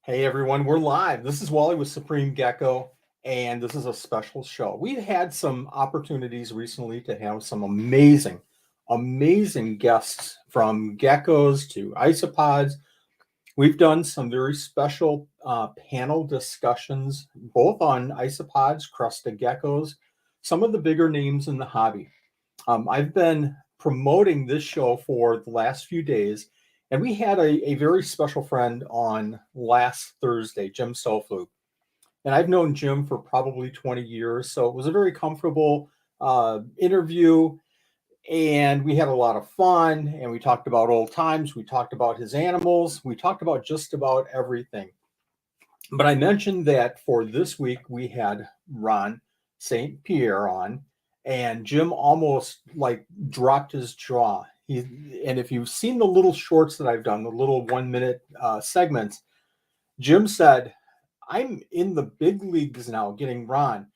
Hey everyone, we're live. This is Wally with Supreme Gecko, and this is a special show. We've had some opportunities recently to have some amazing guests from geckos to isopods. We've done some very special panel discussions, both on isopods, crested geckos, some of the bigger names in the hobby. I've been promoting this show for the last few days, and we had a very special friend on last Thursday, Jim Soflu. And I've known Jim for probably 20 years, so it was a very comfortable interview. And we had a lot of fun, and we talked about old times. We talked about his animals. We talked about just about everything. But I mentioned that for this week, we had Ron St Pierre on, and Jim almost like dropped his jaw. And if you've seen the little shorts that I've done, the little 1 minute segments, Jim said, I'm in the big leagues now getting Ron.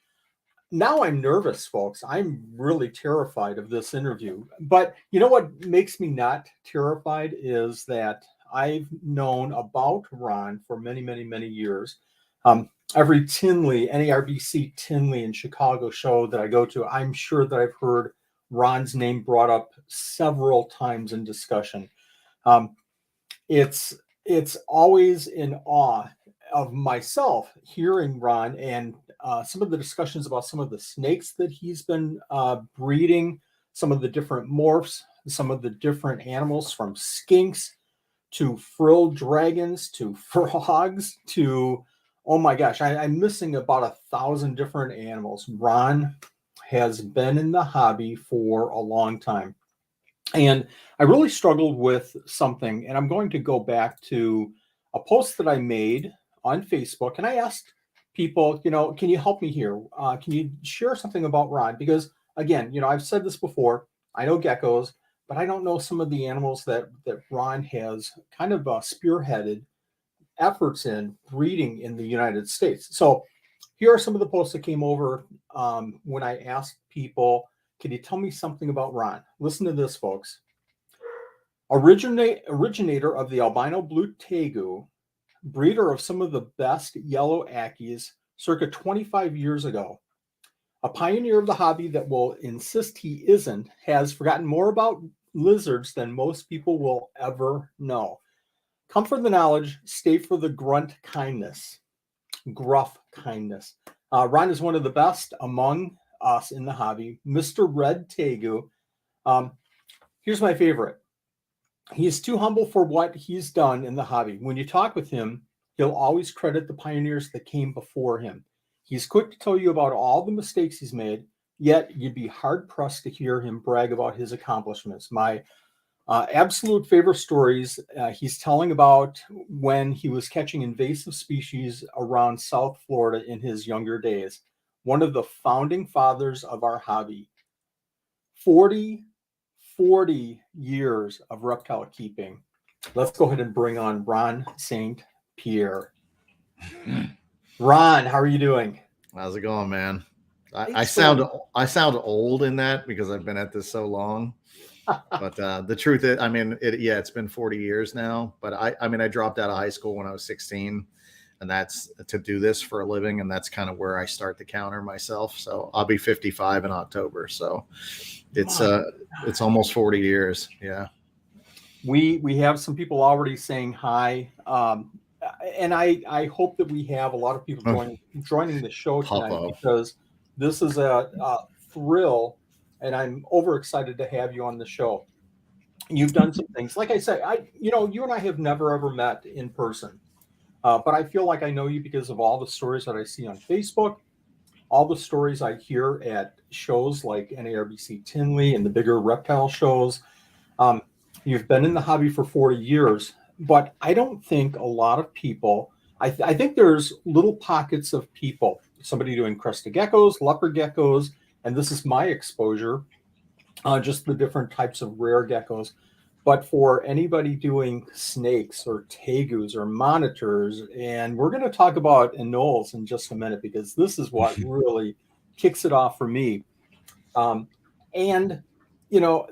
Now I'm nervous, folks. I'm really terrified of this interview. But you know what makes me not terrified is that I've known about Ron for many years. Every Tinley, NARBC Tinley in Chicago show that I go to, I'm sure that I've heard Ron's name brought up several times in discussion. It's always in awe of myself hearing Ron and some of the discussions about some of the snakes that he's been breeding, some of the different morphs, some of the different animals from skinks to frilled dragons to frogs to, oh my gosh, I'm missing about 1,000 different animals. Ron has been in the hobby for a long time. And I really struggled with something, and I'm going to go back to a post that I made on Facebook, and I asked people, can you help me here? Can you share something about Ron? Because again, I've said this before, I know geckos, but I don't know some of the animals that Ron has kind of spearheaded efforts in breeding in the United States. So here are some of the posts that came over when I asked people, can you tell me something about Ron? Listen to this, folks. Originator of the albino blue tegu, breeder of some of the best yellow Ackies circa 25 years ago. A pioneer of the hobby that will insist he isn't, has forgotten more about lizards than most people will ever know. Come for the knowledge, stay for the grunt kindness, gruff kindness. Ron is one of the best among us in the hobby. Mr. Red Tegu. Here's my favorite. He is too humble for what he's done in the hobby. When you talk with him, he'll always credit the pioneers that came before him. He's quick to tell you about all the mistakes he's made, yet you'd be hard-pressed to hear him brag about his accomplishments. My absolute favorite stories he's telling about when he was catching invasive species around South Florida in his younger days. One of the founding fathers of our hobby. 40 years of reptile keeping. Let's go ahead and bring on Ron St Pierre. Ron, how are you doing? How's it going, man? I sound old in that because I've been at this so long. But the truth is, it's been 40 years now. But I dropped out of high school when I was 16, and that's to do this for a living, and that's kind of where I start to counter myself. So I'll be 55 in October. So it's almost 40 years. Yeah. We have some people already saying hi. And I hope that we have a lot of people joining the show tonight because this is a thrill, and I'm overexcited to have you on the show. You've done some things, like I said, you and I have never ever met in person, but I feel like I know you because of all the stories that I see on Facebook, all the stories I hear at shows like NARBC Tinley and the bigger reptile shows. You've been in the hobby for 40 years. But I don't think a lot of people, I think there's little pockets of people, somebody doing crested geckos, leopard geckos, and this is my exposure, just the different types of rare geckos. But for anybody doing snakes or tegus or monitors, and we're going to talk about anoles in just a minute because this is what really kicks it off for me. And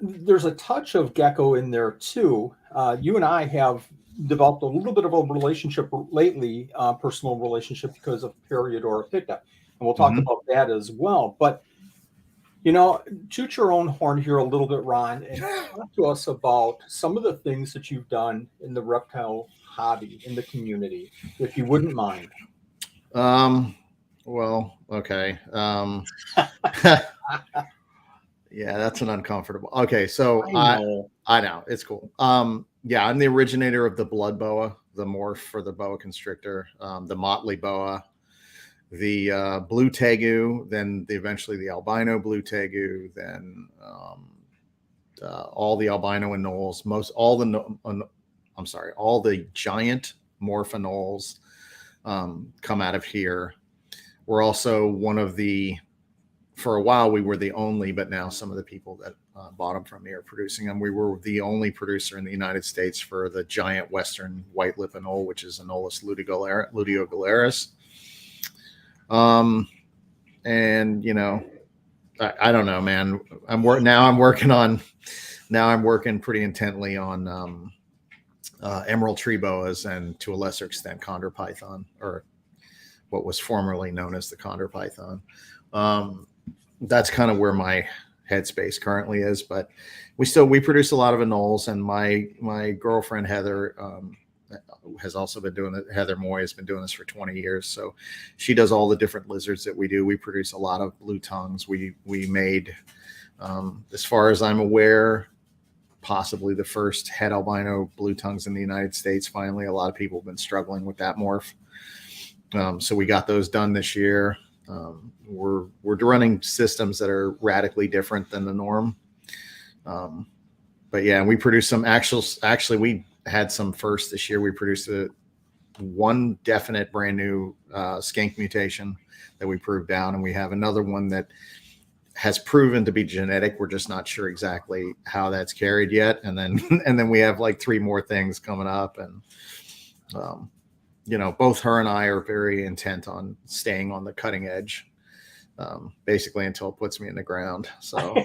there's a touch of gecko in there too. You and I have developed a little bit of a relationship lately, personal relationship because of Paroedura picta, and we'll talk Mhm. about that as well. But you know, toot your own horn here a little bit, Ron, and talk to us about some of the things that you've done in the reptile hobby in the community, if you wouldn't mind. Well, okay. Yeah, that's an uncomfortable. Okay, so I know. I know it's cool. Yeah, I'm the originator of the blood boa, the morph for the boa constrictor, the motley boa, the blue tegu, then eventually the albino blue tegu, then all the albino anoles, most all the I'm sorry, all the giant morph anoles come out of here. We're also one of the, for a while we were the only, but now some of the people that bought them from me are producing them. We were the only producer in the United States for the giant western white lip anole, which is Anoles luteogularis. And you know, I don't know, man. I'm working pretty intently on emerald tree boas and to a lesser extent condor python, or what was formerly known as the condor python. That's kind of where my headspace currently is, but we produce a lot of anoles, and my girlfriend Heather has also been doing it. Heather Moy has been doing this for 20 years, so she does all the different lizards that we do. We produce a lot of blue tongues. We made, as far as I'm aware, possibly the first het albino blue tongues in the United States. Finally, a lot of people have been struggling with that morph, so we got those done this year. We're running systems that are radically different than the norm. But yeah, we produced some actually we had some first this year. We produced one definite brand new skink mutation that we proved down, and we have another one that has proven to be genetic. We're just not sure exactly how that's carried yet. And then and then we have like 3 more things coming up, and you know, both her and I are very intent on staying on the cutting edge, basically until it puts me in the ground. So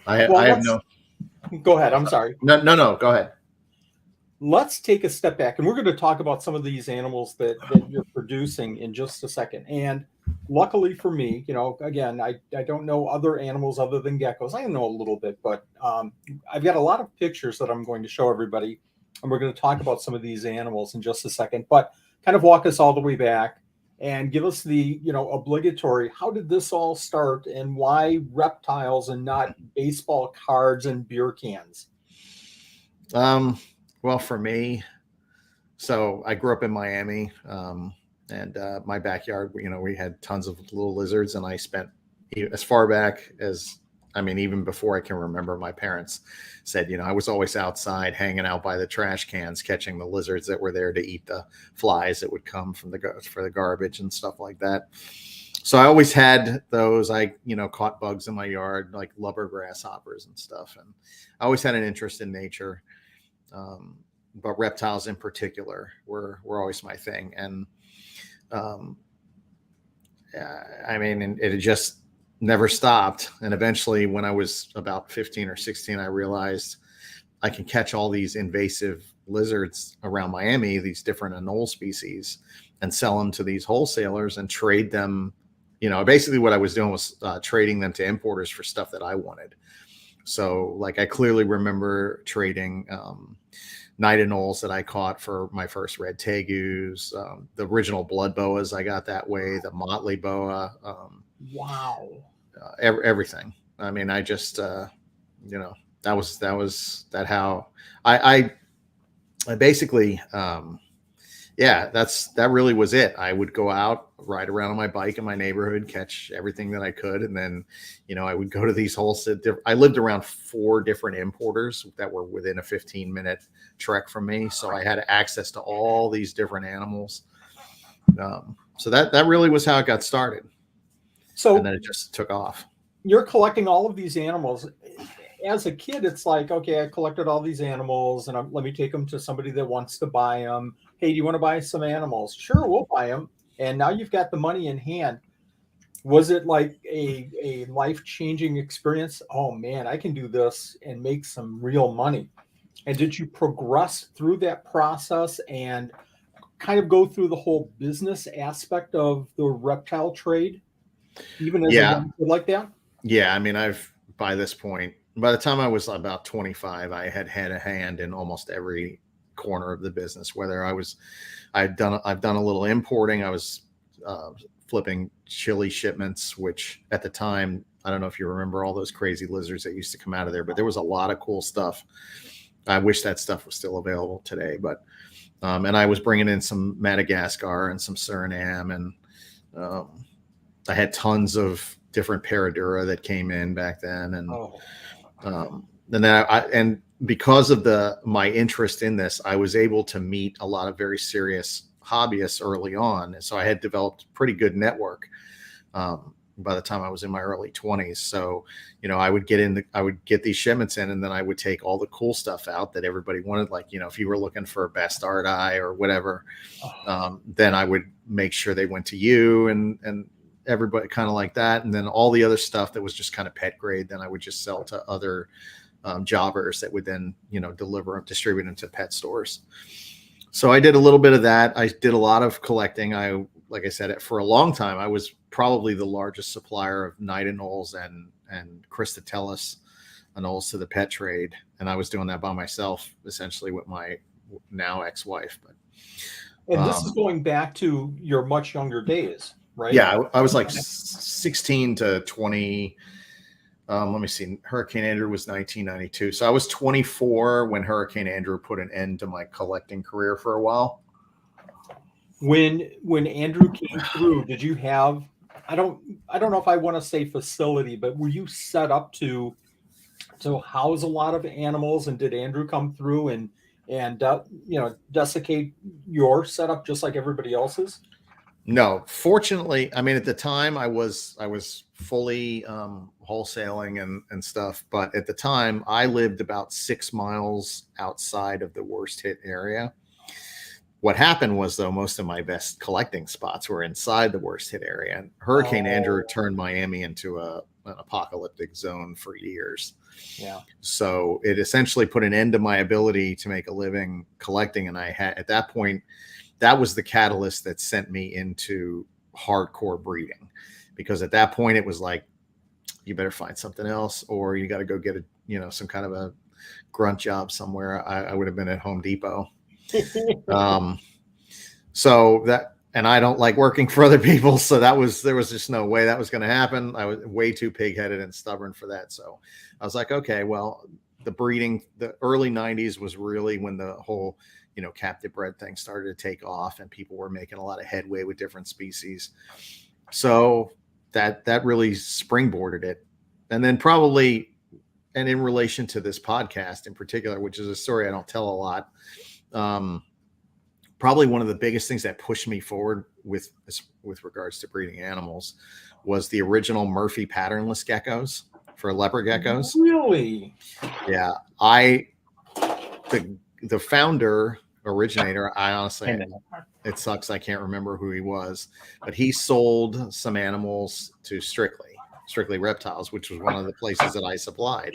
I have no. Go ahead. I'm sorry. No. Go ahead. Let's take a step back, and we're going to talk about some of these animals that you're producing in just a second. And luckily for me, you know, again, I don't know other animals other than geckos. I know a little bit, but I've got a lot of pictures that I'm going to show everybody, and we're going to talk about some of these animals in just a second. But kind of walk us all the way back and give us the, you know, obligatory, how did this all start, and why reptiles and not baseball cards and beer cans? Well, for me, so I grew up in Miami, and my backyard, you know, we had tons of little lizards, and I spent as far back as, I mean, even before I can remember, my parents said, you know, I was always outside hanging out by the trash cans, catching the lizards that were there to eat the flies that would come from for the garbage and stuff like that. So I always had those. I, you know, caught bugs in my yard, like lubber grasshoppers and stuff. And I always had an interest in nature. But reptiles in particular were always my thing. And I mean, it just never stopped. And eventually, when I was about 15 or 16, I realized I can catch all these invasive lizards around Miami, these different anole species, and sell them to these wholesalers and trade them. You know, basically what I was doing was trading them to importers for stuff that I wanted. So like, I clearly remember trading night anoles that I caught for my first red tegus, the original blood boas I got that way, the motley boa. Wow. Everything. I mean, I just, you know, that was how I basically, yeah, that really was it. I would go out, ride around on my bike in my neighborhood, catch everything that I could. And then, you know, I would go to these I lived around 4 different importers that were within a 15-minute trek from me. So I had access to all these different animals. So that really was how it got started. So, and then it just took off. You're collecting all of these animals. As a kid, it's like, okay, I collected all these animals, and let me take them to somebody that wants to buy them. Hey, do you want to buy some animals? Sure, we'll buy them. And now you've got the money in hand. Was it like a life-changing experience? Oh man, I can do this and make some real money. And did you progress through that process and kind of go through the whole business aspect of the reptile trade, even as a Yeah. young kid like that? Yeah. I mean, by this point, by the time I was about 25, I had a hand in almost every corner of the business, whether I've done a little importing. I was flipping chili shipments, which at the time, I don't know if you remember all those crazy lizards that used to come out of there, but there was a lot of cool stuff. I wish that stuff was still available today, but and I was bringing in some Madagascar and some Suriname, and I had tons of different Paradura that came in back then, and then and because of my interest in this, I was able to meet a lot of very serious hobbyists early on, so I had developed a pretty good network by the time I was in my early 20s. So, I would get these shipments in, and then I would take all the cool stuff out that everybody wanted. Like, if you were looking for a Bastardi or whatever, then I would make sure they went to you and everybody kind of like that. And then all the other stuff that was just kind of pet grade, then I would just sell to other jobbers that would then, distribute them to pet stores. So I did a little bit of that. I did a lot of collecting. Like I said, for a long time, I was probably the largest supplier of night anoles and Christatellis anoles to the pet trade. And I was doing that by myself, essentially, with my now ex-wife. And this is going back to your much younger days, right? Yeah, I was like 16 to 20. Let me see. Hurricane Andrew was 1992. So I was 24 when Hurricane Andrew put an end to my collecting career for a while. When Andrew came through, did you have, I don't know if I want to say facility, but were you set up to house a lot of animals? And did Andrew come through and desiccate your setup just like everybody else's? No, fortunately, I mean, at the time I was fully wholesaling and stuff, but at the time I lived about 6 miles outside of the worst hit area. What happened was, though, most of my best collecting spots were inside the worst hit area, and Hurricane Andrew turned Miami into an apocalyptic zone for years. Yeah. So it essentially put an end to my ability to make a living collecting. And I had, at that point, that was the catalyst that sent me into hardcore breeding, because at that point it was like, you better find something else, or you got to go get some kind of a grunt job somewhere. I would have been at Home Depot. So that, and I don't like working for other people. So there was just no way that was going to happen. I was way too pig-headed and stubborn for that. So I was like, okay, well, the early 90s was really when the whole, captive bred thing started to take off, and people were making a lot of headway with different species. So that really springboarded it. And then probably, and in relation to this podcast in particular, which is a story I don't tell a lot, probably one of the biggest things that pushed me forward with regards to breeding animals was the original Murphy patternless geckos for leopard geckos. Really? Yeah. The founder, originator, I honestly, it sucks I can't remember who he was, but he sold some animals to Strictly Reptiles, which was one of the places that I supplied.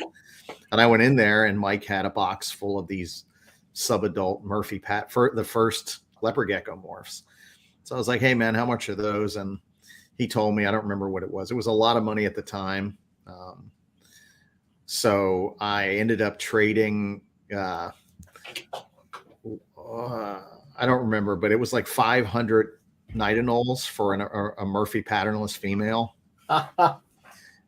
And I went in there, and Mike had a box full of these subadult Murphy for the first leopard gecko morphs. So I was like, hey man, how much are those? And he told me, I don't remember what it was. It was a lot of money at the time. So I ended up trading, I don't remember, but it was like 500 night anoles for a Murphy patternless female.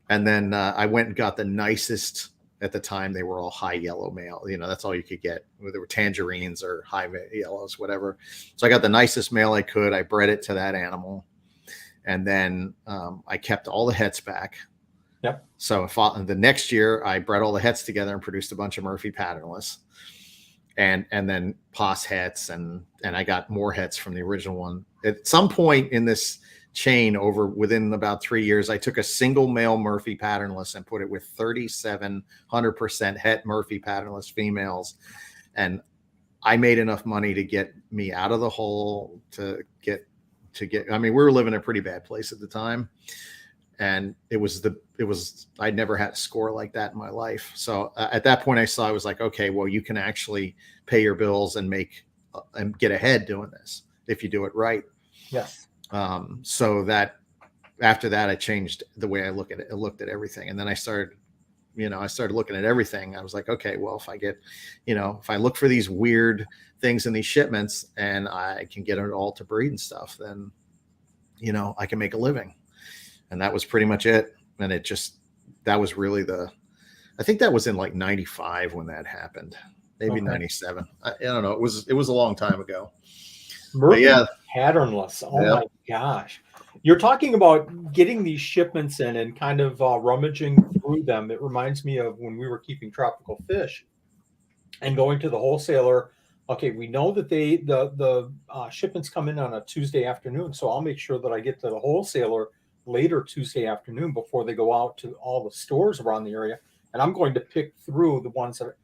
And then I went and got the nicest. At the time, they were all high yellow male. That's all you could get. There were tangerines or high yellows, whatever. So I got the nicest male I could. I bred it to that animal. And then I kept all the hets back. Yep. So the next year, I bred all the hets together and produced a bunch of Murphy patternless. And then pos hets. And I got more hets from the original one. At some point in this chain, within about 3 years, I took a single male Murphy patternless and put it with 3,700% het Murphy patternless females, and I made enough money to get me out of the hole to get. I mean, we were living in a pretty bad place at the time, and I'd never had a score like that in my life. So at that point I was like, okay, well, you can actually pay your bills and get ahead doing this if you do it right. Yes. So that after that, I changed the way I looked at everything. And then I started looking at everything. I was like, okay, well, if I look for these weird things in these shipments and I can get it all to breed and stuff, then, I can make a living. And that was pretty much it. And that was really I think that was in like 95 when that happened, maybe 97. I don't know. It was a long time ago. Murphy, yeah, patternless. Oh my gosh. You're talking about getting these shipments in and kind of rummaging through them. It reminds me of when we were keeping tropical fish and going to the wholesaler. Okay, we know that the shipments come in on a Tuesday afternoon, so I'll make sure that I get to the wholesaler later Tuesday afternoon before they go out to all the stores around the area, and I'm going to pick through the ones that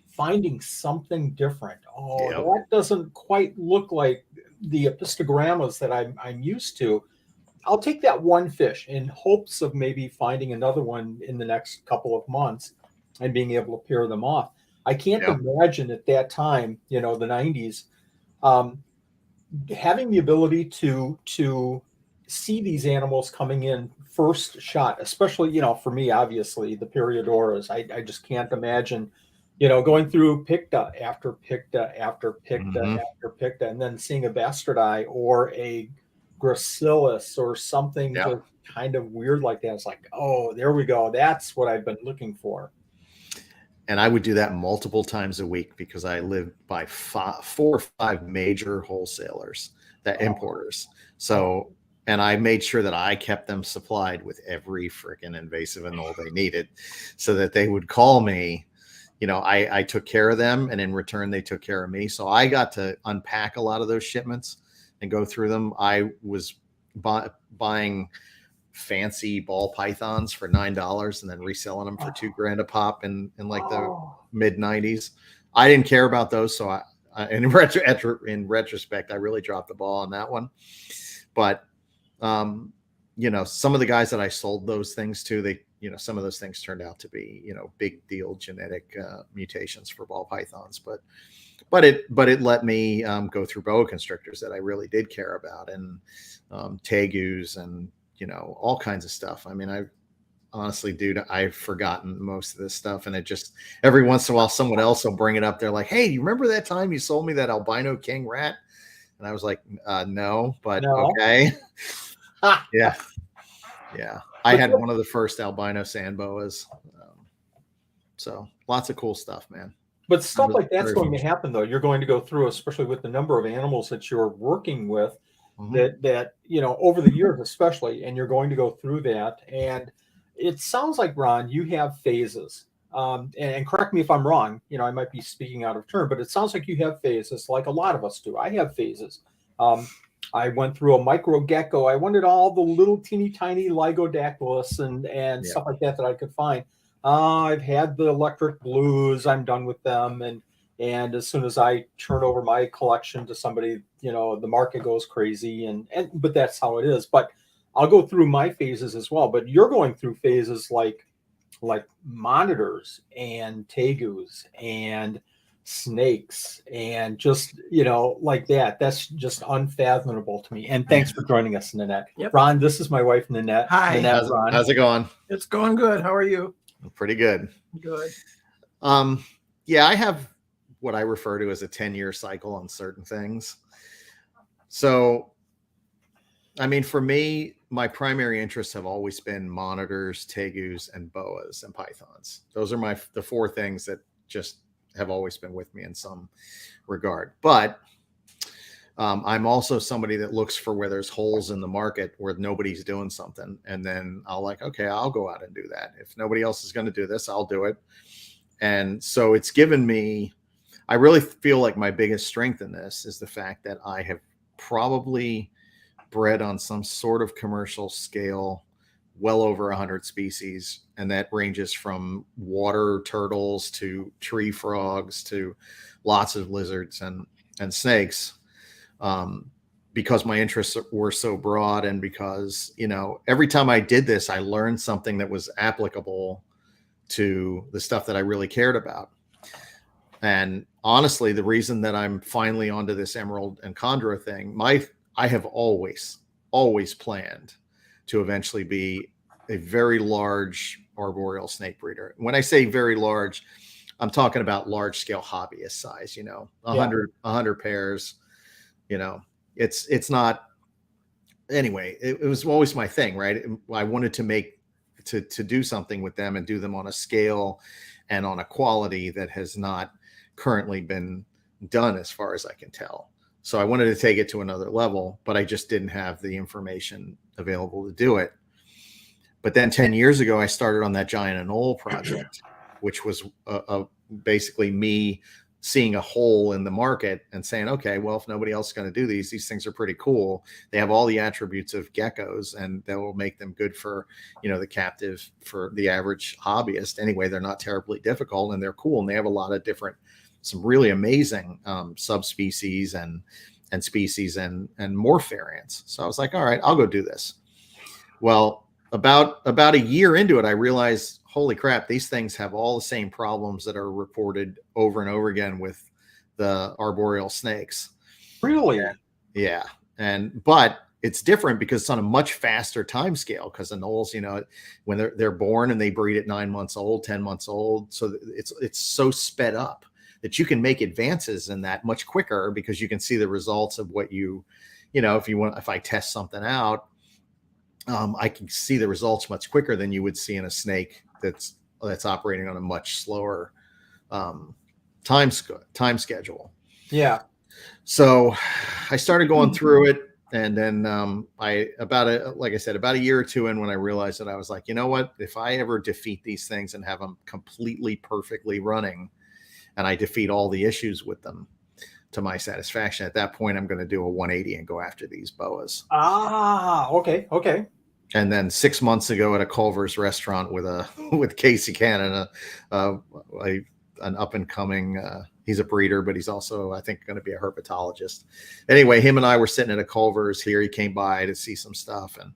finding something different. Oh, that doesn't quite look like the epistogrammas that I'm used to. I'll take that one fish in hopes of maybe finding another one in the next couple of months and being able to pair them off. I can't imagine at that time, the 90s, having the ability to see these animals coming in first shot, especially, for me, obviously, the Paraduras. I just can't imagine, going through picta after picta after picta after picta, and then seeing a bastardi or a gracilis or something just kind of weird like that. It's like, oh, there we go. That's what I've been looking for. And I would do that multiple times a week because I lived by 4 or 5 major wholesalers, importers. So, and I made sure that I kept them supplied with every freaking invasive anole they needed so that they would call me. I took care of them, and in return, they took care of me. So I got to unpack a lot of those shipments and go through them. I was buying fancy ball pythons for $9 and then reselling them for $2,000 a pop in like the mid 90s. I didn't care about those. So in retrospect, I really dropped the ball on that one. But, some of the guys that I sold those things to, some of those things turned out to be, big deal genetic mutations for ball pythons. But it let me go through boa constrictors that I really did care about, and tegus and, all kinds of stuff. I mean, I honestly, dude, I've forgotten most of this stuff. And it just, every once in a while, someone else will bring it up. They're like, hey, you remember that time you sold me that albino king rat? And I was like, no, but no. Okay. Yeah. I had one of the first albino sand boas. So lots of cool stuff, man. But stuff like that's going to happen, though. You're going to go through, especially with the number of animals that you're working with, that over the years especially, and you're going to go through that. And it sounds like, Ron, you have phases. And correct me if I'm wrong, I might be speaking out of turn, but it sounds like you have phases like a lot of us do. I have phases. I went through a micro gecko. I wanted all the little teeny tiny Lygodactylus and stuff like that I could find. I've had the electric blues. I'm done with them. And as soon as I turn over my collection to somebody, the market goes crazy. But that's how it is. But I'll go through my phases as well. But you're going through phases like monitors and tegus and snakes and just, like that. That's just unfathomable to me. And thanks for joining us, Nanette. Yep. Ron, this is my wife, Nanette. Hi. Nanette, how's it going? It's going good. How are you? Pretty good. Good. I have what I refer to as a 10-year cycle on certain things. So, I mean, for me, my primary interests have always been monitors, tegus, and boas and pythons. Those are the 4 things that just have always been with me in some regard. But I'm also somebody that looks for where there's holes in the market where nobody's doing something. And then I'll I'll go out and do that. If nobody else is going to do this, I'll do it. And so it's given me, I really feel like my biggest strength in this is the fact that I have probably bred on some sort of commercial scale well over 100 species, and that ranges from water turtles to tree frogs to lots of lizards and snakes, because my interests were so broad, and because, you know, every time I did this, I learned something that was applicable to the stuff that I really cared about. And honestly, the reason that I'm finally onto this emerald and chondra thing, I have always planned to eventually be a very large arboreal snake breeder. When I say very large, I'm talking about large scale hobbyist size, you know, 100 pairs, you know. It's not, anyway, it was always my thing, right? I wanted to do something with them and do them on a scale and on a quality that has not currently been done, as far as I can tell. So I wanted to take it to another level, but I just didn't have the information available to do it. But then 10 years ago, I started on that giant anole project, which was basically me seeing a hole in the market and saying, okay, well, if nobody else is going to do these things are pretty cool. They have all the attributes of geckos, and that will make them good for, you know, the captive, for the average hobbyist. Anyway, they're not terribly difficult, and they're cool, and they have a lot of different, some really amazing subspecies and species and morph variants. So I was like, all right, I'll go do this. Well, about a year into it, I realized, holy crap, these things have all the same problems that are reported over and over again with the arboreal snakes. Really? Yeah. But it's different because it's on a much faster time scale, because anoles, you know, when they're born and they breed at 9 months old, 10 months old. So it's so sped up that you can make advances in that much quicker, because you can see the results of what you know, if I test something out, I can see the results much quicker than you would see in a snake that's operating on a much slower time schedule. Yeah. So I started going through it, and then like I said, about a year or two in, when I realized that, I was like, you know what? If I ever defeat these things and have them completely perfectly running, and I defeat all the issues with them to my satisfaction, at that point, I'm going to do a 180 and go after these boas. Okay. And then 6 months ago, at a Culver's restaurant with Casey Cannon, an up and coming, he's a breeder, but he's also, I think, going to be a herpetologist. Anyway, him and I were sitting at a Culver's here. He came by to see some stuff, and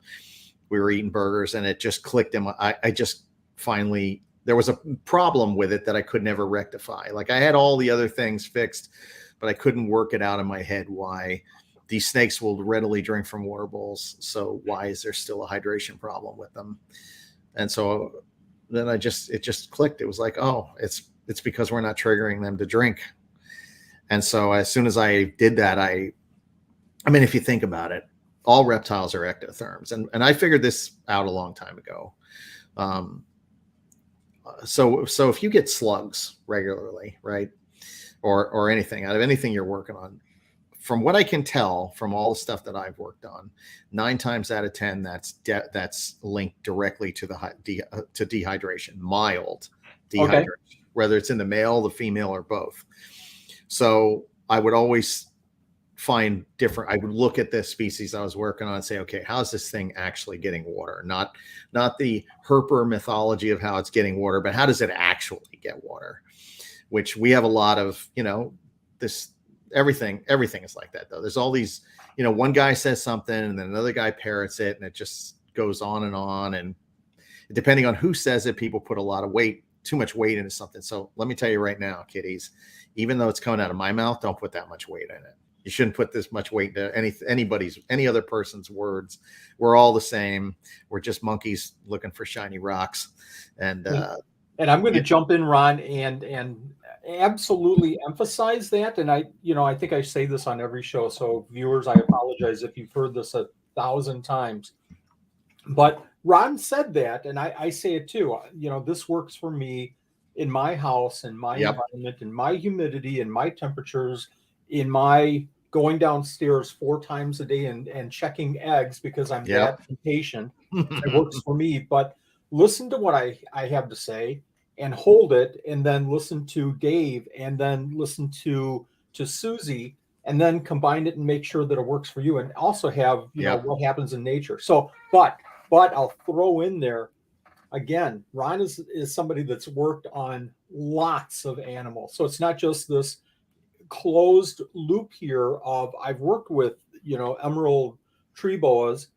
we were eating burgers, and it just clicked him. I just finally, there was a problem with it that I could never rectify. Like, I had all the other things fixed, but I couldn't work it out in my head why these snakes will readily drink from water bowls. So why is there still a hydration problem with them? And so then it just clicked. It was like, oh, it's because we're not triggering them to drink. And so as soon as I did that, I mean, if you think about it, all reptiles are ectotherms. And I figured this out a long time ago. So if you get slugs regularly, right, or anything out of anything you're working on, from what I can tell from all the stuff that I've worked on, 9 times out of 10, that's linked directly to to dehydration, mild dehydration, whether it's in the male, the female, or both. So I would always find different. I would look at the species I was working on and say, okay, how's this thing actually getting water? Not the herper mythology of how it's getting water, but how does it actually get water? Which we have a lot of, you know, this. Everything is like that, though. There's all these, you know, one guy says something and then another guy parrots it, and it just goes on. And depending on who says it, people put a lot of weight, too much weight into something. So let me tell you right now, kiddies, even though it's coming out of my mouth, don't put that much weight in it. You shouldn't put this much weight into any other person's words. We're all the same. We're just monkeys looking for shiny rocks. And I'm going to jump in, Ron, and absolutely emphasize that. And I think I say this on every show. So viewers, I apologize if you've heard this 1,000 times, but Ron said that, and I say it too. You know, this works for me in my house, in my environment, in my humidity, in my temperatures, in my going downstairs 4 times a day and checking eggs because I'm that impatient. It works for me. But listen to what I have to say, and hold it, and then listen to Dave, and then listen to Susie, and then combine it and make sure that it works for you, and also have you know what happens in nature. So, but I'll throw in there again, Ron is somebody that's worked on lots of animals, so it's not just this closed loop here of I've worked with emerald tree boas,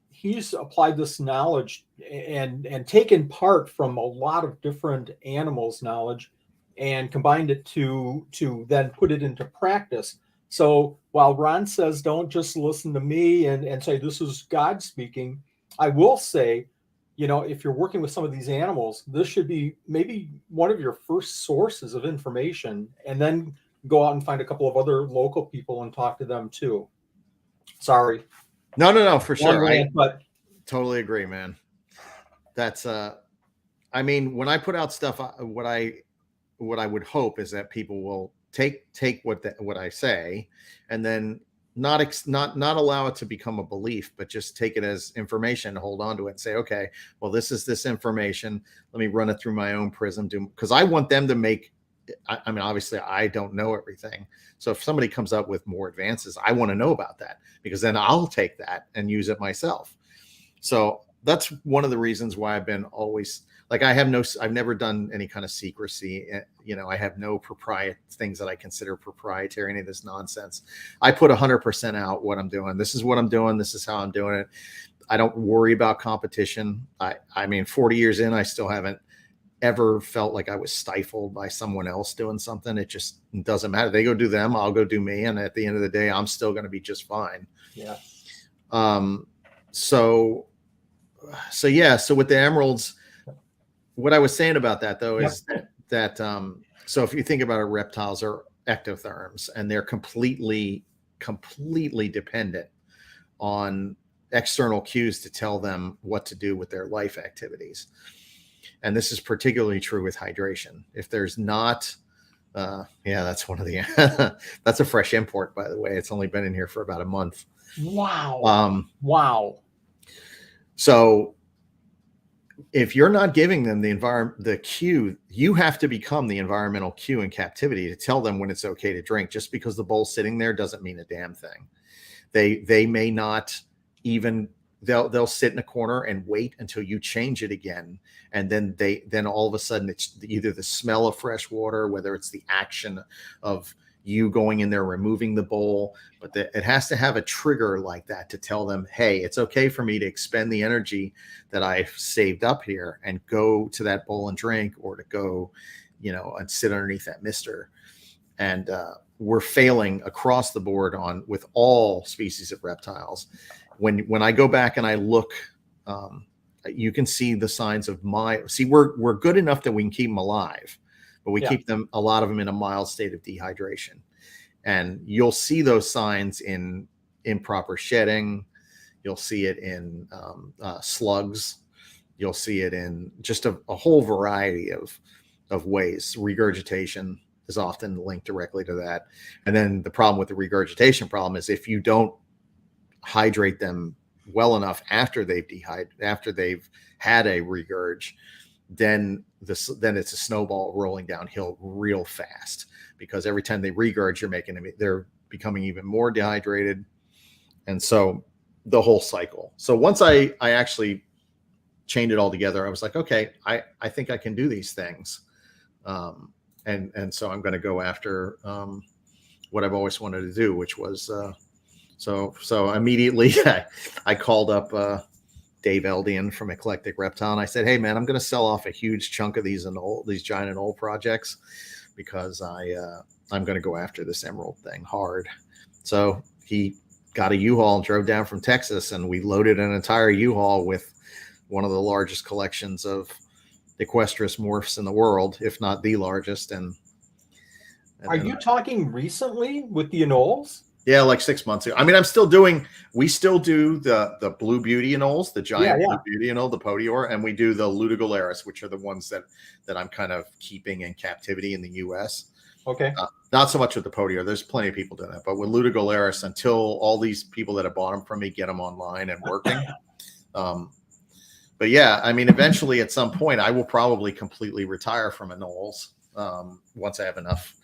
he's applied this knowledge and taken part from a lot of different animals' knowledge and combined it to then put it into practice. So while Ron says don't just listen to me and say this is God speaking, I will say, if you're working with some of these animals, this should be maybe one of your first sources of information, and then go out and find a couple of other local people and talk to them too. Sorry. No, for Long sure. rant, but Totally agree, man. That's I mean, when I put out stuff, what I would hope is that people will take what I say, and then not allow it to become a belief, but just take it as information, hold on to it, and say, okay, well, this is this information. Let me run it through my own prism, because I want them to make. I mean, obviously, I don't know everything. So if somebody comes up with more advances, I want to know about that, because then I'll take that and use it myself. So that's one of the reasons why I've been always like, I've never done any kind of secrecy. I have no things that I consider proprietary, any of this nonsense. I put 100% out what I'm doing. This is what I'm doing. This is how I'm doing it. I don't worry about competition. I mean, 40 years in, I still haven't ever felt like I was stifled by someone else doing something. It just doesn't matter. They go do them, I'll go do me. And at the end of the day, I'm still going to be just fine. Yeah. So yeah. So with the emeralds, what I was saying about that though, is that so if you think about it, reptiles are ectotherms, and they're completely dependent on external cues to tell them what to do with their life activities. And this is particularly true with hydration. If there's not, that's one of the, that's a fresh import, by the way. It's only been in here for about a month. Wow. Wow. So if you're not giving them the cue, you have to become the environmental cue in captivity to tell them when it's okay to drink. Just because the bowl's sitting there doesn't mean a damn thing. They may not even, they'll sit in a corner and wait until you change it again. And then all of a sudden it's either the smell of fresh water, whether it's the action of you going in there, removing the bowl, but it has to have a trigger like that to tell them, hey, it's okay for me to expend the energy that I've saved up here and go to that bowl and drink, or to go, and sit underneath that mister. And we're failing across the board with all species of reptiles. When I go back and I look, you can see the signs of we're good enough that we can keep them alive, but we keep a lot of them in a mild state of dehydration. And you'll see those signs in improper shedding. You'll see it in slugs. You'll see it in just a whole variety of ways. Regurgitation is often linked directly to that. And then the problem with the regurgitation problem is if you don't hydrate them well enough after they've had a regurg, then it's a snowball rolling downhill real fast, because every time they regurg, they're becoming even more dehydrated. And so the whole cycle. So once I actually chained it all together, I was like, okay, I think I can do these things. And so I'm going to go after what I've always wanted to do, which was so immediately I called up Dave Eldian from Eclectic Reptile, and I said, hey man, I'm going to sell off a huge chunk of these giant anole projects, because I'm going to go after this emerald thing hard. So he got a U-Haul and drove down from Texas, and we loaded an entire U-Haul with one of the largest collections of equestrian morphs in the world, if not the largest. And are you talking recently with the anoles? Yeah, like 6 months ago. I mean, we still do the blue beauty anoles, the giant blue beauty anole, the Paroedura, and we do the ludogalaris, which are the ones that I'm kind of keeping in captivity in the US. Okay. Not so much with the Paroedura. There's plenty of people doing that, but with ludogalaris, until all these people that have bought them from me get them online and working. But yeah, I mean, eventually at some point, I will probably completely retire from anoles once I have enough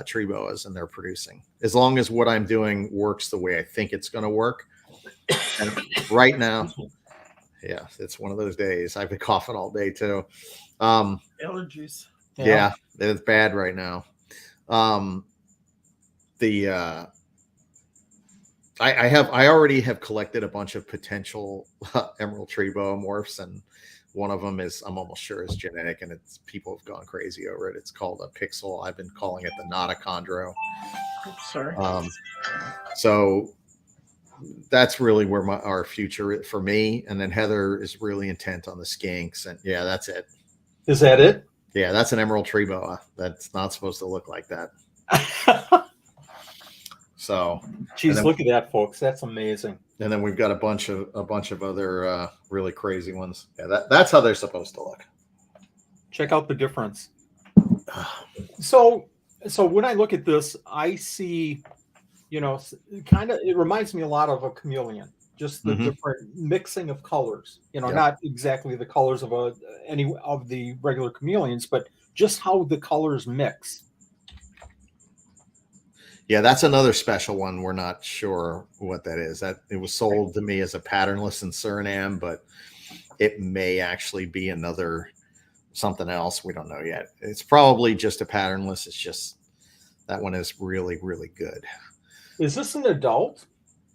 tree boas and they're producing, as long as what I'm doing works the way I think it's going to work. And right now, yeah, it's one of those days. I've been coughing all day too. Allergies. Yeah, it's bad right now. I already have collected a bunch of potential emerald tree boa morphs, and one of them is, I'm almost sure, is genetic, and it's, people have gone crazy over it. It's called a pixel. I've been calling it the notochondro. Sorry. So that's really where our future for me. And then Heather is really intent on the skinks, and yeah, that's it. Is that it? Yeah, that's an emerald tree boa. That's not supposed to look like that. So, geez, look at that, folks. That's amazing. And then we've got a bunch of other really crazy ones. Yeah, that's how they're supposed to look. Check out the difference. So when I look at this, I see, kind of, it reminds me a lot of a chameleon. Just the different mixing of colors. Not exactly the colors of any of the regular chameleons, but just how the colors mix. Yeah, that's another special one. We're not sure what that is. That it was sold to me as a patternless in Suriname, but it may actually be another something else. We don't know yet. It's probably just a patternless. It's just that one is really, really good. Is this an adult?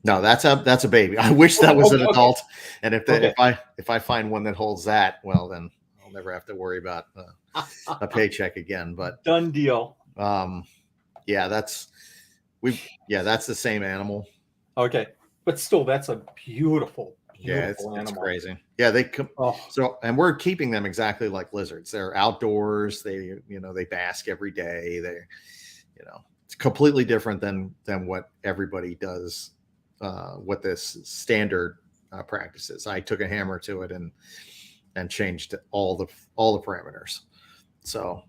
No, that's a baby. I wish that was an adult. And if I find one that holds that, well, then I'll never have to worry about a paycheck again. But done deal. Yeah, that's the same animal. Okay, but still, that's a beautiful animal. It's crazy. Yeah, and we're keeping them exactly like lizards. They're outdoors. They bask every day. It's completely different than what everybody does. What this standard practices. I took a hammer to it and changed all the parameters. So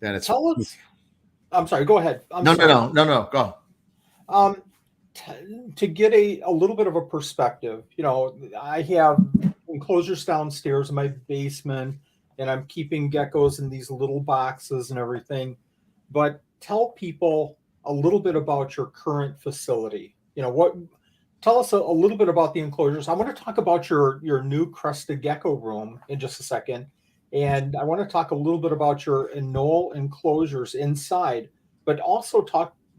then it's. Tell us. I'm sorry. Go ahead. No. Go. To get a little bit of a perspective, I have enclosures downstairs in my basement, and I'm keeping geckos in these little boxes and everything. But tell people a little bit about your current facility. Tell us a little bit about the enclosures. I want to talk about your new crested gecko room in just a second. And I want to talk a little bit about your anole enclosures inside, but also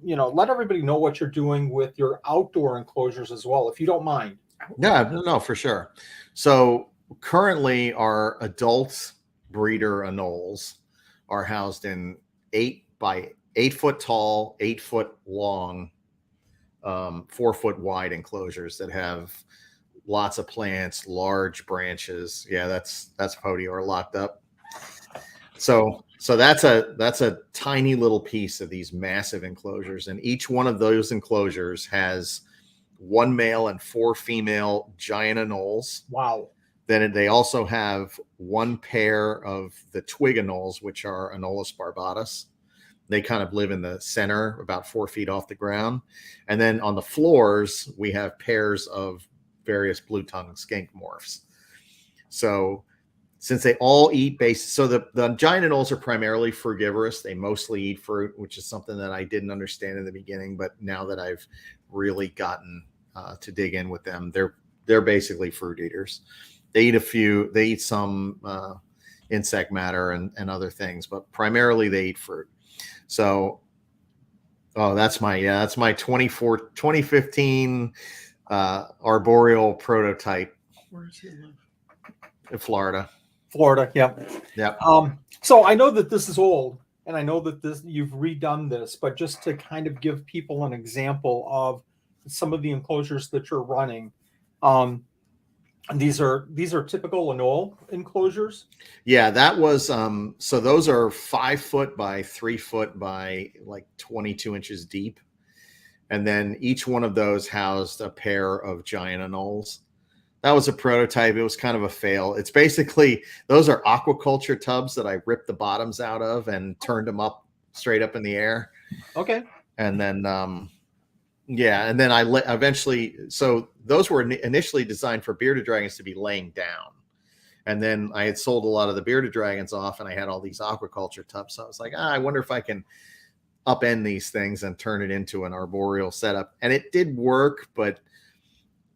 let everybody know what you're doing with your outdoor enclosures as well, if you don't mind. Yeah, no, for sure. So currently our adult breeder anoles are housed in 8 by 8 foot tall, 8 foot long, 4 foot wide enclosures that have lots of plants, large branches. Yeah, that's Paroedura locked up. So that's a tiny little piece of these massive enclosures, and each one of those enclosures has 1 male and 4 female giant anoles. Wow. Then they also have 1 pair of the twig anoles, which are Anoles barbatus. They kind of live in the center, about 4 feet off the ground. And then on the floors, we have pairs of various blue-tongued skink morphs. So since they all eat so the giant anoles are primarily frugivorous. They mostly eat fruit, which is something that I didn't understand in the beginning. But now that I've really gotten to dig in with them, they're basically fruit eaters. They eat some insect matter and other things, but primarily they eat fruit. So, that's my 2015 arboreal prototype. Where does he live? In Florida. Yep. So I know that this is old, and I know that you've redone this, but just to kind of give people an example of some of the enclosures that you're running, these are typical anole enclosures. Yeah, that was so those are 5 foot by 3 foot by like 22 inches deep, and then each one of those housed a pair of giant anoles. That was a prototype. It was kind of a fail. It's basically, those are aquaculture tubs that I ripped the bottoms out of and turned them up straight up in the air. Okay. And then and then I eventually, so those were initially designed for bearded dragons to be laying down. And then I had sold a lot of the bearded dragons off, and I had all these aquaculture tubs. So I was like, I wonder if I can upend these things and turn it into an arboreal setup. And it did work, but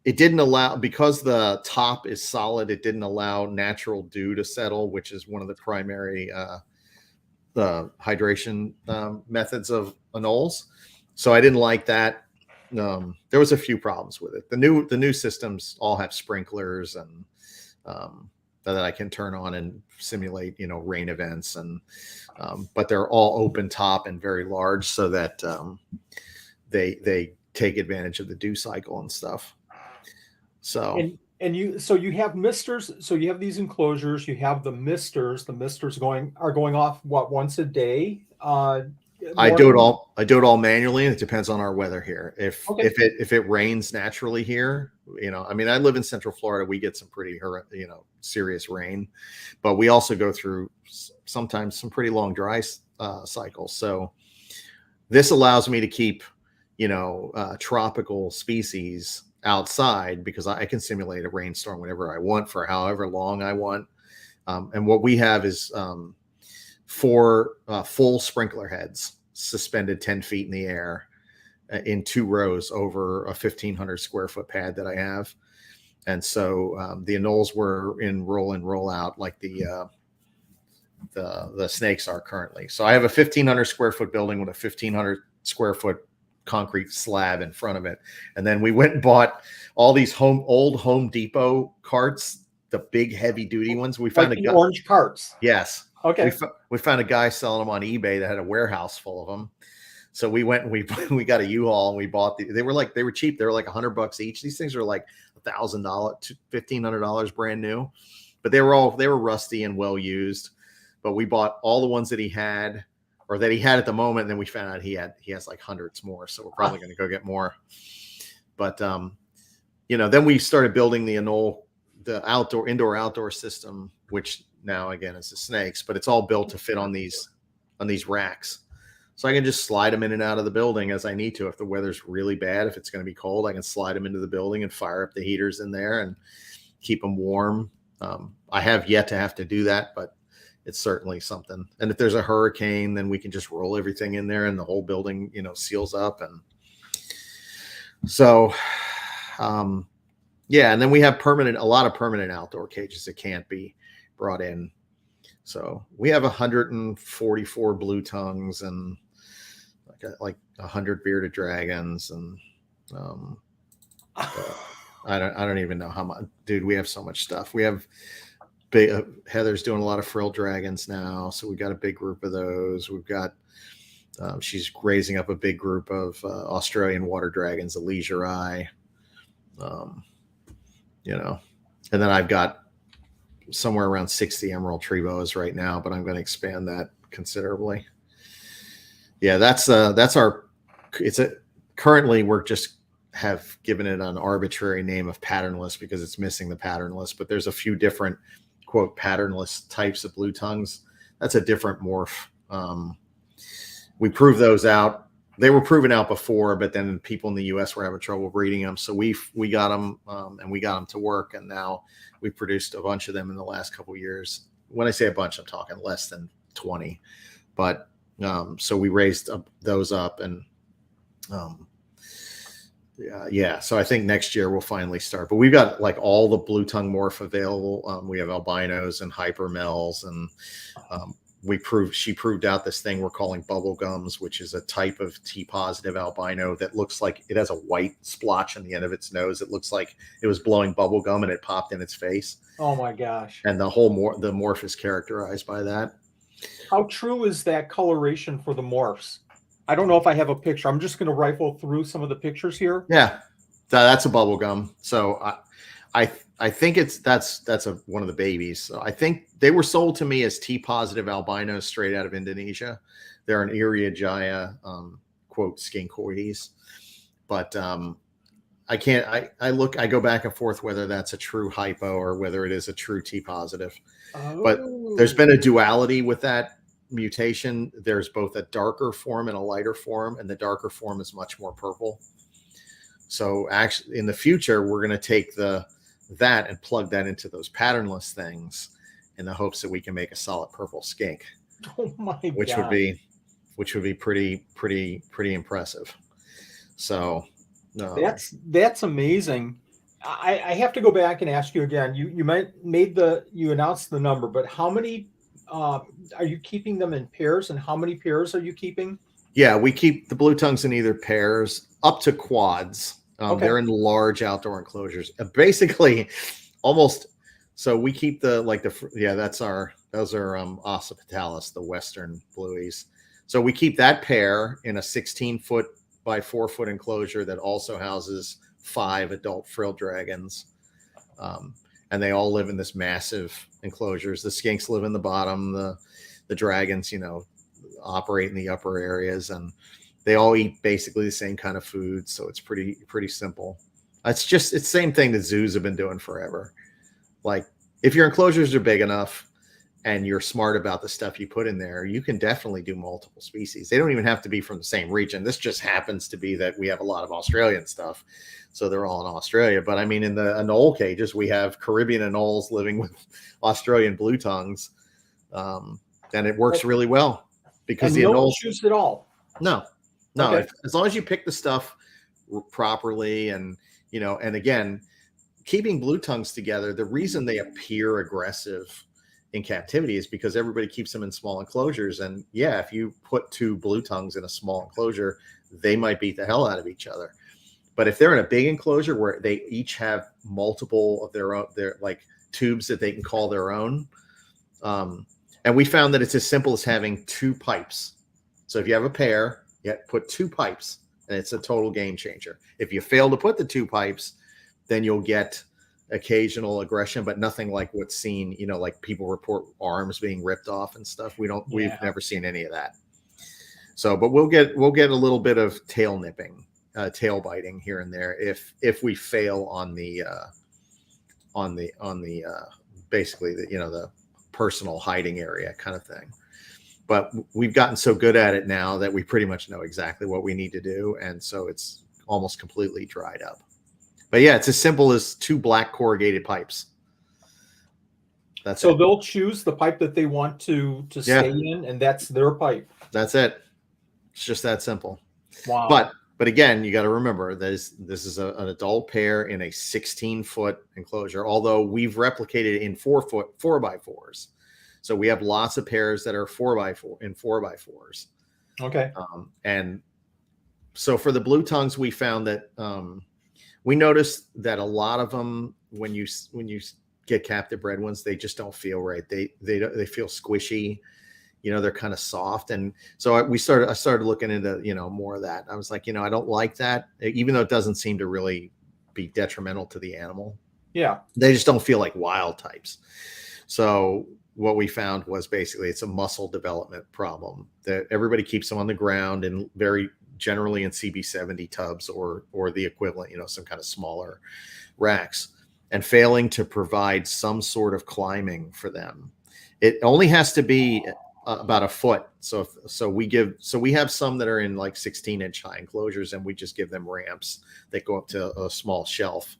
it didn't allow, because the top is solid, it didn't allow natural dew to settle, which is one of the primary the hydration methods of anoles. So I didn't like that. there was a few problems with it. The new systems all have sprinklers and that I can turn on and simulate, rain events, and but they're all open top and very large, so that they take advantage of the dew cycle and stuff. So you have misters. So you have these enclosures. You have the misters. The misters are going off once a day. I do it all manually, and it depends on our weather here. If it rains naturally here, I live in Central Florida, we get some pretty serious rain, but we also go through sometimes some pretty long dry cycles. So this allows me to keep tropical species outside, because I can simulate a rainstorm whenever I want for however long I want. And what we have is 4 full sprinkler heads suspended 10 feet in the air in 2 rows over a 1,500 square foot pad that I have. And so the anoles were in roll in, roll out, like the snakes are currently. So I have a 1,500 square foot building with a 1,500 square foot concrete slab in front of it. And then we went and bought all these old Home Depot carts, the big heavy duty ones. We found like orange carts. Yes. Okay. We found a guy selling them on eBay that had a warehouse full of them. So we went and we got a U-Haul, and we bought they were cheap. They were like $100 each. These things are like $1,000, $1,500 brand new, but they were rusty and well used. But we bought all the ones that he had at the moment. And then we found out he has like hundreds more. So we're probably going to go get more. But then we started building the anole, the indoor outdoor system, which now again is the snakes, but it's all built to fit on these racks. So I can just slide them in and out of the building as I need to. If the weather's really bad, if it's going to be cold, I can slide them into the building and fire up the heaters in there and keep them warm. I have yet to have to do that, but it's certainly something. And if there's a hurricane, then we can just roll everything in there and the whole building, seals up. And so, and then we have a lot of permanent outdoor cages that can't be brought in. So we have 144 blue tongues and like 100 bearded dragons. And I don't even know how much, dude, we have so much stuff. We have Heather's doing a lot of frilled dragons now. So we got a big group of those. We've got, she's raising up a big group of Australian water dragons, the leisure eye, and then I've got somewhere around 60 emerald tree boas right now, but I'm going to expand that considerably. Yeah, currently we're just have given it an arbitrary name of patternless because it's missing the patternless, but there's a few different quote patternless types of blue tongues. That's a different morph. We proved those out. They were proven out before, but then people in the US were having trouble breeding them. So we got them and we got them to work. And now we produced a bunch of them in the last couple of years. When I say a bunch, I'm talking less than 20, but so we raised those up and so I think next year we'll finally start, but we've got like all the blue tongue morph available. We have albinos and hypermels, and she proved out this thing we're calling bubble gums, which is a type of T positive albino that looks like it has a white splotch on the end of its nose. It looks like it was blowing bubble gum and it popped in its face. Oh my gosh. And the morph is characterized by that. How true is that coloration for the morphs? I don't know if I have a picture. I'm just going to rifle through some of the pictures here. Yeah, that's a bubble gum. So I think that's one of the babies. So I think they were sold to me as T positive albinos straight out of Indonesia. They're an Iriajaya quote skinkoides, but I can't. I go back and forth whether that's a true hypo or whether it is a true T positive. Oh. But there's been a duality with that mutation. There's both a darker form and a lighter form, and the darker form is much more purple. So actually in the future we're going to take that and plug that into those patternless things in the hopes that we can make a solid purple skink. Oh my God. Which would be pretty impressive. So that's amazing. I have to go back and ask you again. You announced the number, but how many are you keeping them in pairs, and how many pairs are you keeping? Yeah, we keep the blue tongues in either pairs up to quads. Okay. They're in large outdoor enclosures. Basically, almost. So we keep those are occipitalis, the western blueies. So we keep that pair in a 16-foot by 4-foot enclosure that also houses 5 adult frilled dragons. And they all live in this massive enclosures. The skinks live in the bottom. The dragons, operate in the upper areas, and they all eat basically the same kind of food. So it's pretty simple. It's the same thing that zoos have been doing forever. Like, if your enclosures are big enough and you're smart about the stuff you put in there, you can definitely do multiple species. They don't even have to be from the same region. This just happens to be that we have a lot of Australian stuff, so they're all in Australia. But I mean, in the anole cages, we have Caribbean anoles living with Australian blue tongues, and it works really well because and the you don't anoles choose it all. No. Okay. As long as you pick the stuff properly, and and again, keeping blue tongues together, the reason they appear aggressive in captivity is because everybody keeps them in small enclosures. And yeah, if you put 2 blue tongues in a small enclosure, they might beat the hell out of each other. But if they're in a big enclosure where they each have multiple of their like tubes that they can call their own, and we found that it's as simple as having 2 pipes. So if you have a pair, you put 2 pipes, and it's a total game changer. If you fail to put the 2 pipes, then you'll get occasional aggression, but nothing like what's seen, like people report arms being ripped off and stuff. We've never seen any of that. So, but we'll get a little bit of tail nipping, tail biting here and there if we fail on the basically the personal hiding area kind of thing. But we've gotten so good at it now that we pretty much know exactly what we need to do, and so it's almost completely dried up. But yeah, it's as simple as 2 black corrugated pipes. So they'll choose the pipe that they want to stay in, and that's their pipe. That's it. It's just that simple. Wow. But again, you got to remember this is an adult pair in a 16-foot enclosure, although we've replicated in 4-foot 4x4s. So we have lots of pairs that are 4x4 and 4x4s. Okay. And so for the blue tongues, we found that we noticed that a lot of them, when you get captive bred ones, they just don't feel right. They feel squishy, they're kind of soft. And so I started looking into, more of that. I was like, I don't like that, even though it doesn't seem to really be detrimental to the animal. Yeah. They just don't feel like wild types. So what we found was basically it's a muscle development problem that everybody keeps them on the ground and very generally in CB70 tubs or the equivalent, some kind of smaller racks, and failing to provide some sort of climbing for them. It only has to be about a foot. So we have some that are in like 16-inch high enclosures, and we just give them ramps that go up to a small shelf,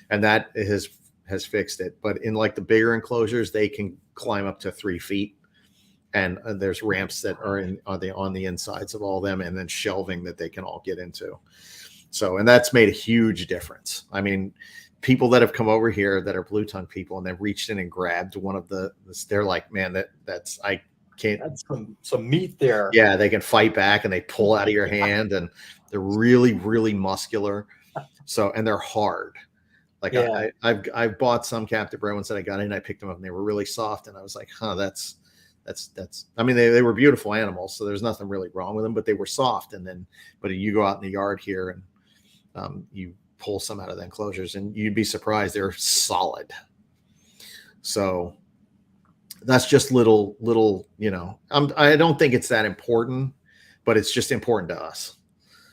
and that has fixed it. But in like the bigger enclosures, they can climb up to 3 feet. And there's ramps that are on the insides of all of them, and then shelving that they can all get into. So, and that's made a huge difference. I mean, people that have come over here that are blue tongue people, and they've reached in and grabbed one of they're like, man, that's I can't. That's some meat there. Yeah, they can fight back, and they pull out of your hand, and they're really, really muscular. So, and they're hard. Like I've bought some captive bred ones that I got in, I picked them up, and they were really soft, and I was like, that's. I mean, they were beautiful animals, so there's nothing really wrong with them, but they were soft. But you go out in the yard here and you pull some out of the enclosures, and you'd be surprised they're solid. So that's just little. I don't think it's that important, but it's just important to us.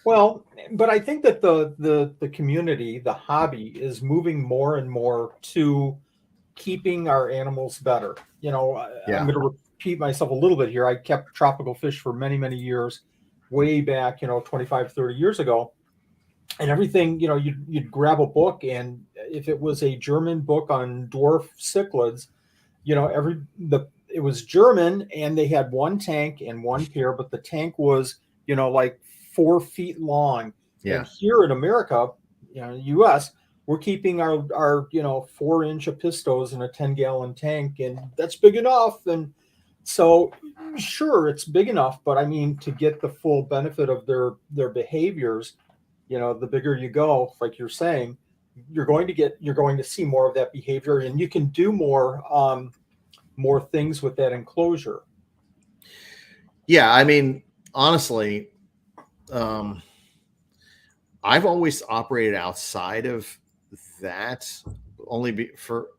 Well, but I think that the community, the hobby, is moving more and more to keeping our animals better. I'm going to repeat myself a little bit here. I kept tropical fish for many, many years, way back, 25, 30 years ago. And everything, you'd grab a book, and if it was a German book on dwarf cichlids, it was German, and they had one tank and one pair, but the tank was, like 4 feet long. Yeah. And here in America, US, we're keeping our 4-inch apistos in a 10-gallon tank, and that's big enough. And So sure, it's big enough, but I mean, to get the full benefit of their behaviors, the bigger you go, like you're saying, you're going to see more of that behavior, and you can do more things with that enclosure. Yeah, I mean, honestly, um, I've always operated outside of that, only for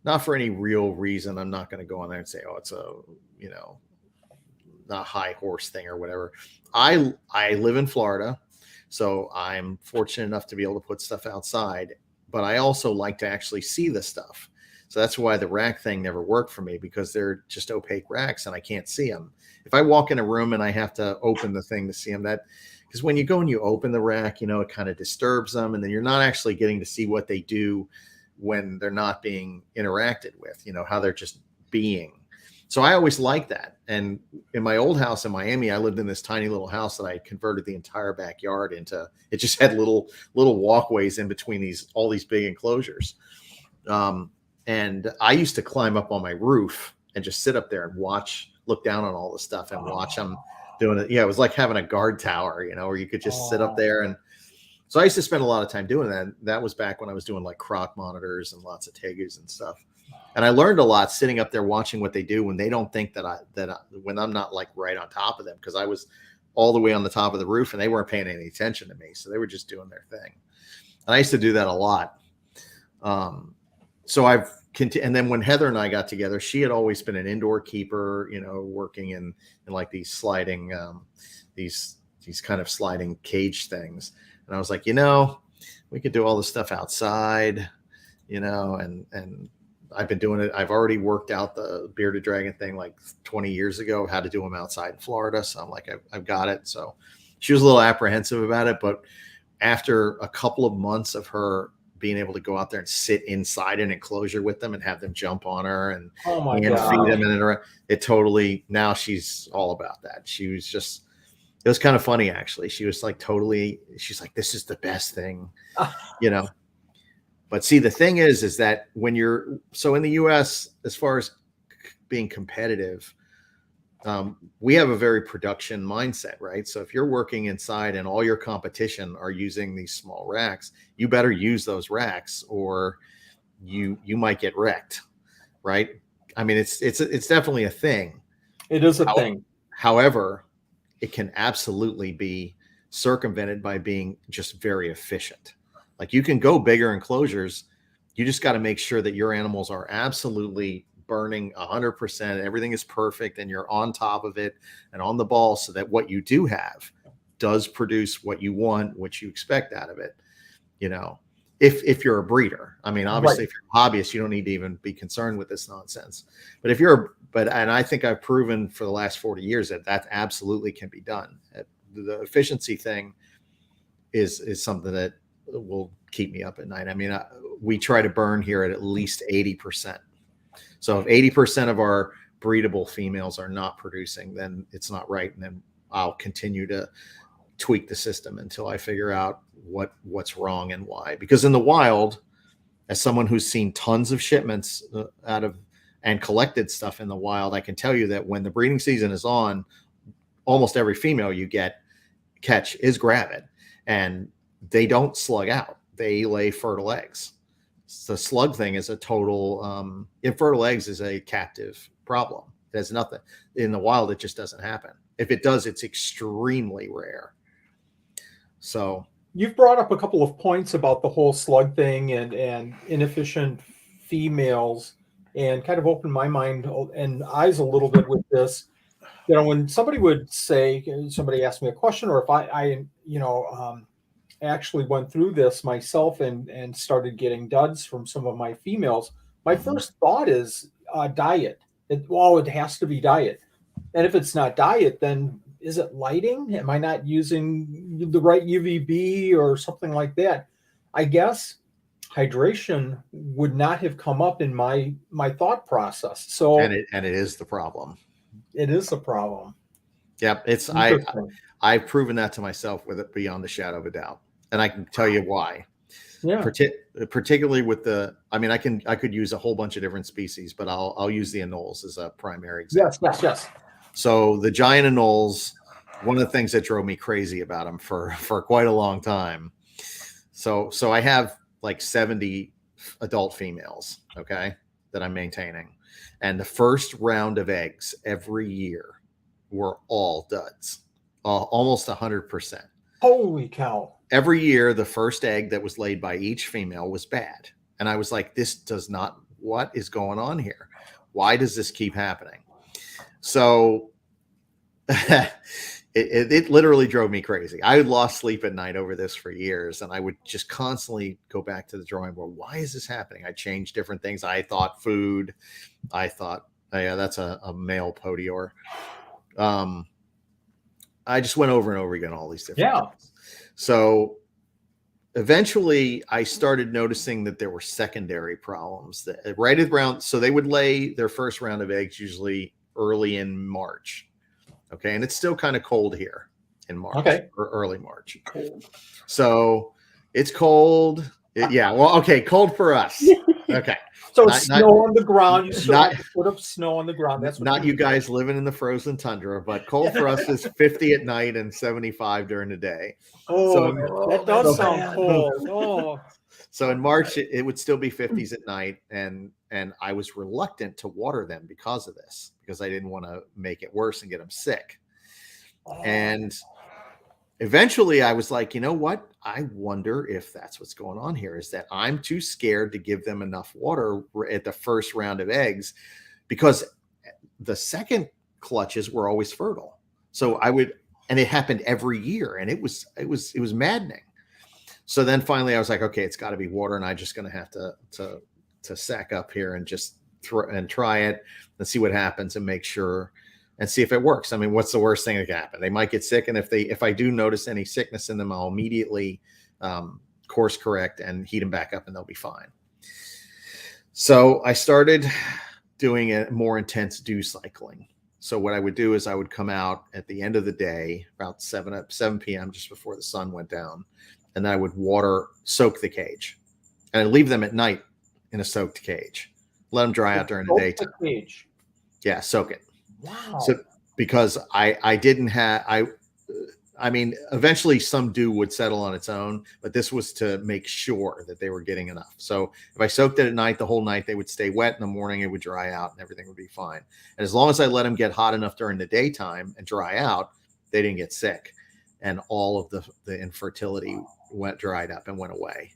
not for any real reason. I'm not going to go on there and say, oh, it's a you know a high horse thing or whatever. I live in Florida, so I'm fortunate enough to be able to put stuff outside, but I also like to actually see the stuff. So that's why the rack thing never worked for me, because they're just opaque racks and I can't see them. If I walk in a room and I have to open the thing to see them, because when you go and you open the rack, it kind of disturbs them, and then you're not actually getting to see what they do when they're not being interacted with, how they're just being. So I always liked that. And in my old house in Miami, I lived in this tiny little house that I converted the entire backyard into. It just had little walkways in between all these big enclosures. And I used to climb up on my roof and just sit up there and look down on all the stuff and watch them doing it. Yeah, it was like having a guard tower, where you could just sit up there. And so I used to spend a lot of time doing that. That was back when I was doing like croc monitors and lots of tegus and stuff. And I learned a lot sitting up there watching what they do when they don't think when I'm not like right on top of them, because I was all the way on the top of the roof and they weren't paying any attention to me. So they were just doing their thing. And I used to do that a lot. So I've continued. And then when Heather and I got together, she had always been an indoor keeper, working in like these sliding, these kind of sliding cage things. And I was like, we could do all this stuff outside, and I've been doing it. I've already worked out the bearded dragon thing like 20 years ago, how to do them outside in Florida. So I'm like, I've got it. So she was a little apprehensive about it, but after a couple of months of her being able to go out there and sit inside an enclosure with them and have them jump on her and feed them it totally, now she's all about that. She was just, it was kind of funny actually. She was like she's like, this is the best thing, But see, the thing is that when so in the US, as far as being competitive, we have a very production mindset, right? So if you're working inside and all your competition are using these small racks, you better use those racks or you might get wrecked, right? I mean, it's definitely a thing. It is a thing. However, it can absolutely be circumvented by being just very efficient. Like you can go bigger enclosures. You just got to make sure that your animals are absolutely burning 100%. Everything is perfect and you're on top of it and on the ball so that what you do have does produce what you want, what you expect out of it. If you're a breeder, I mean, obviously, right. If you're a hobbyist, you don't need to even be concerned with this nonsense. But and I think I've proven for the last 40 years that absolutely can be done. The efficiency thing is something that will keep me up at night. I mean, we try to burn here at least 80%. So if 80% of our breedable females are not producing, then it's not right. And then I'll continue to tweak the system until I figure out what's wrong and why. Because in the wild, as someone who's seen tons of shipments and collected stuff in the wild, I can tell you that when the breeding season is on, almost every female you catch is gravid, and they don't slug out. They lay fertile eggs. The slug thing is a total infertile eggs is a captive problem. It has nothing in the wild. It just doesn't happen. If it does, it's extremely rare. So you've brought up a couple of points about the whole slug thing and inefficient females, and kind of opened my mind and eyes a little bit with this. When somebody asked me a question, or if I actually went through this myself and started getting duds from some of my females, my first thought is diet. It has to be diet. And if it's not diet, then is it lighting? Am I not using the right UVB or something like that? I guess hydration would not have come up in my thought process. So and it is the problem. It is a problem. Yep. I've proven that to myself with it beyond a shadow of a doubt. And I can tell you why. Yeah. Particularly with the, I mean, I could use a whole bunch of different species, but I'll use the anoles as a primary example. Yes. So the giant anoles, one of the things that drove me crazy about them for quite a long time. So I have like 70 adult females, okay, that I'm maintaining. And the first round of eggs every year were all duds, almost 100%. Holy cow. Every year, the first egg that was laid by each female was bad. And I was like, this does not, what is going on here? Why does this keep happening? So it literally drove me crazy. I had lost sleep at night over this for years, and I would just constantly go back to the drawing board. Why is this happening? I changed different things. I thought food. I thought, oh, yeah, that's a male Paroedura. I just went over and over again all these different things. So eventually I started noticing that there were secondary problems that right around, so they would lay their first round of eggs usually early in March. Okay. And it's still kind of cold here in March or early March. Cold. So it's cold. Yeah. Well, okay. Cold for us. Okay. So it's snow on the ground. You still have a foot of snow on the ground. That's what not you guys living in the frozen tundra, but cold for us is 50 at night and 75 during the day. Oh, so, that does sound cold. Oh. So in March, it would still be 50s at night. And I was reluctant to water them because of this, because I didn't want to make it worse and get them sick. Oh. And eventually I was like, you know what? I wonder if that's what's going on here, is that I'm too scared to give them enough water at the first round of eggs, because the second clutches were always fertile. So I would, and it happened every year, and it was maddening. So then finally I was like, okay, it's got to be water, and I'm just going to have to sack up here and just try it and see what happens and make sure and see if it works. I mean, what's the worst thing that can happen? They might get sick. And if I do notice any sickness in them, I'll immediately course correct and heat them back up, and they'll be fine. So I started doing a more intense dew cycling. So what I would do is I would come out at the end of the day, about 7 p.m., just before the sun went down, and then I would soak the cage, and I'd leave them at night in a soaked cage, let them dry out during the daytime. Cage. Yeah, soak it. Wow. So because I didn't have, I mean, eventually some dew would settle on its own, but this was to make sure that they were getting enough. So if I soaked it at night, the whole night, they would stay wet. In the morning, it would dry out and everything would be fine. And as long as I let them get hot enough during the daytime and dry out, they didn't get sick. And all of the infertility dried up and went away.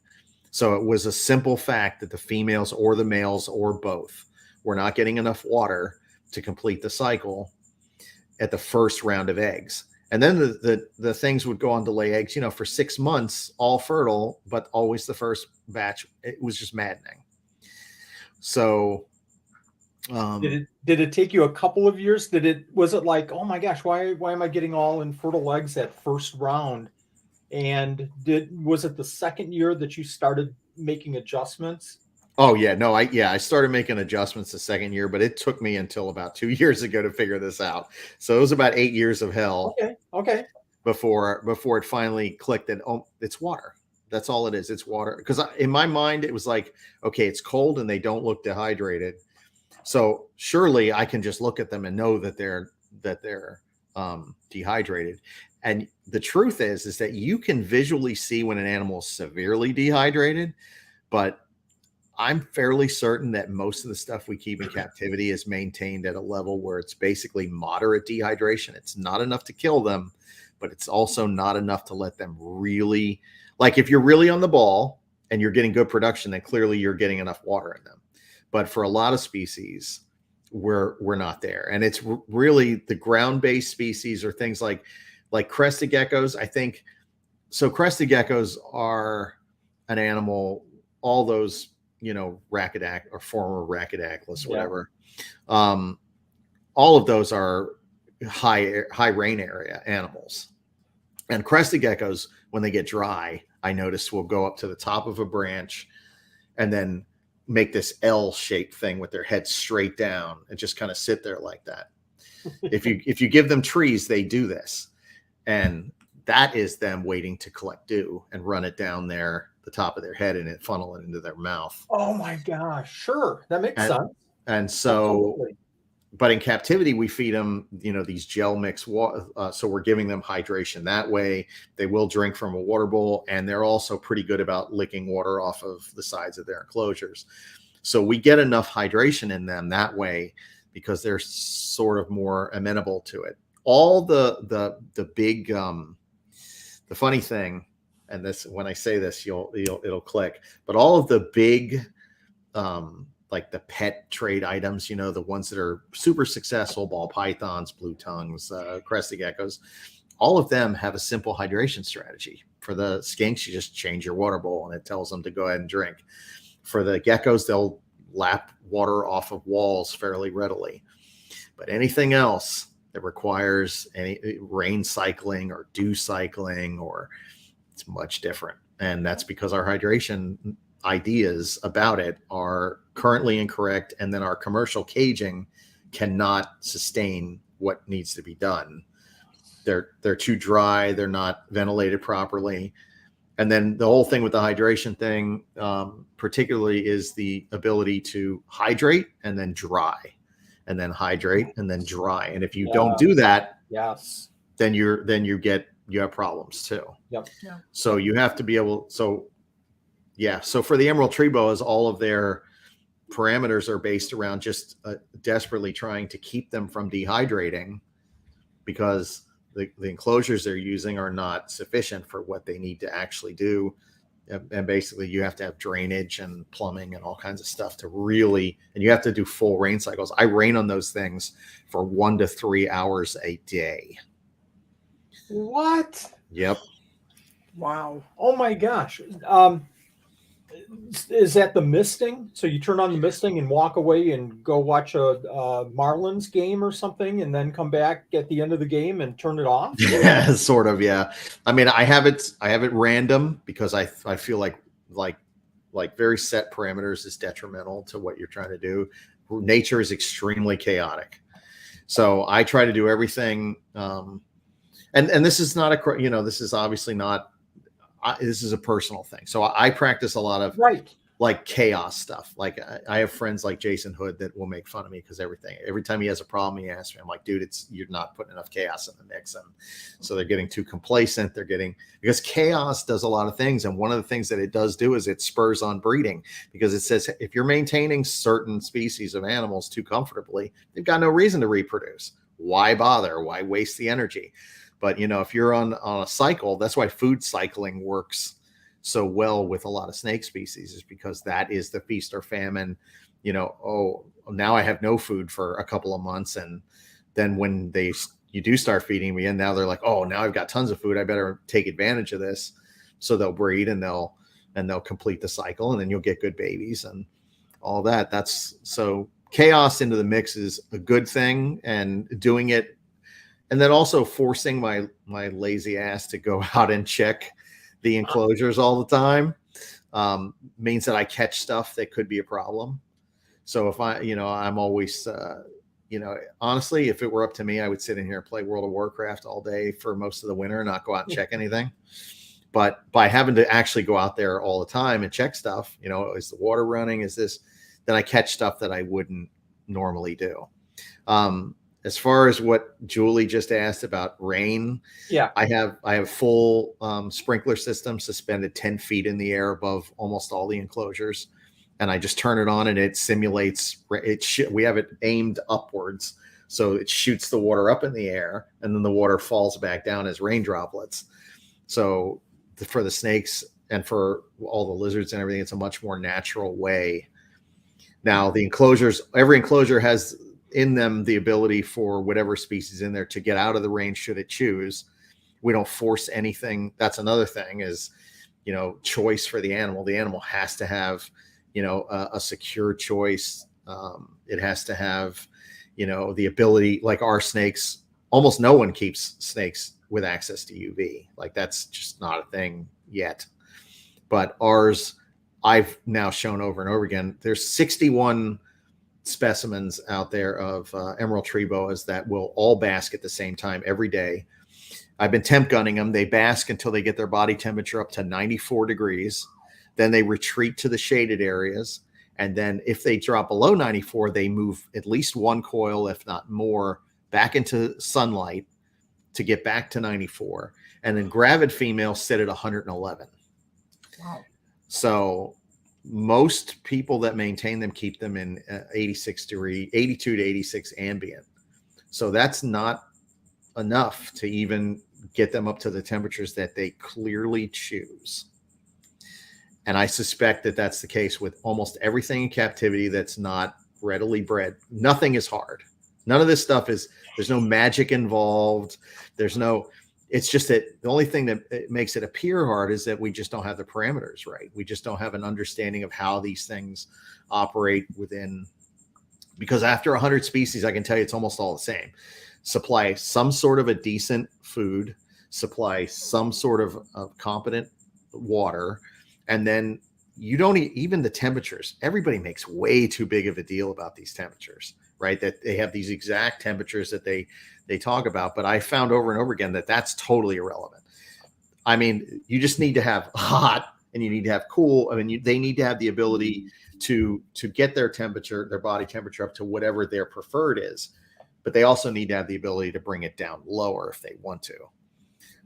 So it was a simple fact that the females or the males or both were not getting enough water to complete the cycle at the first round of eggs. And then the things would go on to lay eggs, for 6 months, all fertile, but always the first batch. It was just maddening. So did it take you a couple of years? Was it like, oh my gosh, why am I getting all infertile eggs at first round? And was it the second year that you started making adjustments? Oh yeah, no, I started making adjustments the second year, but it took me until about 2 years ago to figure this out. So it was about 8 years of hell. Okay. Before it finally clicked that, oh, it's water. That's all it is. It's water. Because in my mind, it was like, okay, it's cold and they don't look dehydrated. So surely I can just look at them and know that they're dehydrated. And the truth is that you can visually see when an animal is severely dehydrated, but I'm fairly certain that most of the stuff we keep in captivity is maintained at a level where it's basically moderate dehydration. It's not enough to kill them, but it's also not enough to let them really, like if you're really on the ball and you're getting good production, then clearly you're getting enough water in them. But for a lot of species, we're not there. And it's really the ground-based species or things like crested geckos. I think so. Crested geckos are an animal, all those, Rhachidac or former Rhachidaculus, whatever. All of those are high rain area animals. And crested geckos, when they get dry, I notice will go up to the top of a branch and then make this L-shaped thing with their head straight down and just kind of sit there like that. If you give them trees, they do this. And that is them waiting to collect dew and run it down the the top of their head and it funnel it into their mouth. Oh my gosh. Sure. That makes sense. And so, Absolutely. but in captivity, we feed them, these gel mix water. So we're giving them hydration that way. They will drink from a water bowl, and they're also pretty good about licking water off of the sides of their enclosures. So we get enough hydration in them that way because they're sort of more amenable to it. All the big, the funny thing, and this, when I say this, it'll click, but all of the big, like the pet trade items, the ones that are super successful, ball pythons, blue tongues, crested geckos, all of them have a simple hydration strategy. For the skinks, you just change your water bowl and it tells them to go ahead and drink. For the geckos, they'll lap water off of walls fairly readily. But anything else that requires any rain cycling or dew cycling, or it's much different. And that's because our hydration ideas about it are currently incorrect, and then our commercial caging cannot sustain what needs to be done. They're too dry, they're not ventilated properly. And then the whole thing with the hydration thing, particularly, is the ability to hydrate and then dry, and then hydrate and then dry. And if you don't do that, yes, then you have problems too. Yep. Yeah. So you have to be able. So for the emerald tree boas, all of their parameters are based around just desperately trying to keep them from dehydrating, because the enclosures they're using are not sufficient for what they need to actually do. And basically you have to have drainage and plumbing and all kinds of stuff to really, and you have to do full rain cycles. I rain on those things for 1 to 3 hours a day. What? Yep. Wow. Oh my gosh. Is that the misting? So you turn on the misting and walk away and go watch a Marlins game or something, and then come back at the end of the game and turn it off? Yeah, sort of. Yeah. I mean, I have it random because I feel like very set parameters is detrimental to what you're trying to do. Nature is extremely chaotic. So I try to do everything. And this is not this is obviously not, this is a personal thing. So I practice a lot of like chaos stuff. Like I have friends like Jason Hood that will make fun of me because every time he has a problem, he asks me, I'm like, dude, you're not putting enough chaos in the mix. And so they're getting too complacent. Because chaos does a lot of things. And one of the things that it does do is it spurs on breeding, because it says if you're maintaining certain species of animals too comfortably, they've got no reason to reproduce. Why bother? Why waste the energy? But, if you're on a cycle, that's why food cycling works so well with a lot of snake species, is because that is the feast or famine. Oh, now I have no food for a couple of months. And then when you do start feeding me, and now they're like, oh, now I've got tons of food, I better take advantage of this. So they'll breed and they'll complete the cycle, and then you'll get good babies and all that. So chaos into the mix is a good thing, and doing it. And then also forcing my lazy ass to go out and check the enclosures all the time means that I catch stuff that could be a problem. So if I'm always, honestly, if it were up to me, I would sit in here and play World of Warcraft all day for most of the winter and not go out and check anything. But by having to actually go out there all the time and check stuff, is the water running? Is this? Then I catch stuff that I wouldn't normally do. As far as what Julie just asked about rain, I have full sprinkler system suspended 10 feet in the air above almost all the enclosures, and I just turn it on and it simulates it. We have it aimed upwards, so it shoots the water up in the air, and then the water falls back down as rain droplets. So for the snakes and for all the lizards and everything, it's a much more natural way. Now the enclosures, every enclosure has in them the ability for whatever species in there to get out of the range should it choose. We don't force anything. That's another thing is, choice for the animal. The animal has to have, a secure choice. It has to have, the ability, like our snakes, almost no one keeps snakes with access to UV. Like that's just not a thing yet. But ours, I've now shown over and over again, there's 61 specimens out there of emerald tree boas that will all bask at the same time every day. I've been temp gunning them. They bask until they get their body temperature up to 94 degrees. Then they retreat to the shaded areas. And then if they drop below 94, they move at least one coil, if not more, back into sunlight to get back to 94. And then gravid females sit at 111. Wow. So most people that maintain them keep them in 82 to 86 ambient. So that's not enough to even get them up to the temperatures that they clearly choose. And I suspect that that's the case with almost everything in captivity that's not readily bred. Nothing is hard. None of this stuff there's no magic involved. It's just that the only thing that makes it appear hard is that we just don't have the parameters right. We just don't have an understanding of how these things operate within, because after 100 species, I can tell you it's almost all the same. Supply some sort of a decent food, supply some sort of competent water, and then you don't even the temperatures. Everybody makes way too big of a deal about these temperatures, right? That they have these exact temperatures that they talk about, but I found over and over again that that's totally irrelevant. I mean, you just need to have hot and you need to have cool. I mean, they need to have the ability to get their temperature, their body temperature up to whatever their preferred is, but they also need to have the ability to bring it down lower if they want to.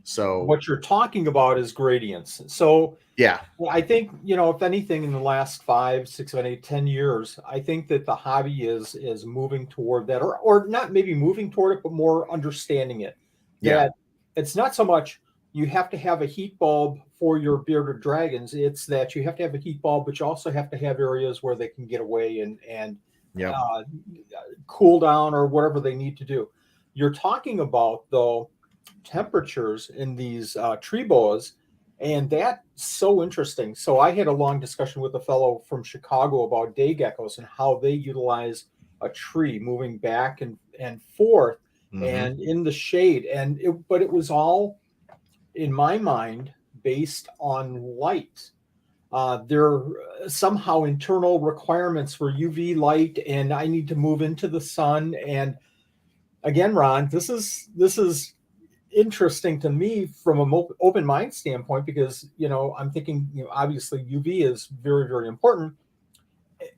So what you're talking about is gradients. So yeah, I think, if anything, in the last 5, 6, 7, 8, 10 years, I think that the hobby is moving toward that, or not maybe moving toward it, but more understanding it. Yeah. That it's not so much you have to have a heat bulb for your bearded dragons. It's that you have to have a heat bulb, but you also have to have areas where they can get away and Yep. Cool down or whatever they need to do. You're talking about, though, temperatures in these tree boas, and that's so interesting. So I had a long discussion with a fellow from Chicago about day geckos and how they utilize a tree moving back and forth and in the shade, but it was all, in my mind, based on light. There are somehow internal requirements for UV light, and I need to move into the sun. And again, Ron, this is interesting to me from an open mind standpoint, because I'm thinking, obviously UV is very, very important,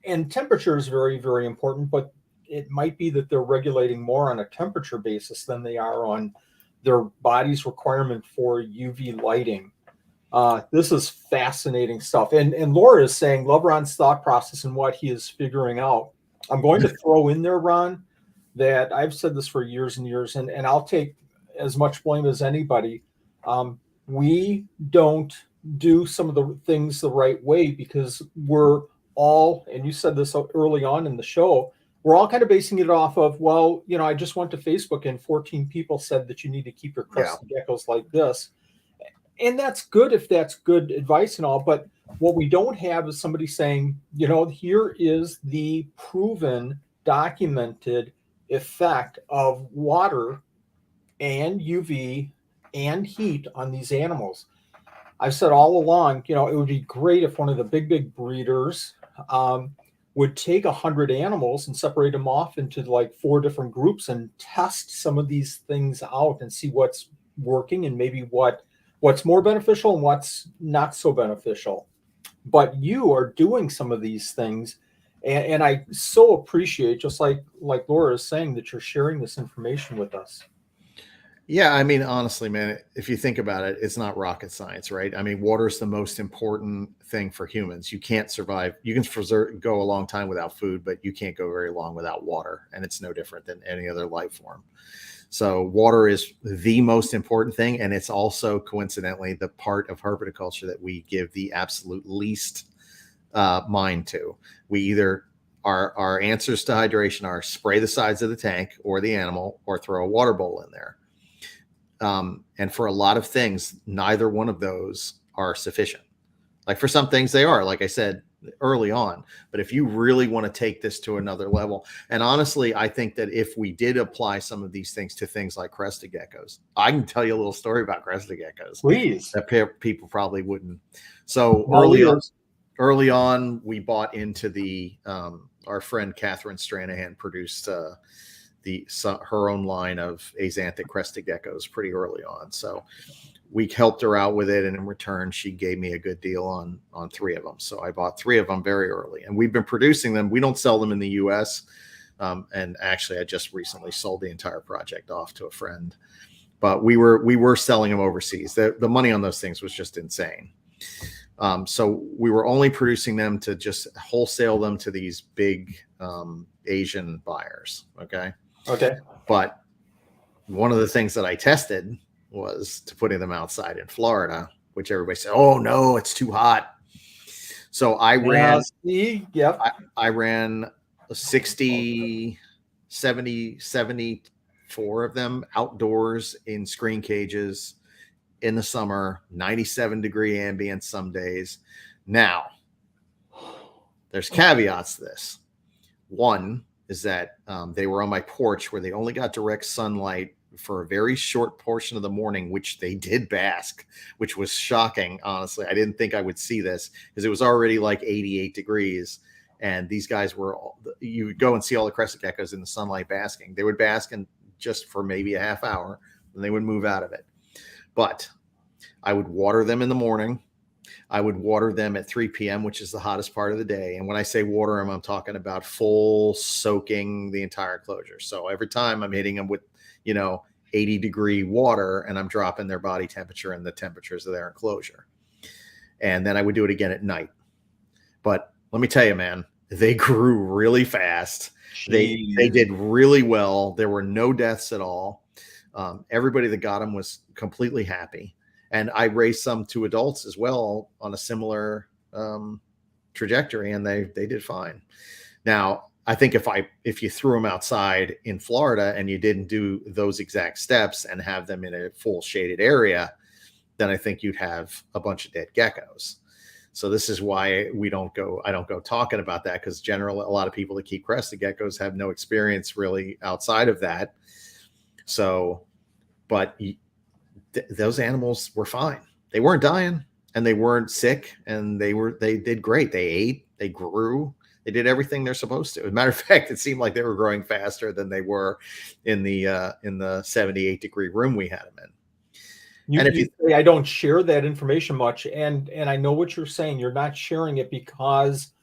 and temperature is very, very important, but it might be that they're regulating more on a temperature basis than they are on their body's requirement for UV lighting. This is fascinating stuff. And Laura is saying, love Ron's thought process and what he is figuring out. I'm going to throw in there, Ron, that I've said this for years and years, and I'll take as much blame as anybody. We don't do some of the things the right way because we're all, and you said this early on in the show, we're all kind of basing it off of, well, I just went to Facebook and 14 people said that you need to keep your crested geckos like this. And that's good if that's good advice and all, but what we don't have is somebody saying, here is the proven, documented effect of water and UV and heat on these animals. I've said all along, it would be great if one of the big breeders would take 100 animals and separate them off into like 4 different groups and test some of these things out and see what's working and maybe what's more beneficial and what's not so beneficial. But you are doing some of these things, and I so appreciate, just like Laura is saying, that you're sharing this information with us. Yeah, I mean, honestly, man, if you think about it, it's not rocket science, right? I mean, water is the most important thing for humans. You can't survive. You can go a long time without food, but you can't go very long without water, and it's no different than any other life form. So water is the most important thing, and it's also coincidentally the part of herpetoculture that we give the absolute least mind to. We either our answers to hydration are spray the sides of the tank or the animal, or throw a water bowl in there. And for a lot of things, neither one of those are sufficient. Like for some things they are, like I said early on, but if you really want to take this to another level, and honestly, I think that if we did apply some of these things to things like crested geckos, I can tell you a little story about crested geckos. Please. That people probably wouldn't. So early on, we bought into the, our friend Catherine Stranahan produced, her own line of axanthic crested geckos pretty early on. So we helped her out with it, and in return, she gave me a good deal on 3 of them. So I bought 3 of them very early, and we've been producing them. We don't sell them in the U.S. And actually, I just recently sold the entire project off to a friend. But we were selling them overseas. The money on those things was just insane. So we were only producing them to just wholesale them to these big Asian buyers. Okay. But one of the things that I tested was to putting them outside in Florida, which everybody said, "Oh no, it's too hot." So I ran, I ran 60, 70, 74 of them outdoors in screen cages in the summer, 97-degree ambient some days. Now, there's caveats to this. One is that they were on my porch where they only got direct sunlight for a very short portion of the morning, which they did bask, which was shocking. Honestly, I didn't think I would see this because it was already like 88 degrees. And these guys were, you would go and see all the crested geckos in the sunlight basking. They would bask in just for maybe a half hour, and they would move out of it. But I would water them in the morning. I would water them at 3 p.m., which is the hottest part of the day. And when I say water them, I'm talking about full soaking the entire enclosure. So every time I'm hitting them with, 80-degree water, and I'm dropping their body temperature and the temperatures of their enclosure. And then I would do it again at night. But let me tell you, man, they grew really fast. They did really well. There were no deaths at all. Everybody that got them was completely happy. And I raised some to adults as well on a similar trajectory, and they did fine. Now, I think if you threw them outside in Florida and you didn't do those exact steps and have them in a full shaded area, then I think you'd have a bunch of dead geckos. So this is why I don't go talking about that, because generally a lot of people that keep crested geckos have no experience really outside of that. So, but those animals were fine. They weren't dying and they weren't sick, and they did great. They ate, they grew, they did everything they're supposed to. As a matter of fact, it seemed like they were growing faster than they were in the 78-degree room we had them in. And if you say I don't share that information much, and I know what you're saying, you're not sharing it because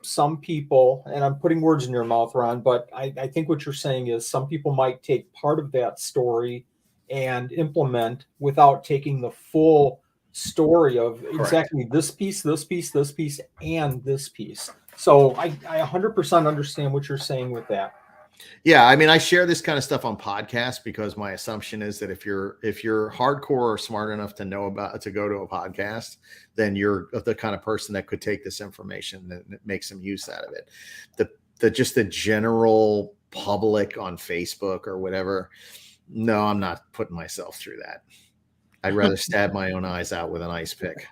some people, and I'm putting words in your mouth, Ron, but I think what you're saying is some people might take part of that story and implement without taking the full story of exactly this piece, this piece, this piece, and this piece. So I 100% understand what you're saying with that. Yeah, I mean, I share this kind of stuff on podcasts because my assumption is that if you're hardcore or smart enough to know about to go to a podcast, then you're the kind of person that could take this information and make some use out of it. The general public on Facebook or whatever, no, I'm not putting myself through that. I'd rather stab my own eyes out with an ice pick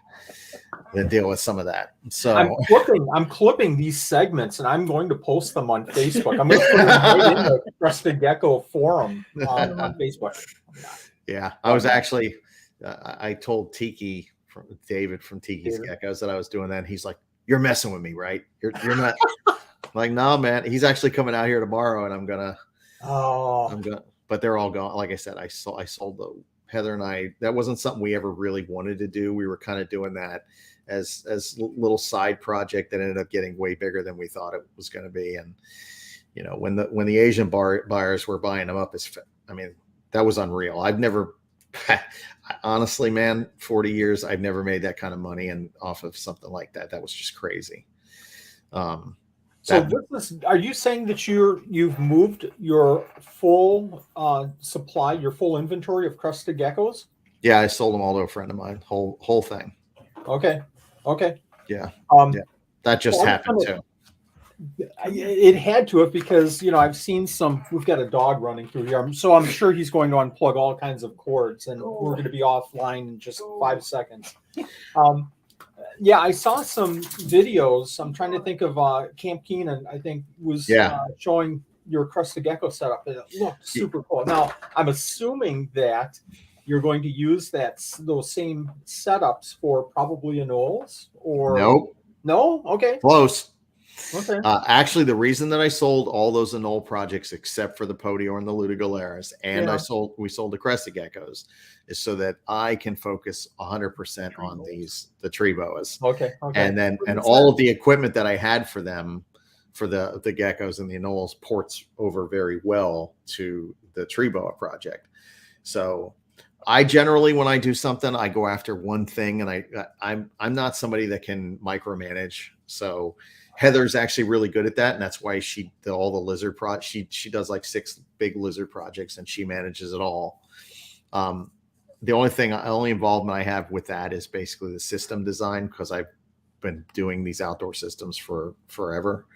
than deal with some of that. So I'm clipping these segments and I'm going to post them on Facebook. I'm going to put them right in the Crested Gecko forum on Facebook. Yeah, I was actually, I told David from Tiki's Geckos that I was doing that. And he's like, "You're messing with me, right? You're not." I'm like, "No, man." He's actually coming out here tomorrow, and I'm gonna. But they're all gone. Like I said, I sold the. Heather and I, that wasn't something we ever really wanted to do. We were kind of doing that as little side project that ended up getting way bigger than we thought it was going to be. And, when the Asian buyers were buying them up, that was unreal. I've never, honestly, man, 40 years, I've never made that kind of money and off of something like that. That was just crazy. Are you saying that you've moved your full supply, your full inventory of crested geckos? Yeah, I sold them all to a friend of mine, whole thing. Okay. Yeah. That just happened too. It had to have, because I've seen we've got a dog running through here, so I'm sure he's going to unplug all kinds of cords, and we're going to be offline in just 5 seconds. Yeah, I saw some videos. I'm trying to think of Camp Keenan, I think, was showing your crested gecko setup. It looked super cool. Now, I'm assuming that you're going to use those same setups for probably anoles, or nope. No? Okay. Close. Okay. Actually, the reason that I sold all those anole projects except for the Podior and the Lutigularis, and Yeah. we sold the crested geckos, is so that I can focus 100% on the tree boas. Okay. And all of the equipment that I had for them, for the geckos and the anoles, ports over very well to the tree boa project. So I generally, when I do something, I go after one thing, and I'm not somebody that can micromanage. So Heather's actually really good at that, and that's why all the lizard she does like 6 big lizard projects, and she manages it all. The only involvement I have with that is basically the system design, because I've been doing these outdoor systems for forever.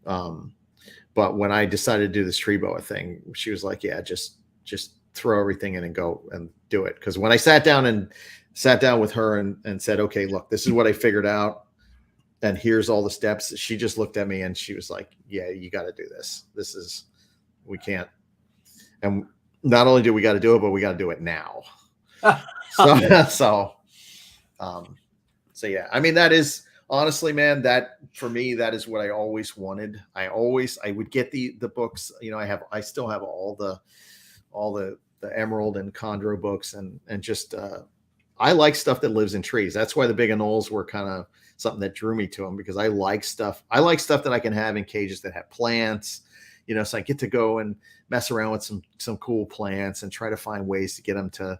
But when I decided to do this tree boa thing, she was like, "Yeah, just throw everything in and go and do it." Because when I sat down with her and said, "Okay, look, this is what I figured out, and here's all the steps," she just looked at me and she was like, "Yeah, you got to do this. We can't." And not only do we got to do it, but we got to do it now. So yeah, I mean, that is honestly, man, that for me, that is what I always wanted. I would get the books, I still have all the emerald and chondro books, and just I like stuff that lives in trees. That's why the big anoles were kind of something that drew me to them, because I like stuff that I can have in cages that have plants, so I get to go and mess around with some cool plants and try to find ways to get them to,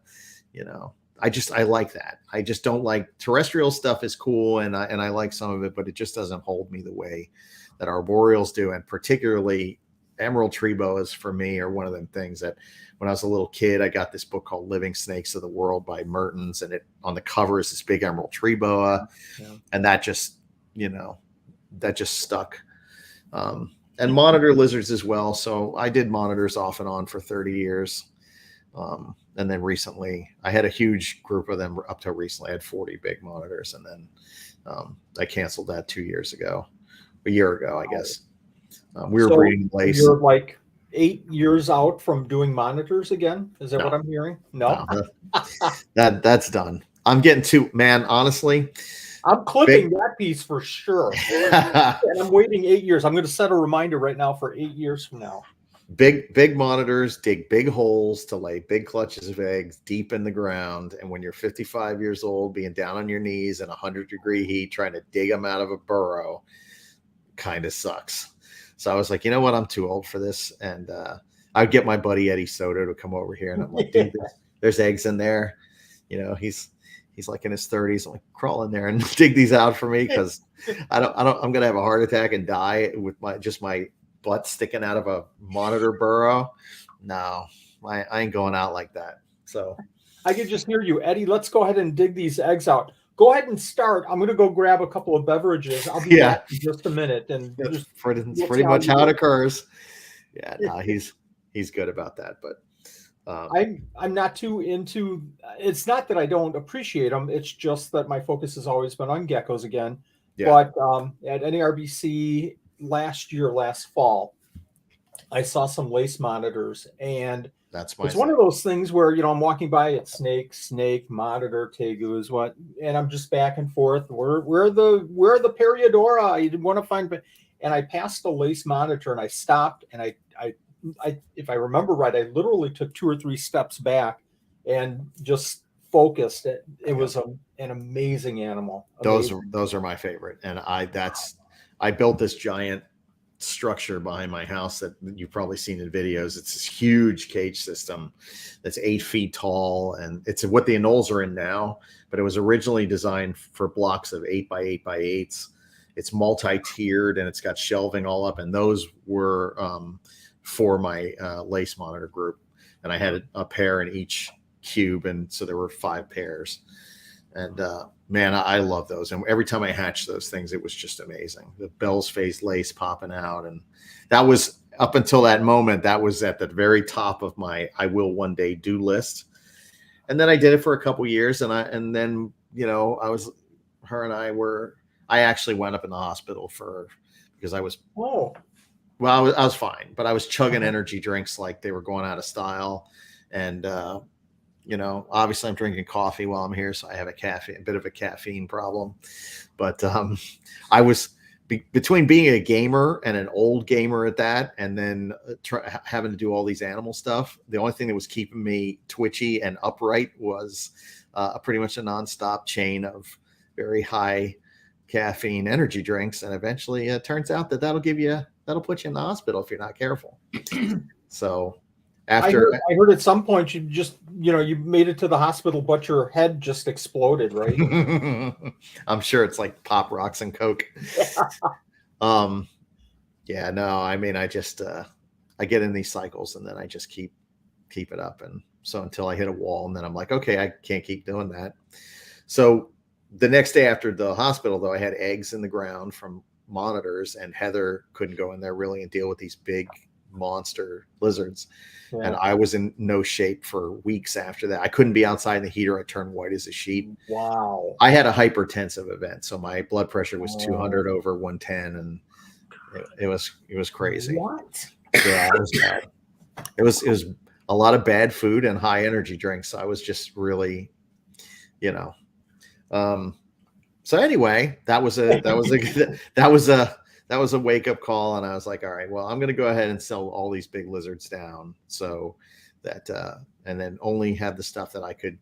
I like that. I just don't like terrestrial stuff. Is cool, and I like some of it, but it just doesn't hold me the way that arboreals do, and particularly emerald tree boas for me are one of them things that when I was a little kid, I got this book called Living Snakes of the World by Mertens, and on the cover is this big emerald tree boa. Yeah. And that just stuck. And monitor lizards as well. So I did monitors off and on for 30 years. And then recently I had a huge group of them up to recently. I had 40 big monitors, and then I canceled that a year ago, I guess. We were breeding lace. You're like 8 years out from doing monitors again? Is that what I'm hearing? No. That's done. I'm getting too, man, honestly. I'm clipping that piece for sure. And I'm waiting 8 years. I'm going to set a reminder right now for 8 years from now. Big monitors dig big holes to lay big clutches of eggs deep in the ground. And when you're 55 years old, being down on your knees in 100-degree heat, trying to dig them out of a burrow kind of sucks. So I was like, you know what? I'm too old for this. And I'd get my buddy Eddie Soto to come over here, and I'm like, dude, there's eggs in there. He's like in his 30s. I'm like, crawl in there and dig these out for me, because I'm gonna have a heart attack and die with my butt sticking out of a monitor burrow. No, I ain't going out like that. So I could just hear you, Eddie. Let's go ahead and dig these eggs out. Go ahead and start. I'm gonna go grab a couple of beverages. I'll be back in just a minute. And that's pretty much how it occurs. Yeah, no, he's good about that, but. I'm not too into. It's not that I don't appreciate them. It's just that my focus has always been on geckos again. Yeah. But at NARBC last fall, I saw some lace monitors, and it's one of those things where I'm walking by, it's snake, monitor, tegu is what, and I'm just back and forth. Where the Paroedura? I didn't want to find, and I passed a lace monitor, and I stopped, and I if I remember right, I literally took 2 or 3 steps back and just focused. It was an amazing animal. Amazing. Those are my favorite. And I built this giant structure behind my house that you've probably seen in videos. It's this huge cage system that's 8 feet tall, and it's what the anoles are in now, but it was originally designed for blocks of 8 by 8 by 8s. It's multi-tiered, and it's got shelving all up, and those were for my lace monitor group, and I had a pair in each cube, and so there were 5 pairs. And man, I love those, and every time I hatched those things, it was just amazing. The Bell's face lace popping out, and that was, up until that moment, that was at the very top of my I will one day do list. And then I did it for a couple years, and then I actually went up in the hospital because I was Well, I was fine, but I was chugging energy drinks like they were going out of style. And, obviously I'm drinking coffee while I'm here, so I have a bit of a caffeine problem. But between being a gamer and an old gamer at that, and then having to do all these animal stuff, the only thing that was keeping me twitchy and upright was pretty much a nonstop chain of very high caffeine energy drinks. And eventually it turns out that that'll put you in the hospital if you're not careful. So after I heard at some point you made it to the hospital, but your head just exploded, right? I'm sure it's like Pop Rocks and Coke. Yeah, no, I mean, I just I get in these cycles and then I just keep it up. And so until I hit a wall, and then I'm like, okay, I can't keep doing that. So the next day after the hospital, though, I had eggs in the ground from monitors, and Heather couldn't go in there really and deal with these big monster lizards. Yeah. And I was in no shape for weeks after that. I couldn't be outside in the heater. I turned white as a sheet. Wow. I had a hypertensive event. So my blood pressure was 200 over 110. And it was crazy. What? Yeah, it was bad. It was a lot of bad food and high energy drinks. So I was just really, so anyway, that was a wake up call. And I was like, all right, well, I'm going to go ahead and sell all these big lizards down, so that, and then only have the stuff that I could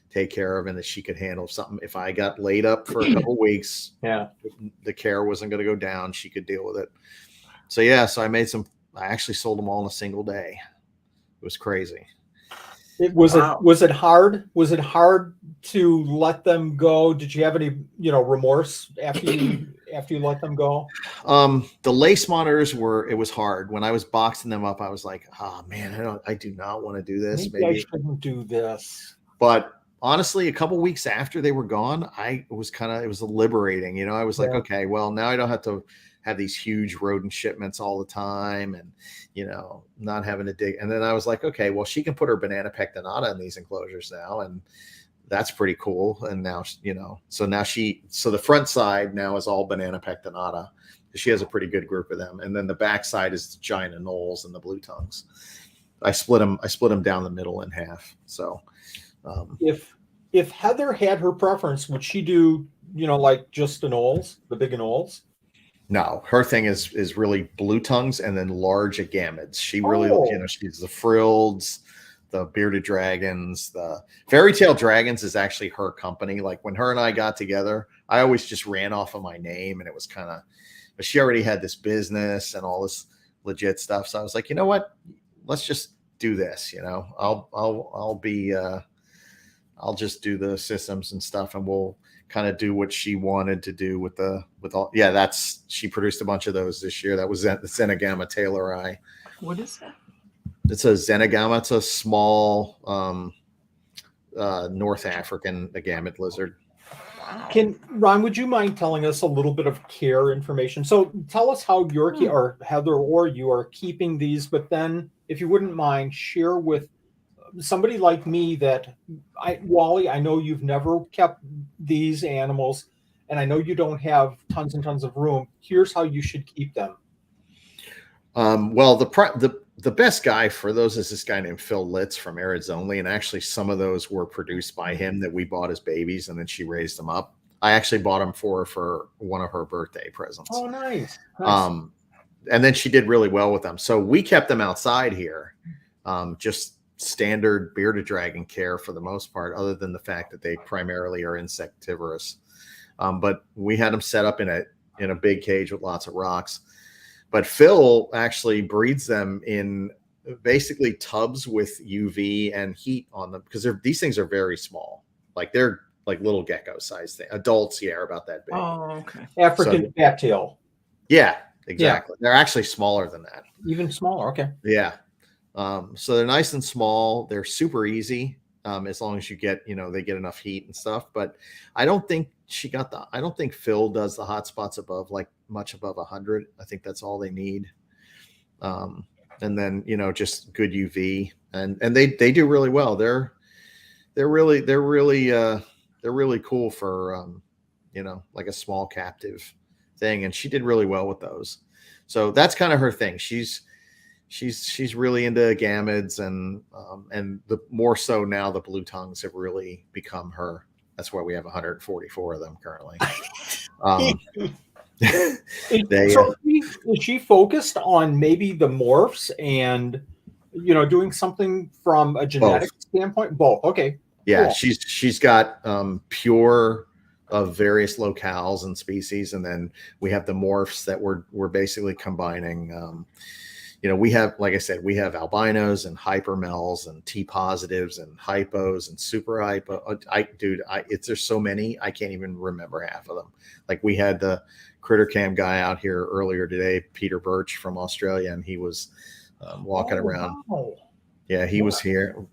take care of and that she could handle. Something, if I got laid up for a couple weeks, the care wasn't going to go down. She could deal with it. So yeah, so I actually sold them all in a single day. It was crazy. Was it hard? Was it hard to let them go? Did you have any, remorse after you let them go? The lace monitors it was hard. When I was boxing them up, I was like, oh man, I do not want to do this. Maybe I shouldn't do this. But honestly, a couple weeks after they were gone, it was liberating. I was like, okay, well, now I don't have to have these huge rodent shipments all the time, and not having to dig. And then I was like, okay, well, she can put her banana pectinata in these enclosures now, and that's pretty cool. And now so the front side now is all banana pectinata. She has a pretty good group of them, and then the back side is the giant anoles and the blue tongues. I split them down the middle in half. So if Heather had her preference, would she do like just anoles, the big anoles? No, her thing is really blue tongues and then large agamids. She really, she's the frills, the bearded dragons, the fairy tale dragons is actually her company. Like when her and I got together, I always just ran off of my name, and it was but she already had this business and all this legit stuff. So I was like, you know what? Let's just do this. I'll just do the systems and stuff, and we'll kind of do what she wanted to do with all. Yeah, she produced a bunch of those this year. That was the Zenigama Taylor Eye. What is that? It's a Zenigama. It's a small North African agamid lizard. Ron, would you mind telling us a little bit of care information? So tell us how or Heather or you are keeping these, but then if you wouldn't mind, share with somebody like me that Wally, I know you've never kept these animals, and I know you don't have tons and tons of room. Here's how you should keep them. Well, the best guy for those is this guy named Phil Litz from Arizona, and actually some of those were produced by him that we bought as babies, and then she raised them up. I actually bought them for one of her birthday presents. Oh, nice. And then she did really well with them. So we kept them outside here, just standard bearded dragon care for the most part, other than the fact that they primarily are insectivorous. But we had them set up in a big cage with lots of rocks. But Phil actually breeds them in basically tubs with UV and heat on them, because these things are very small. Like they're like little gecko size thing. Adults, are about that big. Oh, okay. African cattail. Yeah, exactly. Yeah. They're actually smaller than that. Even smaller. Okay. Yeah. So they're nice and small. They're super easy. As long as you get, they get enough heat and stuff. But I don't think I don't think Phil does the hot spots above much above 100. I think that's all they need. And then, just good UV and they do really well. They're really cool for, like a small captive thing. And she did really well with those. So that's kind of her thing. She's really into agamids, and the more so now the blue tongues have really become her. That's why we have 144 of them currently. They So is she focused on maybe the morphs and doing something from a both. genetic standpoint? Both. Okay. Yeah, Cool. she's got pure of various locales and species, and then we have the morphs that we're basically combining. We have, like I said, we have albinos and hypermels and T positives and hypos and super hypo. There's so many I can't even remember half of them. Like we had the critter cam guy out here earlier today, Peter Birch from Australia, and he was walking around. Wow. Yeah, he was here.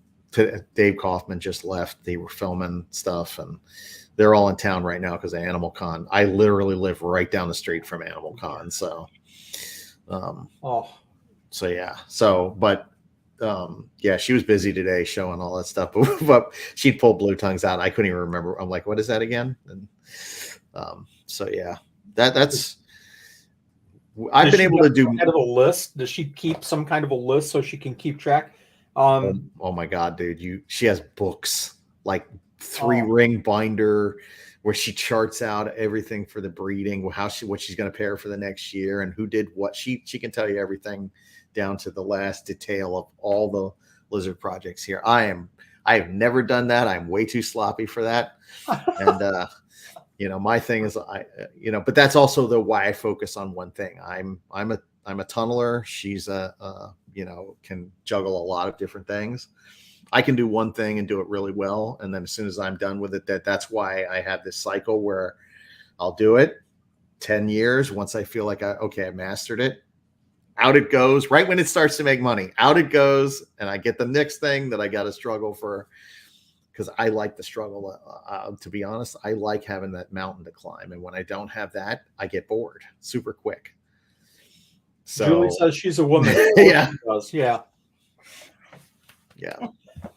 Dave Kaufman just left. They were filming stuff, and they're all in town right now because of Animal Con. I literally live right down the street from Animal Con, so. So yeah. Yeah, she was busy today showing all that stuff, but she'd pull blue tongues out. I couldn't even remember. I'm like, what is that again? And so yeah, that's. I've been able to do kind of a list. Does she keep some kind of a list so she can keep track? Oh my God, dude! She has books like 3-ring binder where she charts out everything for the breeding, what she's going to pair for the next year, and who did what. She can tell you everything down to the last detail of all the lizard projects here. I have never done that. I'm way too sloppy for that, and my thing is but that's also why I focus on one thing. I'm a tunneler. She's can juggle a lot of different things. I can do one thing and do it really well. And then as soon as I'm done with it, that's why I have this cycle where I'll do it 10 years. Once I feel like I mastered it, out it goes. Right when it starts to make money, out it goes. And I get the next thing that I got to struggle for, because I like the struggle. To be honest, I like having that mountain to climb. And when I don't have that, I get bored super quick. So Julie says she's a woman. Yeah. Yeah. Yeah.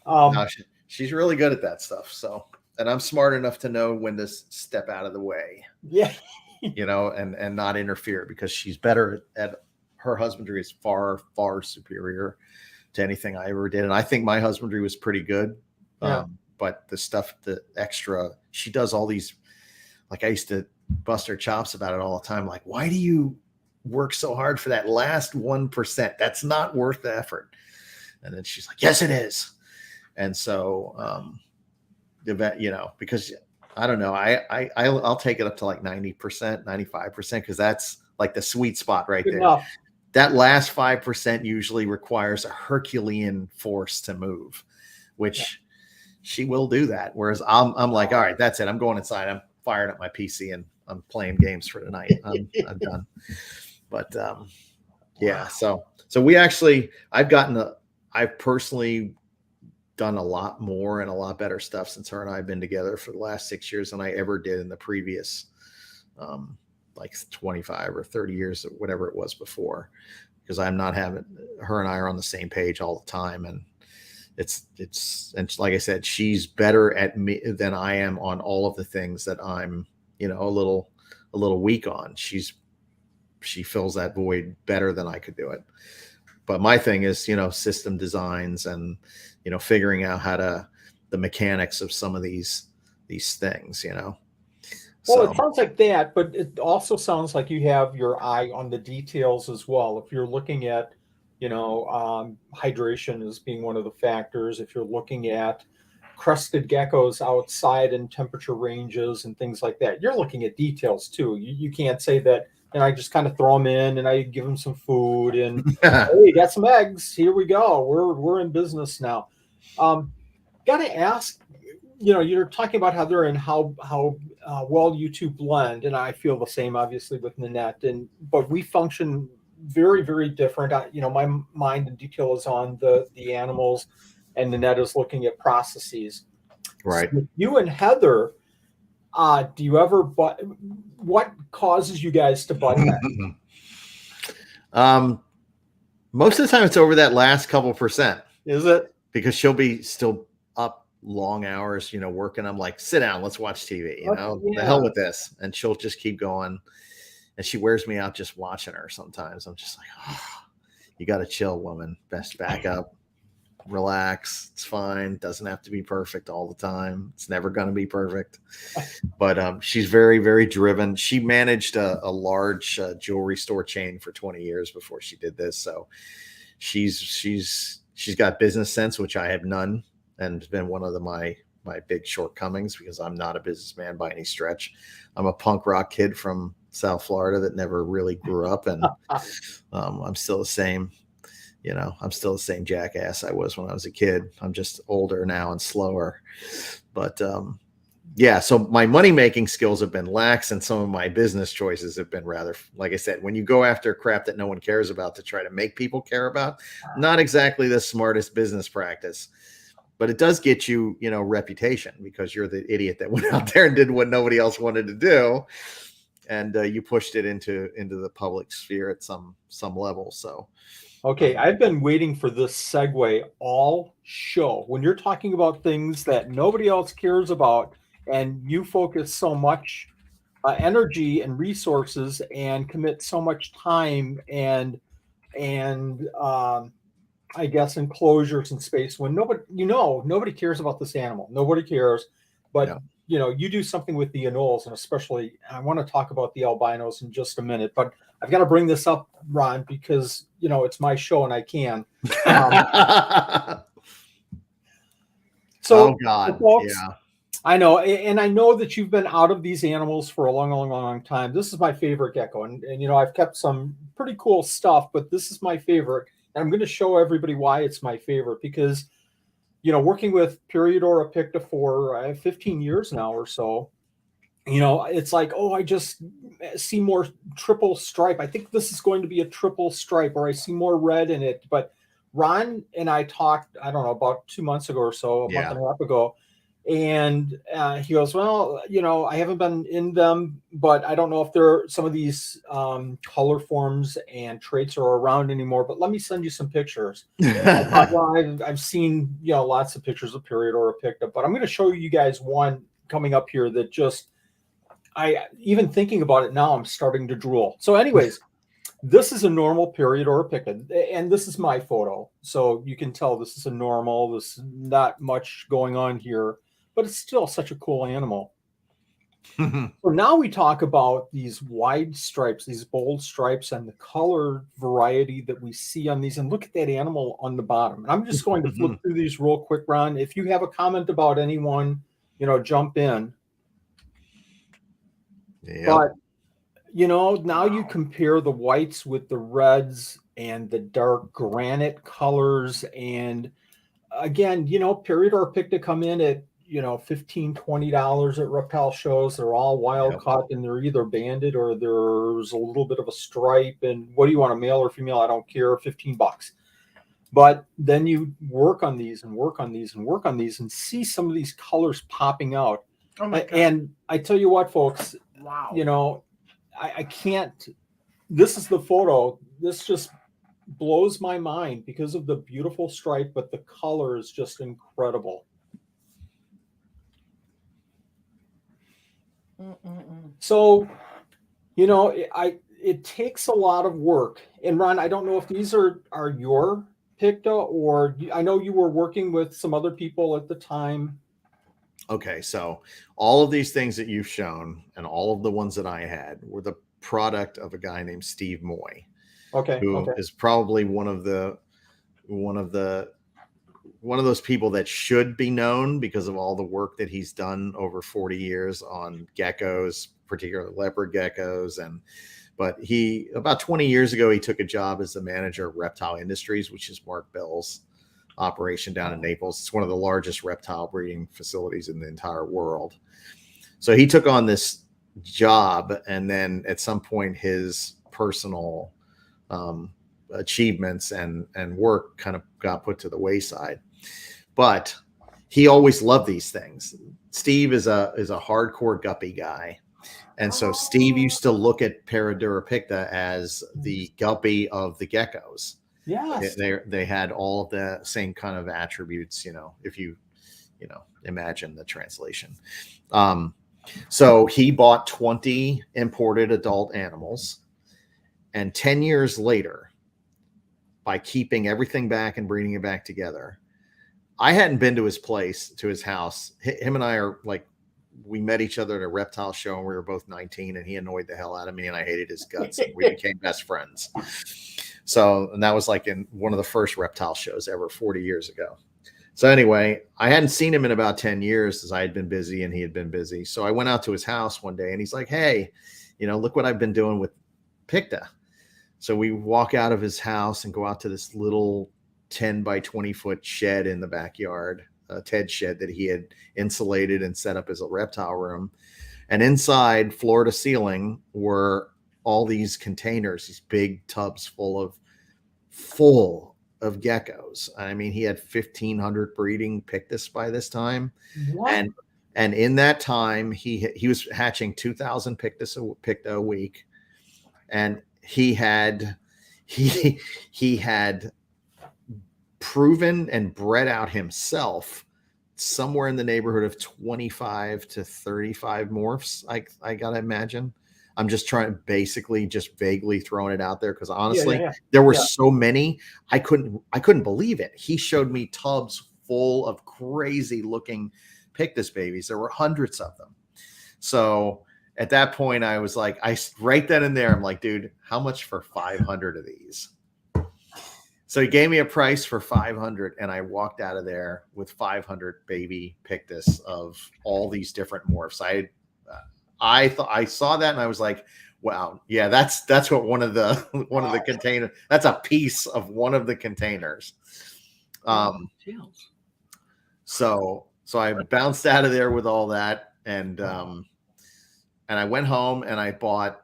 No, she's really good at that stuff. So, and I'm smart enough to know when to step out of the way. Yeah. And not interfere, because she's better at her husbandry is far, far superior to anything I ever did. And I think my husbandry was pretty good. Yeah. But the extra, she does all these, like I used to bust her chops about it all the time. Like, why do you work so hard for that last 1%? That's not worth the effort. And then she's like, yes, it is. And so, because I don't know, I'll take it up to like 90%, 95%, because that's like the sweet spot right there. Enough. That last 5% usually requires a Herculean force to move, which she will do that. Whereas I'm like, all right, that's it. I'm going inside. I'm firing up my PC and I'm playing games for tonight. I'm done. But yeah, so we actually, I've personally done a lot more and a lot better stuff since her and I have been together for the last 6 years than I ever did in the previous like 25 or 30 years, or whatever it was before, because I'm not having, her and I are on the same page all the time. And and like I said, she's better at me than I am on all of the things that I'm, a little weak on. She fills that void better than I could do it. But my thing is, system designs and, figuring out the mechanics of some of these things, Well, it sounds like that, but it also sounds like you have your eye on the details as well. If you're looking at, hydration as being one of the factors, if you're looking at crested geckos outside in temperature ranges and things like that, you're looking at details too. You can't say that, and I just kind of throw them in and I give them some food and hey, got some eggs. Here we go. We're in business now. Got to ask, you're talking about how they're in how well you two blend, and I feel the same, obviously, with Nanette. But we function very, very different. My mind and detail is on the animals, and Nanette is looking at processes. Right. So you and Heather, do you ever? What causes you guys to butt heads? Most of the time, it's over that last couple percent. Is it? Because she'll be still up long hours, working. I'm like, sit down, let's watch TV. The hell with this, and she'll just keep going. And she wears me out just watching her. Sometimes I'm just like, oh, you got to chill, woman. Best back up. relax. It's fine. Doesn't have to be perfect all the time. It's never going to be perfect. But she's very, very driven. She managed a large jewelry store chain for 20 years before she did this. So she's got business sense, which I have none, and it's been one of my big shortcomings because I'm not a businessman by any stretch. I'm a punk rock kid from South Florida that never really grew up, and I'm still the same. I'm still the same jackass I was when I was a kid. I'm just older now and slower. But yeah, so my money-making skills have been lax, and some of my business choices have been rather, like I said, when you go after crap that no one cares about to try to make people care about, not exactly the smartest business practice. But it does get you, reputation, because you're the idiot that went out there and did what nobody else wanted to do. And you pushed it into the public sphere at some level. So, okay, I've been waiting for this segue all show. When you're talking about things that nobody else cares about, and you focus so much energy and resources and commit so much time and I guess enclosures and space, when nobody cares about this animal. Nobody cares, but yeah. You do something with the anoles, and especially I want to talk about the albinos in just a minute, but I've got to bring this up, Ron, because it's my show and I can. So, oh God, folks, yeah. I know, and I know that you've been out of these animals for a long, long, long time. This is my favorite gecko, and I've kept some pretty cool stuff, but this is my favorite, and I'm going to show everybody why it's my favorite, because working with Paroedura picta for 15 years now or so, it's like, oh, I just see more triple stripe. I think this is going to be a triple stripe, or I see more red in it. But Ron and I talked, I don't know, about 2 months ago or so, a month and a half ago. And he goes, well, I haven't been in them, but I don't know if some of these color forms and traits are around anymore. But let me send you some pictures. I've seen lots of pictures of Paroedura picta, but I'm going to show you guys one coming up here that just, even thinking about it now, I'm starting to drool. So, anyways, this is a normal Paroedura picta, and this is my photo, so you can tell this is a normal. There's not much going on here, but it's still such a cool animal. So now we talk about these wide stripes, these bold stripes, and the color variety that we see on these. And look at that animal on the bottom. And I'm just going to flip through these real quick, Ron. If you have a comment about anyone, jump in. Yep. But now you compare the whites with the reds and the dark granite colors, and again, Paroedura picta come in at $15-20 at reptile shows. They're all wild caught, and they're either banded or there's a little bit of a stripe. And what do you want, a male or female? I don't care. $15. But then you work on these and work on these and work on these and see some of these colors popping out. Oh my God. And I tell you what, folks, wow. I can't. This is the photo. This just blows my mind because of the beautiful stripe, but the color is just incredible. So, it takes a lot of work. And Ron, I don't know if these are your picta, or I know you were working with some other people at the time. Okay, so all of these things that you've shown and all of the ones that I had were the product of a guy named Steve Moy. Okay. Who is probably one of those people that should be known because of all the work that he's done over 40 years on geckos, particularly leopard geckos. But he, about 20 years ago, he took a job as the manager of Reptile Industries, which is Mark Bell's operation down in Naples. It's one of the largest reptile breeding facilities in the entire world. So he took on this job, and then at some point his personal achievements and work kind of got put to the wayside. But he always loved these things. Steve is a hardcore guppy guy. And so Steve used to look at Paradura picta as the guppy of the geckos. Yes. They had all of the same kind of attributes, if you imagine the translation. So he bought 20 imported adult animals, and 10 years later, by keeping everything back and breeding it back together, I hadn't been to his place, to his house. Him and I are like, we met each other at a reptile show and we were both 19 and he annoyed the hell out of me and I hated his guts and we became best friends. So, and that was like in one of the first reptile shows ever 40 years ago. So anyway, I hadn't seen him in about 10 years as I had been busy and he had been busy. So I went out to his house one day and he's like, hey, look what I've been doing with picta. So we walk out of his house and go out to this little 10 by 20 foot shed in the backyard, a Ted shed that he had insulated and set up as a reptile room. And inside, floor to ceiling, were all these containers, these big tubs full of geckos. I mean, he had 1,500 breeding pictus by this time. What? And in that time, he was hatching 2,000 picta a week. And he had proven and bred out himself somewhere in the neighborhood of 25 to 35 morphs. I gotta imagine. I'm just basically vaguely throwing it out there because honestly, there were so many I couldn't believe it. He showed me tubs full of crazy looking pictus babies. There were hundreds of them. So at that point, I was like, right then and there, I'm like, dude, how much for 500 of these? So he gave me a price for 500 and I walked out of there with 500 baby pictus of all these different morphs. I thought I saw that and I was like, wow, yeah, that's what one of the container, that's a piece of one of the containers. So I bounced out of there with all that and I went home and I bought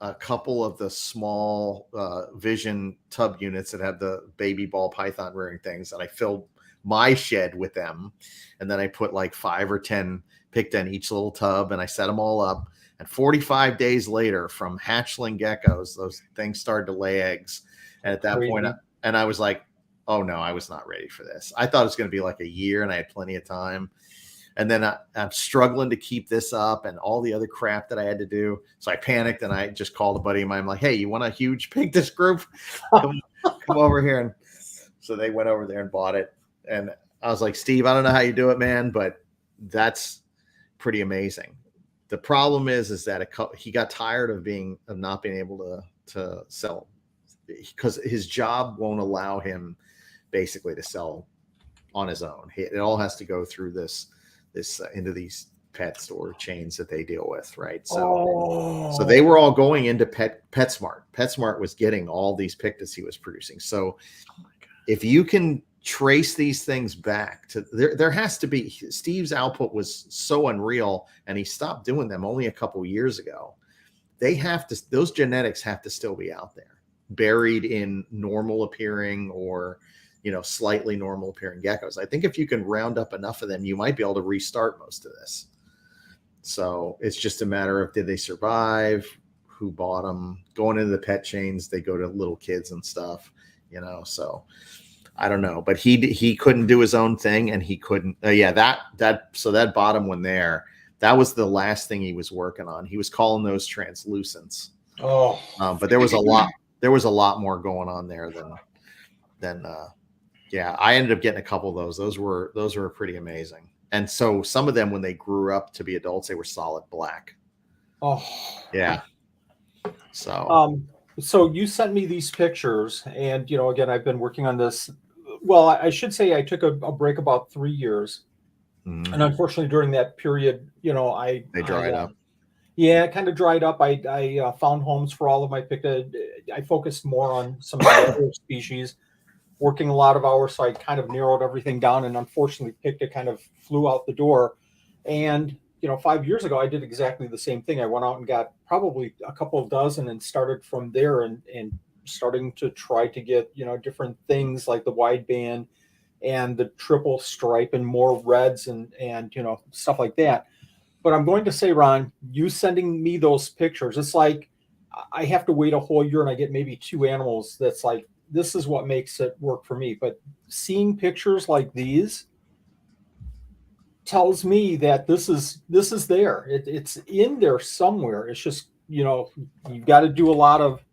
a couple of the small vision tub units that have the baby ball python rearing things. And I filled my shed with them. And then I put like 5 or 10 picta in each little tub and I set them all up. And 45 days later from hatchling geckos, those things started to lay eggs. And at that point, I was like, oh no, I was not ready for this. I thought it was going to be like a year and I had plenty of time. And then I'm struggling to keep this up and all the other crap that I had to do. So I panicked and I just called a buddy of mine. I'm like, hey, you want a huge pictus group? Come over here. And so they went over there and bought it. And I was like, Steve, I don't know how you do it, man, but that's pretty amazing. The problem is that he got tired of not being able to sell because his job won't allow him basically to sell on his own. It all has to go through this into these pet store chains that they deal with, right? So they were all going into PetSmart. PetSmart was getting all these pictus he was producing. So if you can trace these things back to there has to be, Steve's output was so unreal and he stopped doing them only a couple years ago. Those genetics have to still be out there, buried in normal appearing or slightly normal appearing geckos. I think if you can round up enough of them, you might be able to restart most of this. So it's just a matter of, did they survive? Who bought them? Going into the pet chains, they go to little kids and stuff, so I don't know, but he couldn't do his own thing and he couldn't, so that bottom one there, that was the last thing he was working on. He was calling those translucents. But there was a lot more going on there than I ended up getting a couple of those. Those were pretty amazing. And so some of them, when they grew up to be adults, they were solid black. Oh, yeah. So you sent me these pictures, and again, I've been working on this. Well, I should say I took a break about 3 years, and unfortunately, during that period, they dried up. Yeah, it kind of dried up. I found homes for all of my picta. I focused more on some of the other species, working a lot of hours, so I kind of narrowed everything down. And unfortunately, picta kind of flew out the door. And 5 years ago, I did exactly the same thing. I went out and got probably a couple of dozen and started from there and starting to try to get, different things like the wide band and the triple stripe and more reds and stuff like that. But I'm going to say, Ron, you sending me those pictures, it's like I have to wait a whole year and I get maybe 2 animals. That's like, this is what makes it work for me. But seeing pictures like these tells me that this is there. It's in there somewhere. It's just, you've got to do a lot of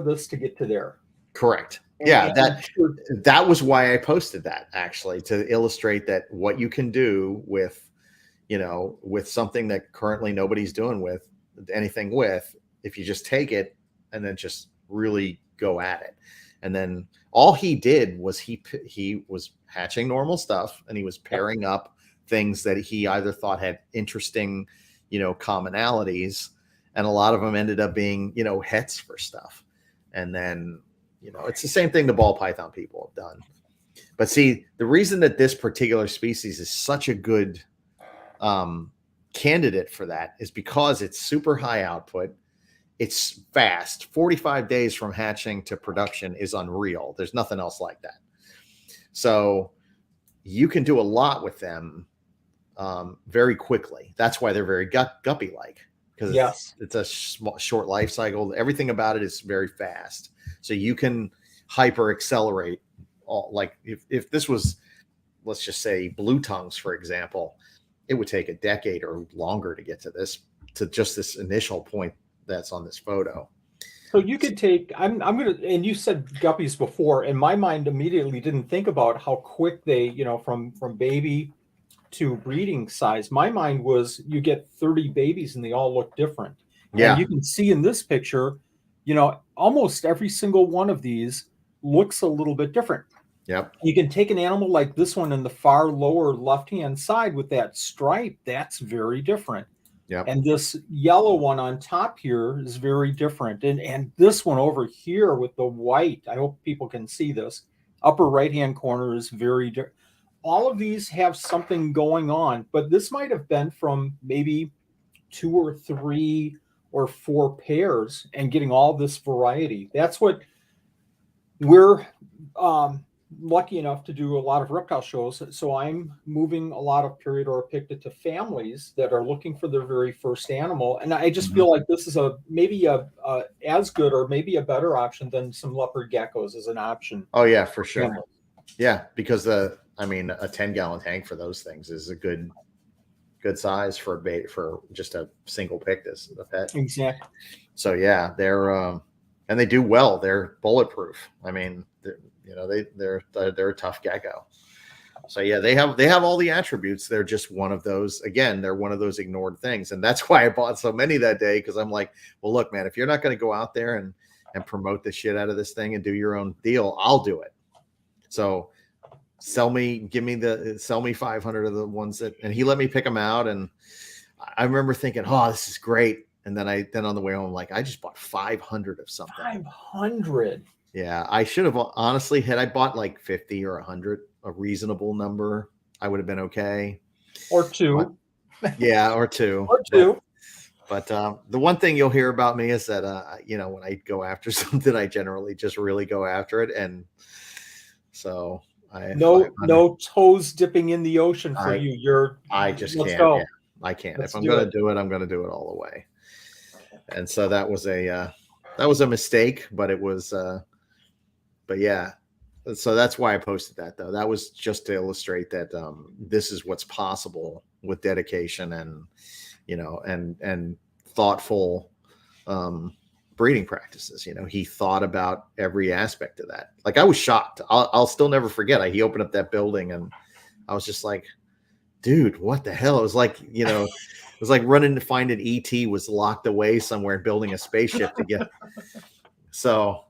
this to get to there. Correct. Yeah, And sure, that was why I posted that, actually, to illustrate that what you can do with, with something that currently nobody's doing with anything with, if you just take it and then just really go at it. And then all he did was he was hatching normal stuff, and he was pairing up things that he either thought had interesting, commonalities, and a lot of them ended up being, hets for stuff. And then, it's the same thing the ball python people have done. But see, the reason that this particular species is such a good candidate for that is because it's super high output. It's fast. 45 days from hatching to production is unreal. There's nothing else like that. So you can do a lot with them very quickly. That's why they're very guppy-like, because yes, it's a short life cycle. Everything about it is very fast. So you can hyper accelerate. Like if this was, let's just say, blue tongues, for example, it would take a decade or longer to get to just this initial point that's on this photo. so you could take. I'm gonna. And you said guppies before, and my mind immediately didn't think about how quick they, from baby to breeding size. My mind was you get 30 babies and they all look different. Yeah. And you can see in this picture, almost every single one of these looks a little bit different. Yep. You can take an animal like this one in the far lower left-hand side with that stripe. That's very different. Yep. And this yellow one on top here is very different. And this one over here with the white, I hope people can see this, upper right-hand corner is very different. All of these have something going on, but this might have been from maybe 2 or 3 or 4 pairs and getting all this variety. That's what we're lucky enough to do a lot of reptile shows. So I'm moving a lot of Paroedura picta to families that are looking for their very first animal. And I just feel like this is maybe a as good or maybe a better option than some leopard geckos as an option. Oh yeah, for sure. Families. Yeah, because a 10-gallon tank for those things is a good size for just a single pictus, a pet. Exactly. So yeah, they're and they do well. They're bulletproof. I mean, they're a tough gecko. So yeah, they have all the attributes. They're just one of those. Again, they're one of those ignored things, and that's why I bought so many that day, because I'm like, well, look, man, if you're not going to go out there and promote the shit out of this thing and do your own deal, I'll do it. So sell me 500 of the ones that, and he let me pick them out. And I remember thinking, oh, this is great. And then on the way home, like, I just bought 500 of something. 500. Yeah. I should have, honestly, had I bought like 50 or 100, a reasonable number, I would have been okay. Or 2. Yeah. Or 2. Or 2. But the one thing you'll hear about me is that, when I go after something, I generally just really go after it. And so no toes dipping in the ocean for you. I just can't. Go. Yeah, I can't. Let's if I'm going to do it, I'm going to do it all the way. And so that was a mistake, but it was, but yeah. So that's why I posted that, though. That was just to illustrate that this is what's possible with dedication and, and thoughtful breeding practices. He thought about every aspect of that. Like, I was shocked. I'll still never forget. He opened up that building and I was just like, dude, what the hell? It was like, it was like running to find an ET was locked away somewhere and building a spaceship to get. So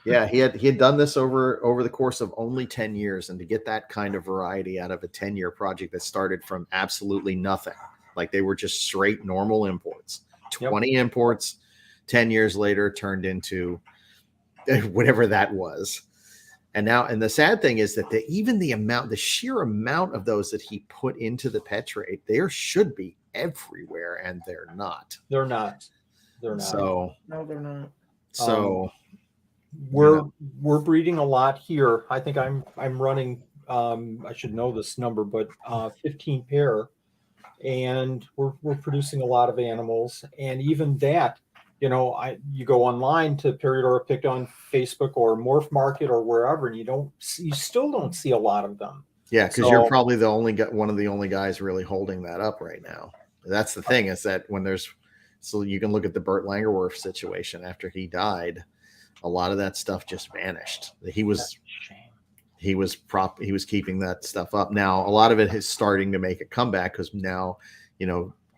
yeah, he had done this over the course of only 10 years. And to get that kind of variety out of a 10-year project that started from absolutely nothing, like they were just straight normal imports, 20 imports, 10 years later turned into whatever that was. And the sad thing is that the sheer amount of those that he put into the pet trade, there should be everywhere, and they're not. They're not. So No, they're not. So we're breeding a lot here. I think I'm running. I should know this number, but 15 pair, and we're producing a lot of animals. And even that, you go online to Paradura Picta on Facebook or Morph Market or wherever, and you still don't see a lot of them. Yeah, because you're probably one of the only guys really holding that up right now. That's the thing, is that so you can look at the Bert Langerwerf situation after he died. a lot of that stuff just vanished. He was keeping that stuff up. Now a lot of it is starting to make a comeback because now,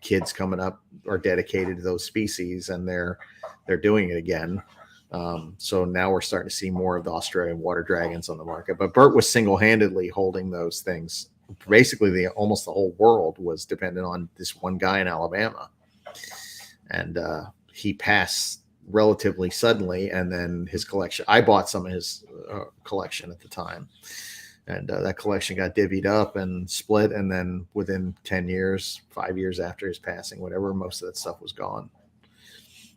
kids coming up are dedicated to those species and they're doing it again. So now we're starting to see more of the Australian water dragons on the market. But Bert was single-handedly holding those things. Basically, almost the whole world was dependent on this one guy in Alabama, and he passed relatively suddenly. And then his collection, I bought some of his collection at the time, and that collection got divvied up and split. And then within 10 years, 5 years after his passing, whatever, most of that stuff was gone.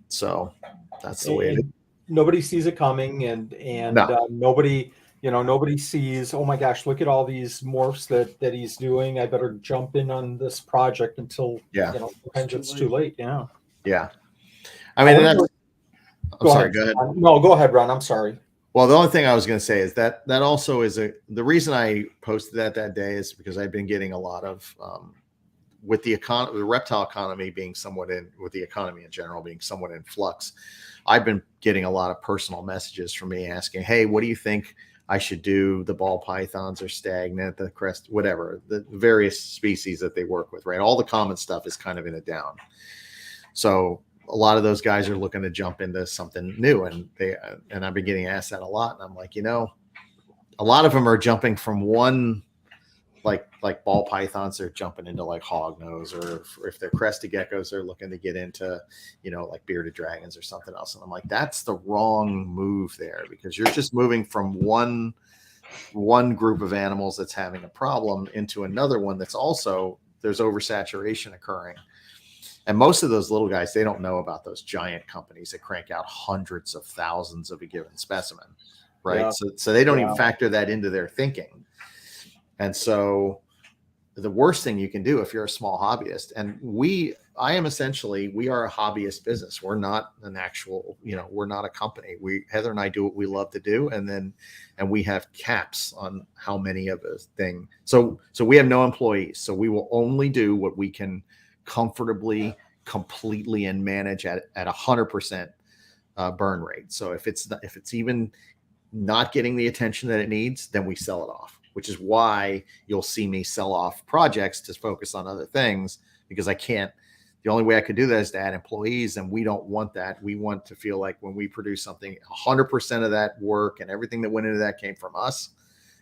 So that's the way it is. Nobody sees it coming, and No. nobody sees, oh my gosh, look at all these morphs that he's doing. I better jump in on this project until sometimes it's too late. Yeah. Yeah. I mean, I'm sorry. Go ahead. No, go ahead, Ron. I'm sorry. Well, the only thing I was going to say is that also is the reason I posted that day is because I've been getting a lot of with the reptile economy being with the economy in general being somewhat in flux. I've been getting a lot of personal messages from me asking, hey, what do you think I should do? The ball pythons are stagnant, the crest, whatever, the various species that they work with, right? All the common stuff is kind of in a down. So a lot of those guys are looking to jump into something new. And I've been getting asked that a lot. And I'm like, a lot of them are jumping from one, like ball pythons, they're jumping into like hognose, or if they're crested geckos, they're looking to get into, like bearded dragons or something else. And I'm like, that's the wrong move there, because you're just moving from one group of animals that's having a problem into another one that's also, there's oversaturation occurring. And most of those little guys, they don't know about those giant companies that crank out hundreds of thousands of a given specimen, right? Yeah. So they don't even factor that into their thinking. And so the worst thing you can do if you're a small hobbyist, and we are a hobbyist business. We're not an actual, we're not a company. Heather and I do what we love to do. And we have caps on how many of a thing. So we have no employees. So we will only do what we can comfortably, completely, and manage at 100% burn rate. So if it's even not getting the attention that it needs, then we sell it off, which is why you'll see me sell off projects to focus on other things, because the only way I could do that is to add employees, and we don't want that. We want to feel like when we produce something, 100% of that work and everything that went into that came from us,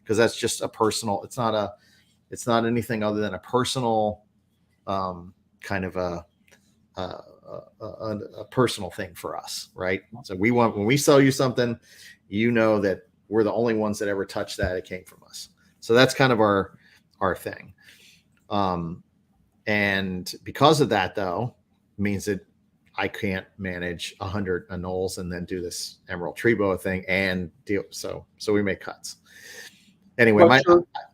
because that's just a personal, it's not anything other than a personal kind of a personal thing for us, right? So when we sell you something, that we're the only ones that ever touched that. It came from us. So that's kind of our thing. And because of that, though, means that I can't manage 100 anoles and then do this emerald tree boa thing and deal. So we make cuts. Anyway,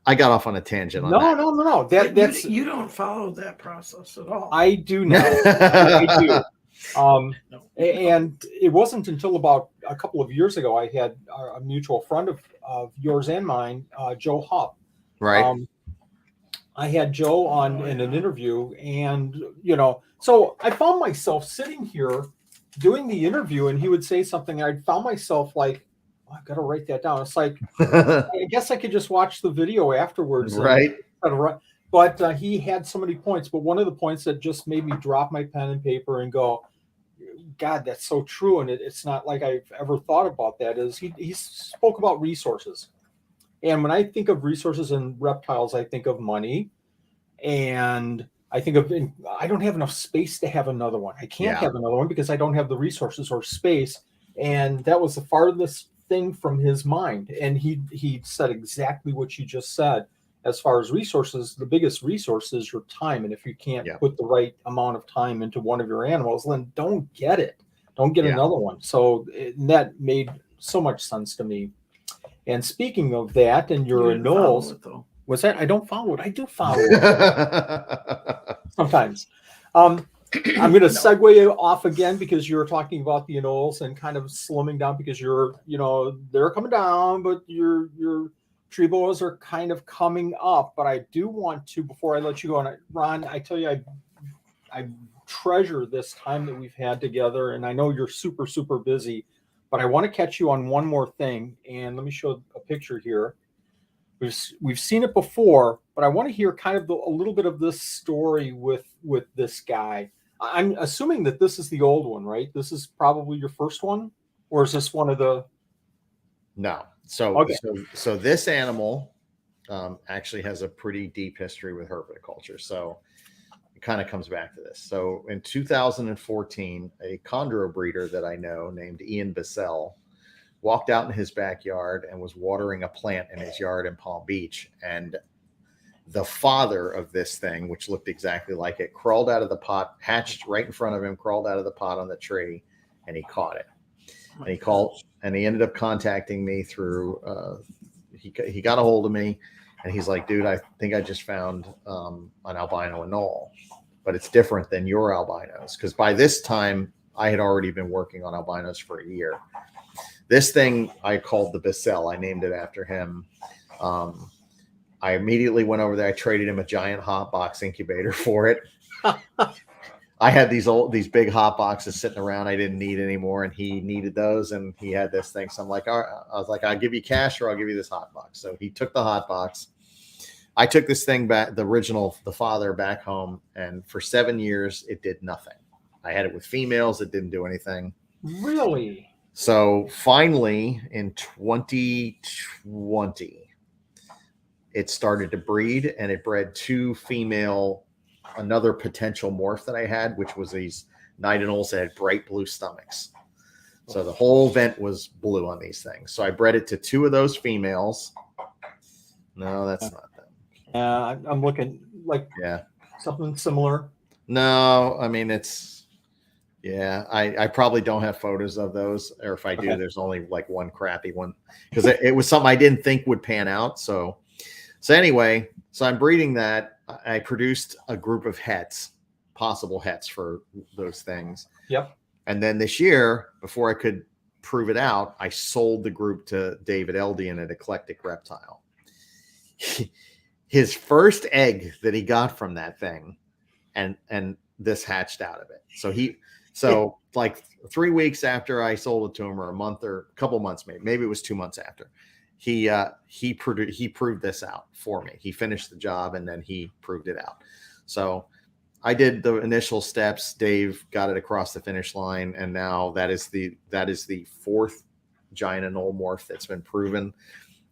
I got off on a tangent on that. No. That's you don't follow that process at all. I do now. I do. And it wasn't until about a couple of years ago I had a mutual friend of yours and mine, Joe Hupp. Right. I had Joe on in an interview, and so I found myself sitting here doing the interview, and he would say something, and I found myself like, oh, I've got to write that down. It's like, I guess I could just watch the video afterwards. Right. But he had so many points. But one of the points that just made me drop my pen and paper and go, God, that's so true. And it's not like I've ever thought about that, is he spoke about resources. And when I think of resources and reptiles, I think of money. And I think I don't have enough space to have another one. I can't have another one because I don't have the resources or space. And that was the farthest thing from his mind. And he said exactly what you just said. As far as resources, the biggest resource is your time. And if you can't put the right amount of time into one of your animals, then don't get it. Don't get another one. So that made so much sense to me. And speaking of that, and your anoles, was that I don't follow it. I do follow it sometimes. I'm going to segue off again because you're talking about the anoles and kind of slimming down because they're coming down, but your tree boas are kind of coming up. But I do want to, before I let you go, and Ron, I tell you, I treasure this time that we've had together, and I know you're super, super busy. But I want to catch you on one more thing, and let me show a picture here. We've seen it before, but I want to hear kind of a little bit of this story with this guy. I'm assuming that this is the old one, right? This is probably your first one, or is this one of the? No. So Okay. so this animal actually has a pretty deep history with herpetoculture. So it kind of comes back to this. So in 2014, a chondro breeder that I know named Ian Bissell walked out in his backyard and was watering a plant in his yard in Palm Beach. And the father of this thing, which looked exactly like it, crawled out of the pot, hatched right in front of him, crawled out of the pot on the tree, and he caught it. And he called, and he ended up contacting me through, he got a hold of me, and he's like, dude, I think I just found an albino anole, but it's different than your albinos. Because by this time, I had already been working on albinos for a year. This thing I called the Bissell. I named it after him. I immediately went over there. I traded him a giant hot box incubator for it. I had these big hot boxes sitting around I didn't need anymore, and he needed those, and he had this thing. So I'm like, all right. I was like, I'll give you cash or I'll give you this hot box. So he took the hot box. I took this thing back, the father back home, and for 7 years it did nothing. I had it with females. It didn't do anything. Really? So finally in 2020, it started to breed, and it bred two another potential morph that I had, which was these night anoles that had bright blue stomachs. So the whole vent was blue on these things. So I bred it to two of those females. No, that's not them. I'm looking like something similar. No, I mean, I probably don't have photos of those, or if I do, there's only like one crappy one, because it was something I didn't think would pan out. So anyway, so I'm breeding that. I produced a group of possible hets for those things. Yep. And then this year, before I could prove it out, I sold the group to David Eldian at Eclectic Reptile. His first egg that he got from that thing, and this hatched out of it. So like 3 weeks after I sold it to him, or a month or a couple months, maybe it was 2 months after, he proved this out for me. He finished the job and then he proved it out. So I did the initial steps. Dave got it across the finish line, and now that is the fourth giant anole morph that's been proven.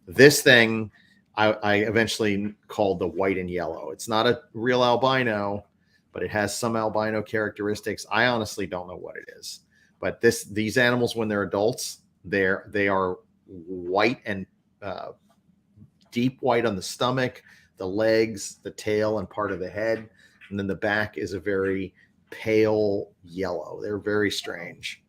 This thing I eventually called the white and yellow. It's not a real albino, but it has some albino characteristics. I honestly don't know what it is, but these animals, when they're adults, they are white and deep white on the stomach, the legs, the tail, and part of the head. And then the back is a very pale yellow. They're very strange.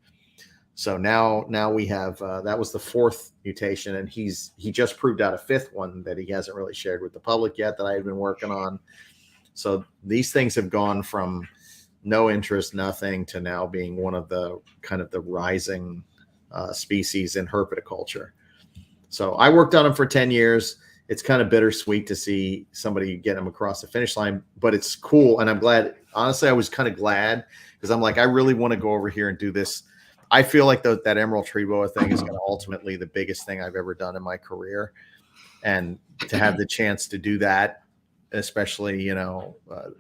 So now we have, that was the fourth mutation, and he just proved out a fifth one that he hasn't really shared with the public yet, that I had been working on. So these things have gone from no interest, nothing, to now being one of the kind of the rising species in herpetoculture. So I worked on them for 10 years. It's kind of bittersweet to see somebody get them across the finish line, but it's cool. And I'm glad, honestly, I was kind of glad, because I'm like, I really want to go over here and do this. I feel like that emerald tree boa thing is going to ultimately the biggest thing I've ever done in my career. And to have the chance to do that, especially,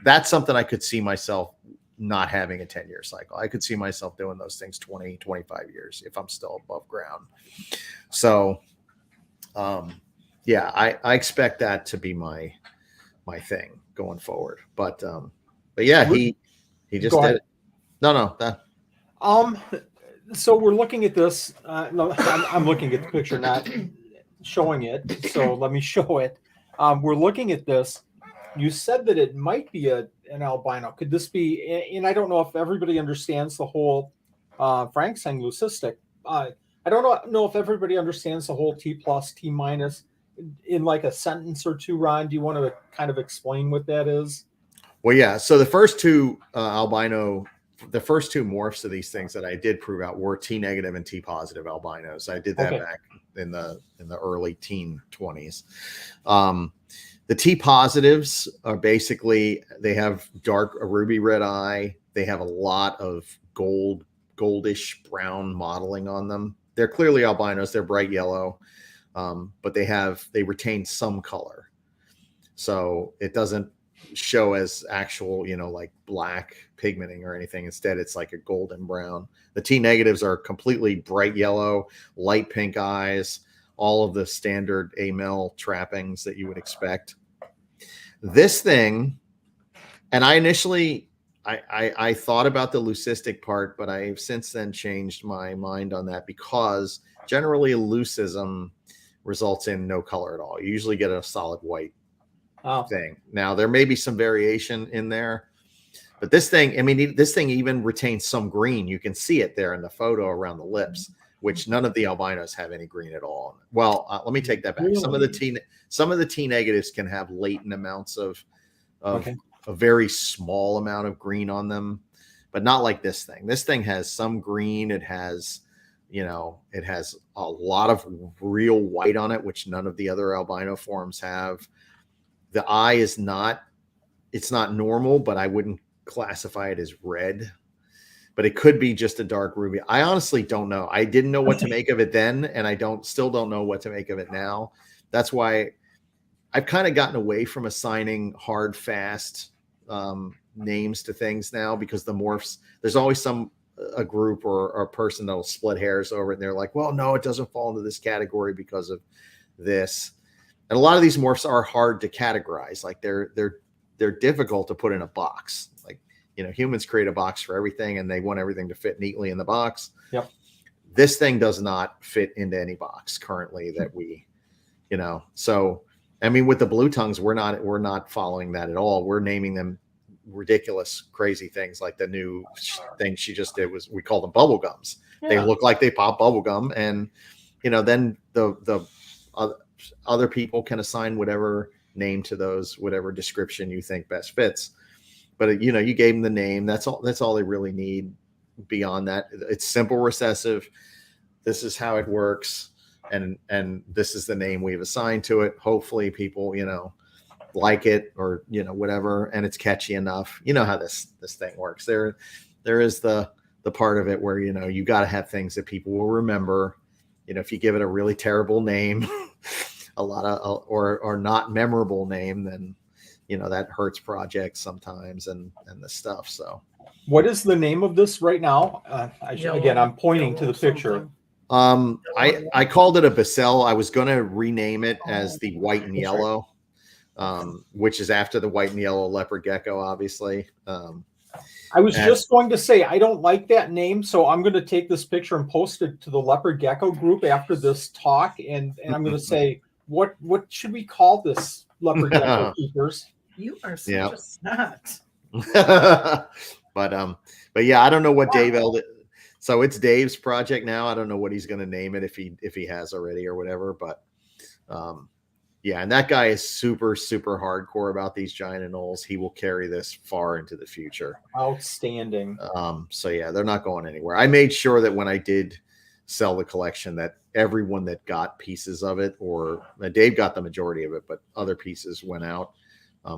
that's something I could see myself not having a 10-year cycle. I could see myself doing those things 20, 25 years if I'm still above ground. So, I expect that to be my thing going forward. But yeah, he just did it. No, that. So we're looking at this. No, I'm looking at the picture, not showing it. So let me show it. We're looking at this. You said that it might be an albino. Could this be? And I don't know if everybody understands the whole. Frank saying leucistic. I don't know if everybody understands the whole T plus T minus in like a sentence or two. Ron, do you want to kind of explain what that is? Well, yeah. So the first two the first two morphs of these things that I did prove out were T negative and T positive albinos. I did that back in the early teen 20s. The T positives are basically, they have a ruby red eye. They have a lot of goldish brown modeling on them. they're clearly albinos. They're bright yellow, but they retain some color. So it doesn't show as actual, like black pigmenting or anything. Instead, it's like a golden brown. The T negatives are completely bright yellow, light pink eyes, all of the standard AML trappings that you would expect. This thing, and I initially, I thought about the leucistic part, but I've since then changed my mind on that, because generally leucism results in no color at all. You usually get a solid white thing. Now there may be some variation in there, but this thing, I mean, this thing even retains some green. You can see it there in the photo around the lips, which none of the albinos have any green at all. Well, let me take that back. Really? Some of the T negatives can have latent amounts of a very small amount of green on them, but not like this thing. This thing has some green. It has, it has a lot of real white on it, which none of the other albino forms have. The eye is it's not normal, but I wouldn't classify it as red, but it could be just a dark ruby. I honestly don't know. I didn't know what to make of it then, and I still don't know what to make of it now. That's why I've kind of gotten away from assigning hard, fast names to things now, because the morphs, there's always a group or a person that'll split hairs over it, and they're like, well, no, it doesn't fall into this category because of this. And a lot of these morphs are hard to categorize. Like they're difficult to put in a box. Like, humans create a box for everything, and they want everything to fit neatly in the box. Yep. This thing does not fit into any box currently that we, so, I mean, with the blue tongues, we're not following that at all. We're naming them ridiculous, crazy things. Like the new thing she just did we call them bubble gums. Yeah. They look like they pop bubble gum, and then the other people can assign whatever name to those, whatever description you think best fits. But you gave them the name. That's all they really need. Beyond that, it's simple recessive. This is how it works, and this is the name we've assigned to it. Hopefully people like it, or whatever, and it's catchy enough. You know how this thing works. There is the part of it where you got to have things that people will remember. If you give it a really terrible name, a lot of or not memorable name, then that hurts projects sometimes and the stuff. So what is the name of this right now? I'm pointing to the picture. I called it a Bacell. I was going to rename it as the white and yellow, which is after the white and yellow leopard gecko, obviously. I was just going to say, I don't like that name, so I'm going to take this picture and post it to the leopard gecko group after this talk, and I'm going to say, what should we call this leopard gecko keepers? You are such a snot. But yeah, I don't know what Dave so it's Dave's project now. I don't know what he's going to name it, if he has already or whatever, but yeah, and that guy is super, super hardcore about these giant anoles. He will carry this far into the future. Outstanding. So yeah, they're not going anywhere. I made sure that when I did sell the collection, that everyone that got pieces of it, or Dave got the majority of it, but other pieces went out.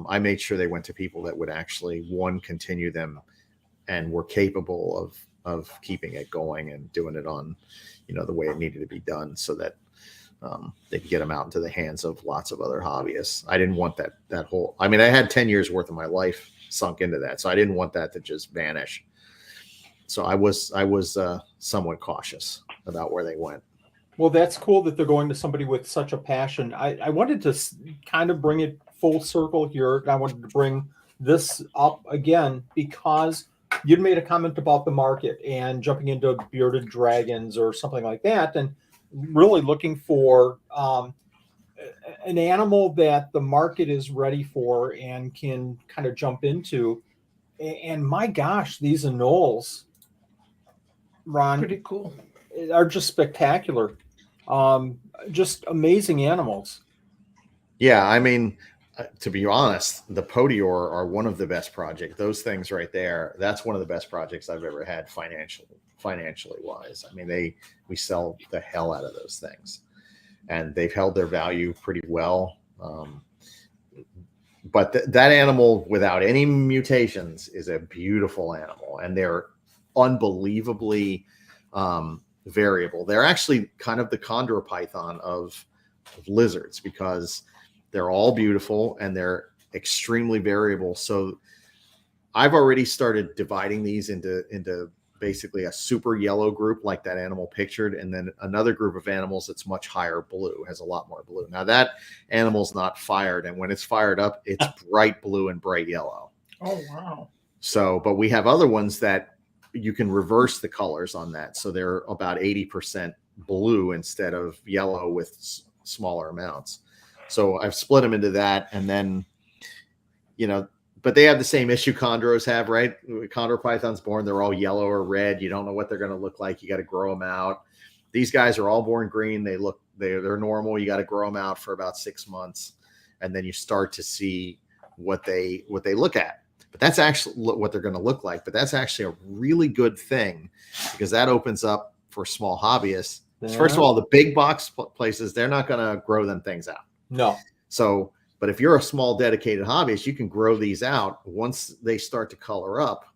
I made sure they went to people that would actually, continue them and were capable of keeping it going and doing it on, the way it needed to be done, so that they could get them out into the hands of lots of other hobbyists. I didn't want that whole, I mean, I had 10 years worth of my life sunk into that, so I didn't want that to just vanish. So I was somewhat cautious about where they went. Well, that's cool that they're going to somebody with such a passion. I wanted to kind of bring it full circle here. I wanted to bring this up again because you'd made a comment about the market and jumping into bearded dragons or something like that, and really looking for an animal that the market is ready for and can kind of jump into. And my gosh, these anoles, Ron, pretty cool, are just spectacular. Just amazing animals. Yeah, I mean, to be honest, the Paroedura are one of the best projects. Those things right there, that's one of the best projects I've ever had financially wise. I mean, we sell the hell out of those things, and they've held their value pretty well. But that animal, without any mutations, is a beautiful animal, and they're unbelievably variable. They're actually kind of the chondropython of lizards because they're all beautiful and they're extremely variable. So I've already started dividing these into basically a super yellow group like that animal pictured, and then another group of animals that's much higher blue, has a lot more blue. Now that animal's not fired, and when it's fired up, it's bright blue and bright yellow. Oh, wow. So, but we have other ones that you can reverse the colors on that. So they're about 80% blue instead of yellow with smaller amounts. So I've split them into that. And then, you know, but they have the same issue chondros have, right? Chondropythons born, they're all yellow or red. You don't know what they're going to look like. You got to grow them out. These guys are all born green. They're normal. You got to grow them out for about 6 months. And then you start to see what they look at. But that's actually what they're going to look like. But that's actually a really good thing because that opens up for small hobbyists. Yeah. First of all, the big box places, they're not going to grow them things out. No. So, but if you're a small dedicated hobbyist, you can grow these out. Once they start to color up,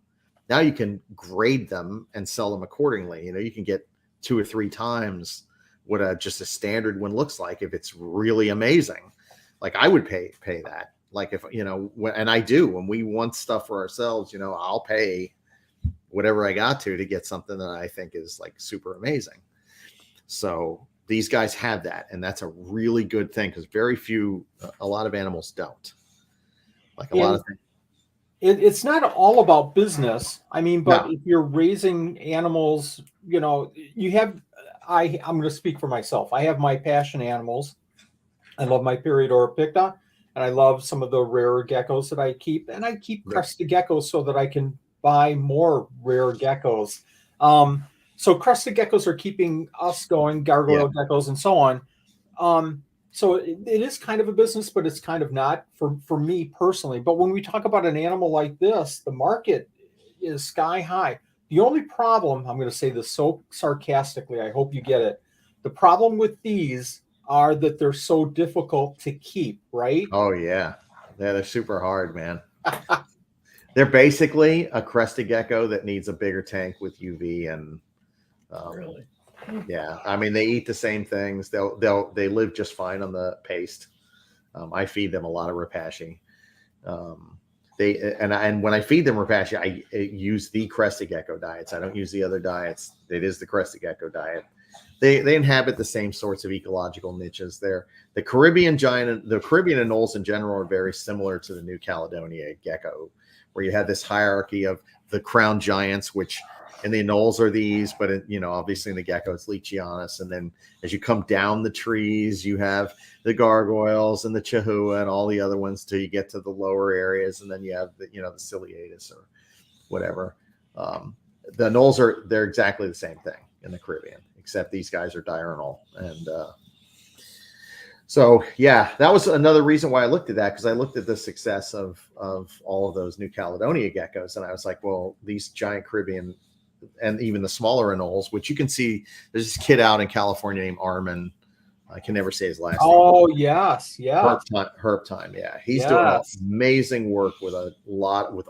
now you can grade them and sell them accordingly. You know, you can get 2 or 3 times what just a standard one looks like if it's really amazing. Like I would pay that. Like if, you know, and I do, when we want stuff for ourselves, you know, I'll pay whatever I got to get something that I think is like super amazing. So these guys have that. And that's a really good thing because a lot of animals don't. Like a lot of things. It's not all about business. I mean, but if you're raising animals, you know, I'm going to speak for myself. I have my passion animals. I love my Paroedura picta. And I love some of the rarer geckos that I keep. And I keep crested geckos so that I can buy more rare geckos. So crested geckos are keeping us going, gargoyle geckos and so on. So it is kind of a business, but it's kind of not for me personally. But when we talk about an animal like this, the market is sky high. The only problem, I'm going to say this so sarcastically, I hope you get it. The problem with these are that they're so difficult to keep, right? Oh yeah, they're super hard, man. They're basically a crested gecko that needs a bigger tank with UV and really, yeah. I mean, they eat the same things. They live just fine on the paste. I feed them a lot of Repashy. And when I feed them Repashy, I use the crested gecko diets. I don't use the other diets. It is the crested gecko diet. They inhabit the same sorts of ecological niches. The Caribbean anoles in general are very similar to the New Caledonia gecko, where you have this hierarchy of the crown giants, which in the anoles are these, but obviously in the gecko it's Leachianus. And then as you come down the trees, you have the gargoyles and the Chahua and all the other ones till you get to the lower areas, and then you have the Ciliatus or whatever. The anoles they're exactly the same thing in the Caribbean, except these guys are diurnal. And so, yeah, that was another reason why I looked at that, because I looked at the success of all of those New Caledonia geckos, and I was like, well, these giant Caribbean and even the smaller anoles, which you can see, there's this kid out in California named Armin. I can never say his last name. Oh, yes. Herb time. Yeah. He's doing amazing work with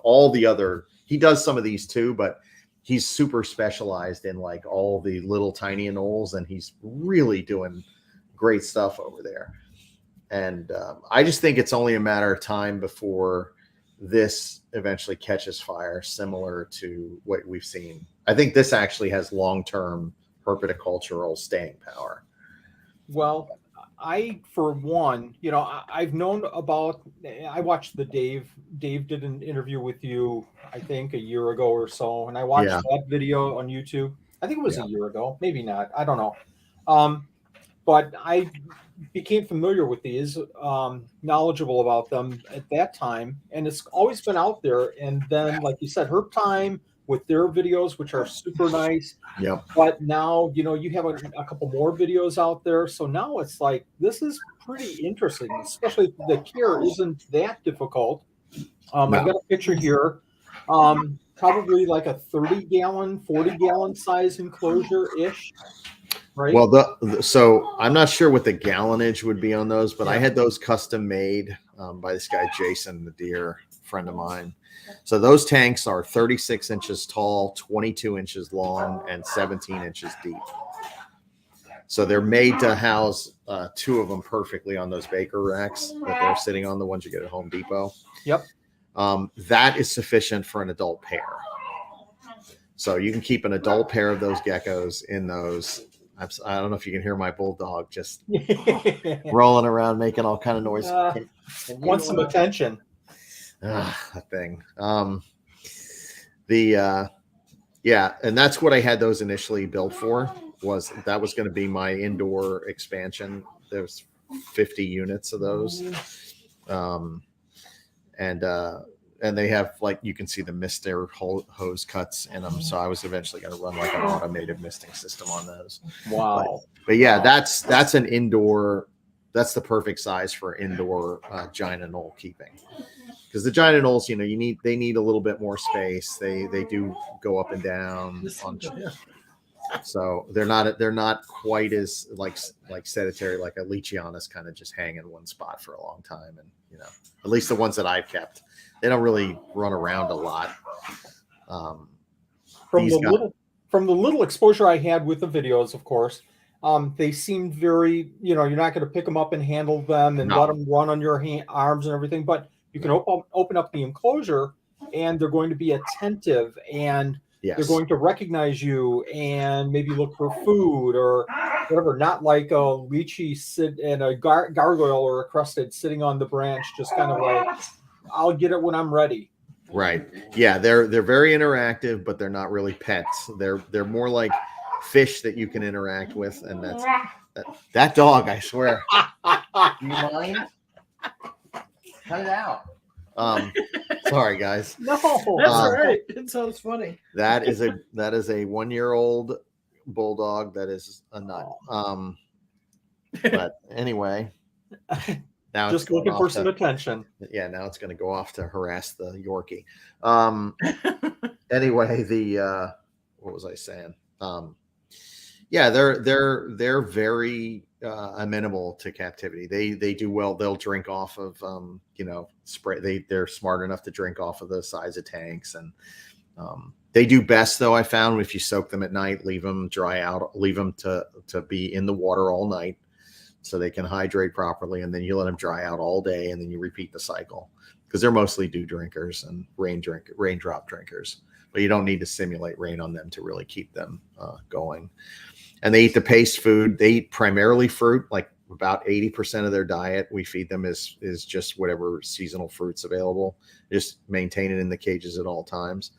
all the other, he does some of these too, but he's super specialized in like all the little tiny anoles, and he's really doing great stuff over there. And I just think it's only a matter of time before this eventually catches fire, similar to what we've seen. I think this actually has long-term herpetocultural staying power. Well, for one, I've known about, I watched Dave did an interview with you, I think a year ago or so. And I watched that video on YouTube. I think it was a year ago, maybe not. I don't know. But I became familiar with these, knowledgeable about them at that time. And it's always been out there. And then, like you said, Herb Time with their videos, which are super nice. Yep. But now, you have a couple more videos out there. So now it's like, this is pretty interesting, especially the care isn't that difficult. I've got a picture here. Probably like a 30-gallon, 40-gallon size enclosure-ish. Right. Well, so I'm not sure what the gallonage would be on those, but I had those custom made by this guy, Jason, the deer friend of mine. So those tanks are 36 inches tall, 22 inches long, and 17 inches deep. So they're made to house 2 of them perfectly on those baker racks that they're sitting on, the ones you get at Home Depot. Yep. That is sufficient for an adult pair. So you can keep an adult pair of those geckos in those. I don't know if you can hear my bulldog just rolling around, making all kind of noise. Want some attention. That thing. Yeah, and that's what I had those initially built for. That was going to be my indoor expansion. There's 50 units of those, and they have, like, you can see the mister hose cuts in them. So I was eventually going to run like an automated misting system on those. Wow. But yeah, that's an indoor. That's the perfect size for indoor giant anole keeping. Because the giant anoles, they need a little bit more space. They do go up and down so they're not quite as like sedentary, like a Leachianus kind of just hang in one spot for a long time. And at least the ones that I've kept, they don't really run around a lot. From the little exposure I had with the videos, of course, they seemed very, you're not going to pick them up and handle them and let them run on your arms and everything, but you can open up the enclosure and they're going to be attentive and they're going to recognize you and maybe look for food or whatever, not like a lychee sit and a gargoyle or a crusted sitting on the branch, just kind of like, I'll get it when I'm ready. Right. Yeah, they're very interactive, but they're not really pets. They're more like fish that you can interact with, and that dog, I swear. Do you mind? Cut it out. Sorry guys. No, that's all right. It sounds funny. That is a 1-year-old bulldog that is a nut. But anyway, now just looking for some attention. Yeah, now it's going to go off to harass the Yorkie. Anyway, what was I saying? Yeah, they're very amenable to captivity. They do well. They'll drink off of spray. They're smart enough to drink off of the size of tanks, and they do best though. I found if you soak them at night, leave them dry out, leave them to be in the water all night, so they can hydrate properly, and then you let them dry out all day, and then you repeat the cycle because they're mostly dew drinkers and raindrop drinkers. But you don't need to simulate rain on them to really keep them going. And they eat the paste food. They eat primarily fruit, like about 80% of their diet we feed them is just whatever seasonal fruits available. Just maintain it in the cages at all times.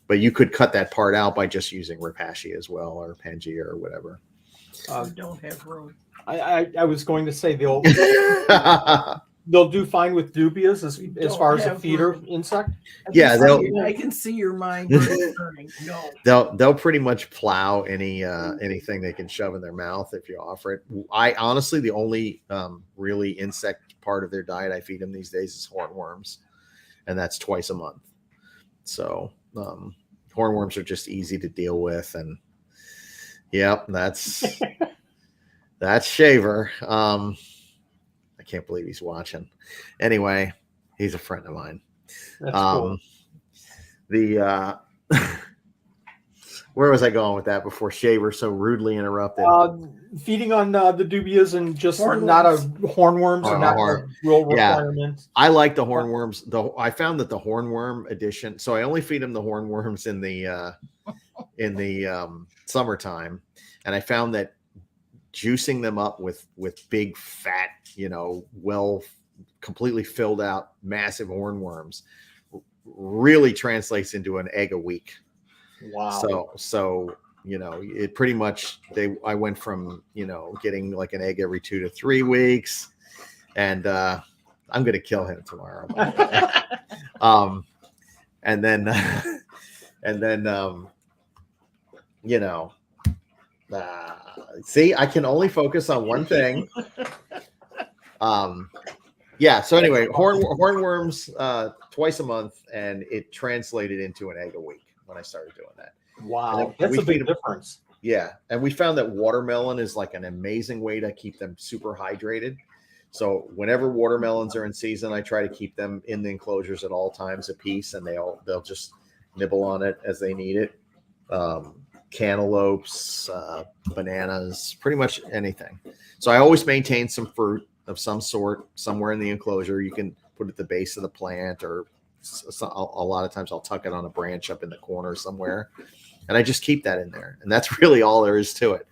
But you could cut that part out by just using Repashy as well, or Pangea or whatever. Don't have room. I was going to say they'll do fine with dubias as far as a feeder insect. Yeah, I can see your mind turning. No, they'll pretty much plow anything they can shove in their mouth if you offer it. I honestly, the only really insect part of their diet I feed them these days is hornworms, and that's twice a month. So hornworms are just easy to deal with, and yep, that's Shaver. I can't believe he's watching. Anyway, he's a friend of mine. That's cool. Where was I going with that before Shaver so rudely interrupted? Feeding on the dubias and just not a hornworms are not a real requirement. Yeah. I like the hornworms. I found that the hornworm addition. So I only feed them the hornworms in the summertime, and I found that juicing them up with big fat, completely filled out massive hornworms really translates into an egg a week. Wow. So it pretty much I went from getting like an egg every 2 to 3 weeks, and I'm gonna kill him tomorrow. And then see, I can only focus on one thing. Yeah. So anyway, hornworms twice a month, and it translated into an egg a week when I started doing that. Wow, that's a big difference. Yeah, and we found that watermelon is like an amazing way to keep them super hydrated. So whenever watermelons are in season, I try to keep them in the enclosures at all times a piece, and they'll just nibble on it as they need it. cantaloupes, bananas, pretty much anything. So I always maintain some fruit of some sort somewhere in the enclosure. You can put it at the base of the plant, or a lot of times I'll tuck it on a branch up in the corner somewhere, and I just keep that in there. And that's really all there is to it.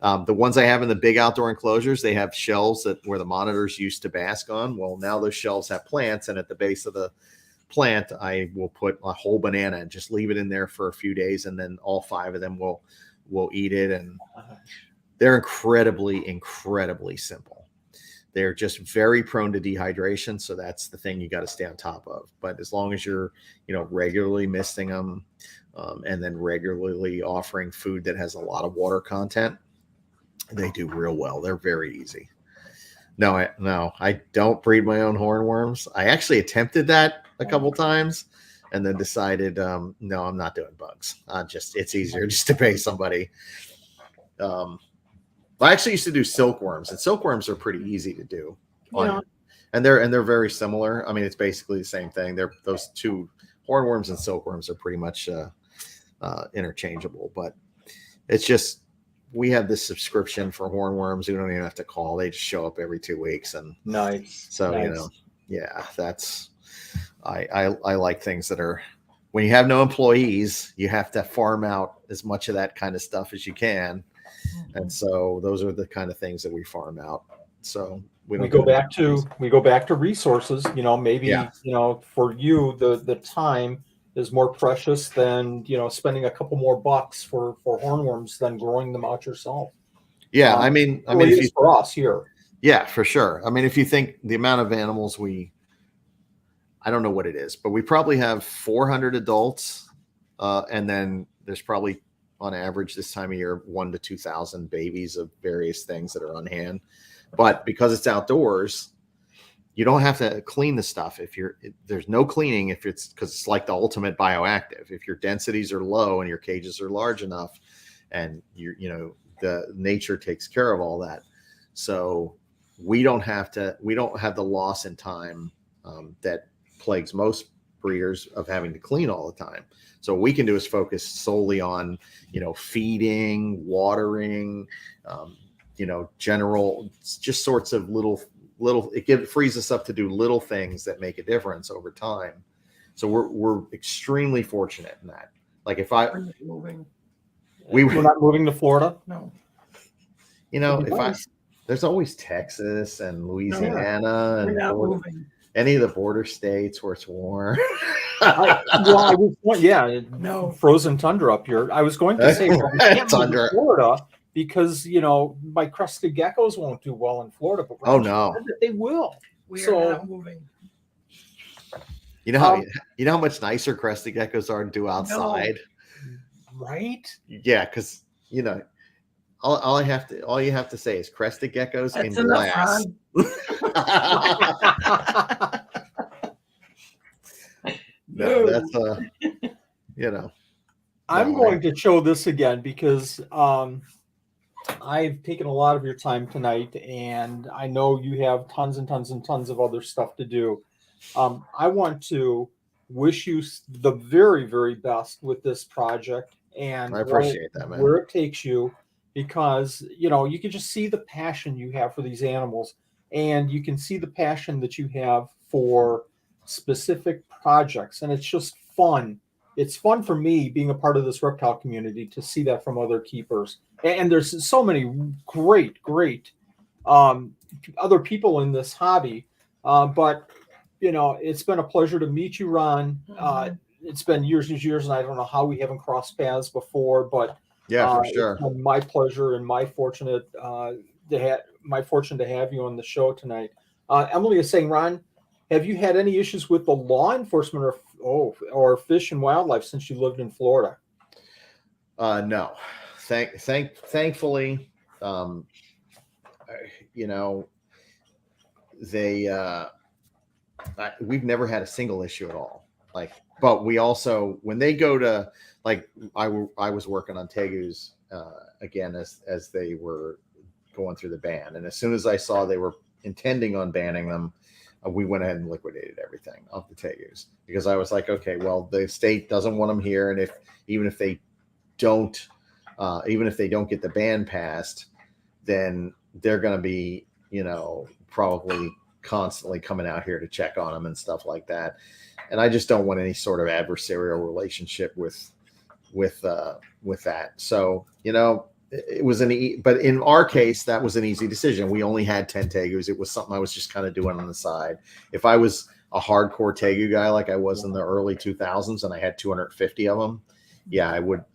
The ones I have in the big outdoor enclosures, they have shelves where the monitors used to bask on. Well, now those shelves have plants, and at the base of the plant, I will put a whole banana and just leave it in there for a few days, and then all 5 of them will eat it. And they're incredibly simple. They're just very prone to dehydration, so that's the thing you got to stay on top of. But as long as you're, regularly misting them, and then regularly offering food that has a lot of water content, they do real well. They're very easy. No, I don't breed my own hornworms. I actually attempted that a couple times, and then decided, no, I'm not doing bugs. It's easier just to pay somebody. I actually used to do silkworms, and silkworms are pretty easy to do. Yeah. And they're very similar. I mean, it's basically the same thing. Those two, hornworms and silkworms, are pretty much interchangeable. But it's just, we have this subscription for hornworms. We don't even have to call. They just show up every 2 weeks. And Nice. so, Nice. that's, I like things that are, when you have no employees, you have to farm out as much of that kind of stuff as you can. And so those are the kind of things that we farm out. So we go back to resources. Maybe, for you, the time is more precious than, spending a couple more bucks for hornworms than growing them out yourself. Yeah. I mean, if for us here. Yeah, for sure. I mean, if you think the amount of animals I don't know what it is, but we probably have 400 adults. And then there's probably, on average this time of year, 1,000 to 2,000 babies of various things that are on hand. But because it's outdoors, you don't have to clean the stuff. There's no cleaning because it's like the ultimate bioactive. If your densities are low and your cages are large enough, and the nature takes care of all that. So we don't have the loss in time that plagues most breeders of having to clean all the time. So what we can do is focus solely on, feeding, watering, general, just sorts of little, it frees us up to do little things that make a difference over time. So we're extremely fortunate in that. Like we're not moving to Florida. No. There's always Texas and Louisiana and moving. Any of the border states where it's warm. No frozen tundra up here. I was going to say, well, we can't move to Florida because my crested geckos won't do well in Florida. But no, they will. We are not moving. You know how much nicer crested geckos are to do outside, right? Yeah, because all you have to say is crested geckos in glass. No, that's I'm going to show this again because I've taken a lot of your time tonight, and I know you have tons and tons and tons of other stuff to do. I want to wish you the very, very best with this project, and I appreciate that, man. Where it takes you, because you can just see the passion you have for these animals, and you can see the passion that you have for specific projects, and it's just fun. It's fun for me being a part of this reptile community to see that from other keepers. And there's so many great other people in this hobby. But it's been a pleasure to meet you, Ron. It's been years and years, and I don't know how we haven't crossed paths before, but yeah, for sure. It's been my pleasure and my fortune to have you on the show tonight. Emily is saying, Ron, have you had any issues with the law enforcement or fish and wildlife since you lived in Florida? No, thankfully, we've never had a single issue at all. But we also, when they go to, I was working on tegus again as they were going through the ban, and as soon as I saw they were intending on banning them, we went ahead and liquidated everything of the tegus, because I was like, okay, well, the state doesn't want them here, and even if they don't even if they don't get the ban passed, then they're going to be, probably constantly coming out here to check on them and stuff like that. And I just don't want any sort of adversarial relationship with that. So, it was but in our case, that was an easy decision. We only had 10 tegus. It was something I was just kind of doing on the side. If I was a hardcore tegu guy, like I was in the early 2000s, and I had 250 of them, yeah, I would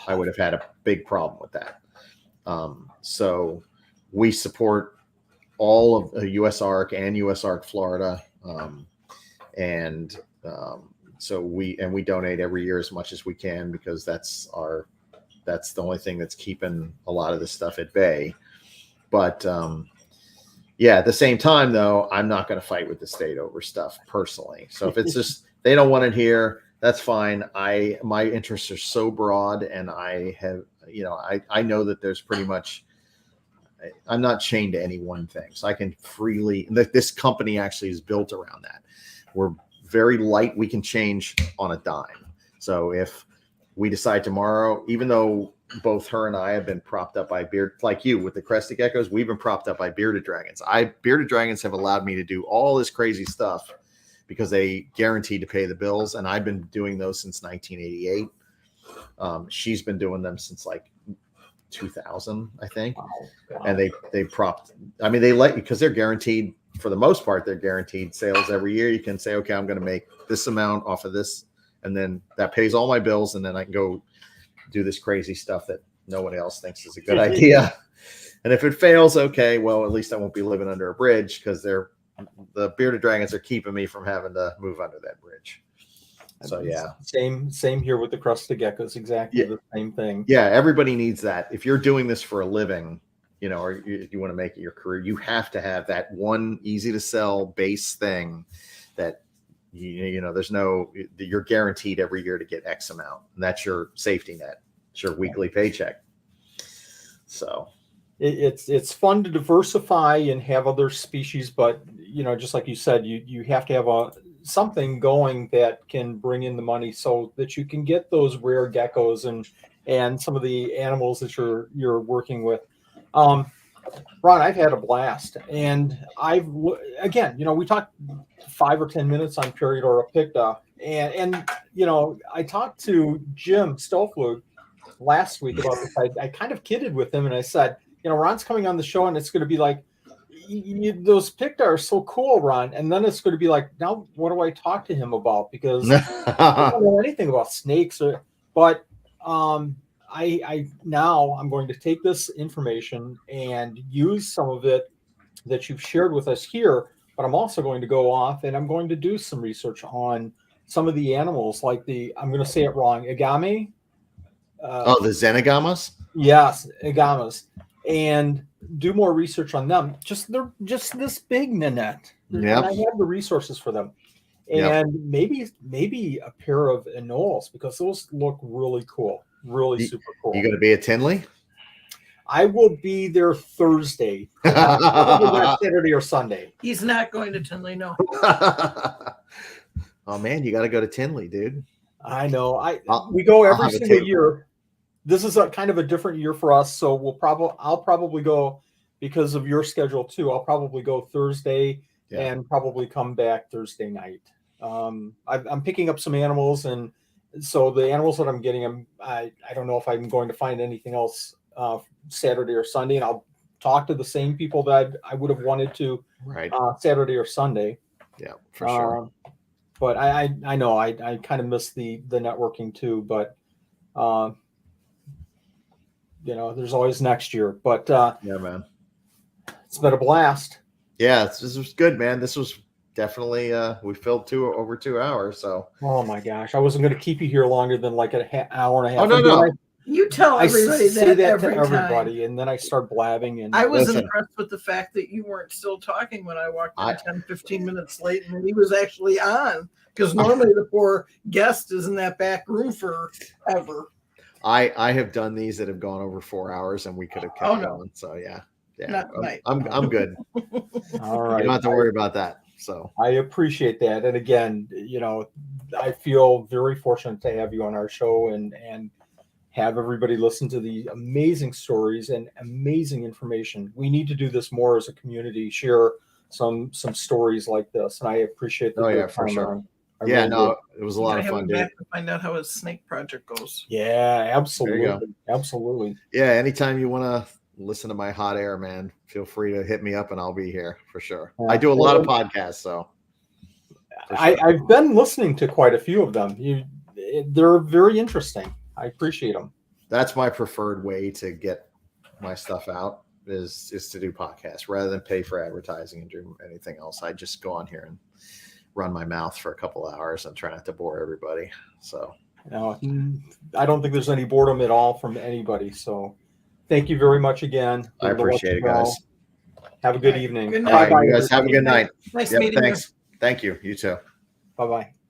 have had a big problem with that. So we support all of USARK and USARK Florida. So we donate every year as much as we can, because that's the only thing that's keeping a lot of this stuff at bay. But at the same time, though, I'm not going to fight with the state over stuff personally. So if it's just they don't want it here, that's fine. My interests are so broad, and I have, I know that there's pretty much, I'm not chained to any one thing. So I can freely, this company actually is built around that. We're very light. We can change on a dime. So if we decide tomorrow, even though both her and I have been propped up by like you with the crested geckos, we've been propped up by bearded dragons. Bearded dragons have allowed me to do all this crazy stuff because they guaranteed to pay the bills. And I've been doing those since 1988. She's been doing them since like 2000, I think. Wow. And they propped, they let you, because they're guaranteed, for the most part, they're guaranteed sales every year. You can say, okay, I'm going to make this amount off of this, and then that pays all my bills, and then I can go do this crazy stuff that no one else thinks is a good idea. And if it fails, okay, well, at least I won't be living under a bridge, because the bearded dragons are keeping me from having to move under that bridge. So yeah, same here with the crested geckos. Exactly the same thing. Yeah, everybody needs that. If you're doing this for a living, or you want to make it your career, you have to have that one easy to sell base thing that you're guaranteed every year to get X amount, and that's your safety net. It's your weekly paycheck. So it's fun to diversify and have other species, but just like you said, you have to have something going that can bring in the money so that you can get those rare geckos and some of the animals that you're working with. Ron, I've had a blast, and we talked 5 or 10 minutes on Paradura picta, and I talked to Jim Stoflug last week about this. I kind of kidded with him, and I said, Ron's coming on the show, and it's going to be like, those picta are so cool, Ron, and then it's going to be like, now what do I talk to him about? Because I don't know anything about snakes, but I'm going to take this information and use some of it that you've shared with us here, but I'm also going to go off and I'm going to do some research on some of the animals, like I'm going to say it wrong, agame. The xenogamas? Yes, agamas, and do more research on them. They're just this big, Nanette. Yeah, I have the resources for them. And maybe a pair of anoles, because those look really cool. Really super cool. You going to be at Tinley? I will be there Thursday. Saturday or Sunday. He's not going to Tinley, no. Oh man, you got to go to Tinley, dude. I know. We go every single year. This is a kind of a different year for us, so I'll probably go because of your schedule too. I'll probably go Thursday and probably come back Thursday night. I'm picking up some animals, and so the animals that I'm getting, I don't know if I'm going to find anything else Saturday or Sunday, and I'll talk to the same people that I would have wanted to Saturday or Sunday. Yeah, for sure. But I know I kind of miss the networking too, but there's always next year. But yeah, man, it's been a blast. Yeah, this was good, man. This was definitely we filled over 2 hours. So oh my gosh, I wasn't going to keep you here longer than like an hour and a half. Oh no. You tell everybody that every to everybody, and then I start blabbing. And I was impressed with the fact that you weren't still talking when I walked in 10-15 minutes late, and he was actually on, because normally the poor guest is in that back room forever. I have done these that have gone over 4 hours, and we could have kept going. So yeah, I'm good. All right, you don't have to worry about that. So I appreciate that, and again, I feel very fortunate to have you on our show and have everybody listen to the amazing stories and amazing information. We need to do this more as a community, share some stories like this. And I appreciate the Oh, yeah, great for time, sure. Aaron. I Yeah, really no, do. it was a You lot gotta of have fun, him dude. back to find out how his snake project goes. Yeah, go. absolutely. Absolutely. Yeah, anytime you want to listen to my hot air, man, feel free to hit me up and I'll be here for sure. Yeah. I do a lot of podcasts, so for sure. I've been listening to quite a few of them. They're very interesting. I appreciate them. That's my preferred way to get my stuff out is to do podcasts rather than pay for advertising and do anything else. I just go on here and run my mouth for a couple hours and try not to bore everybody. So No, I don't think there's any boredom at all from anybody. So thank you very much again. I appreciate it, guys. Have a good All right. evening. Good All night. right, you guys have a good night. Nice Yep, meeting thanks. Thank you. You too. Bye-bye.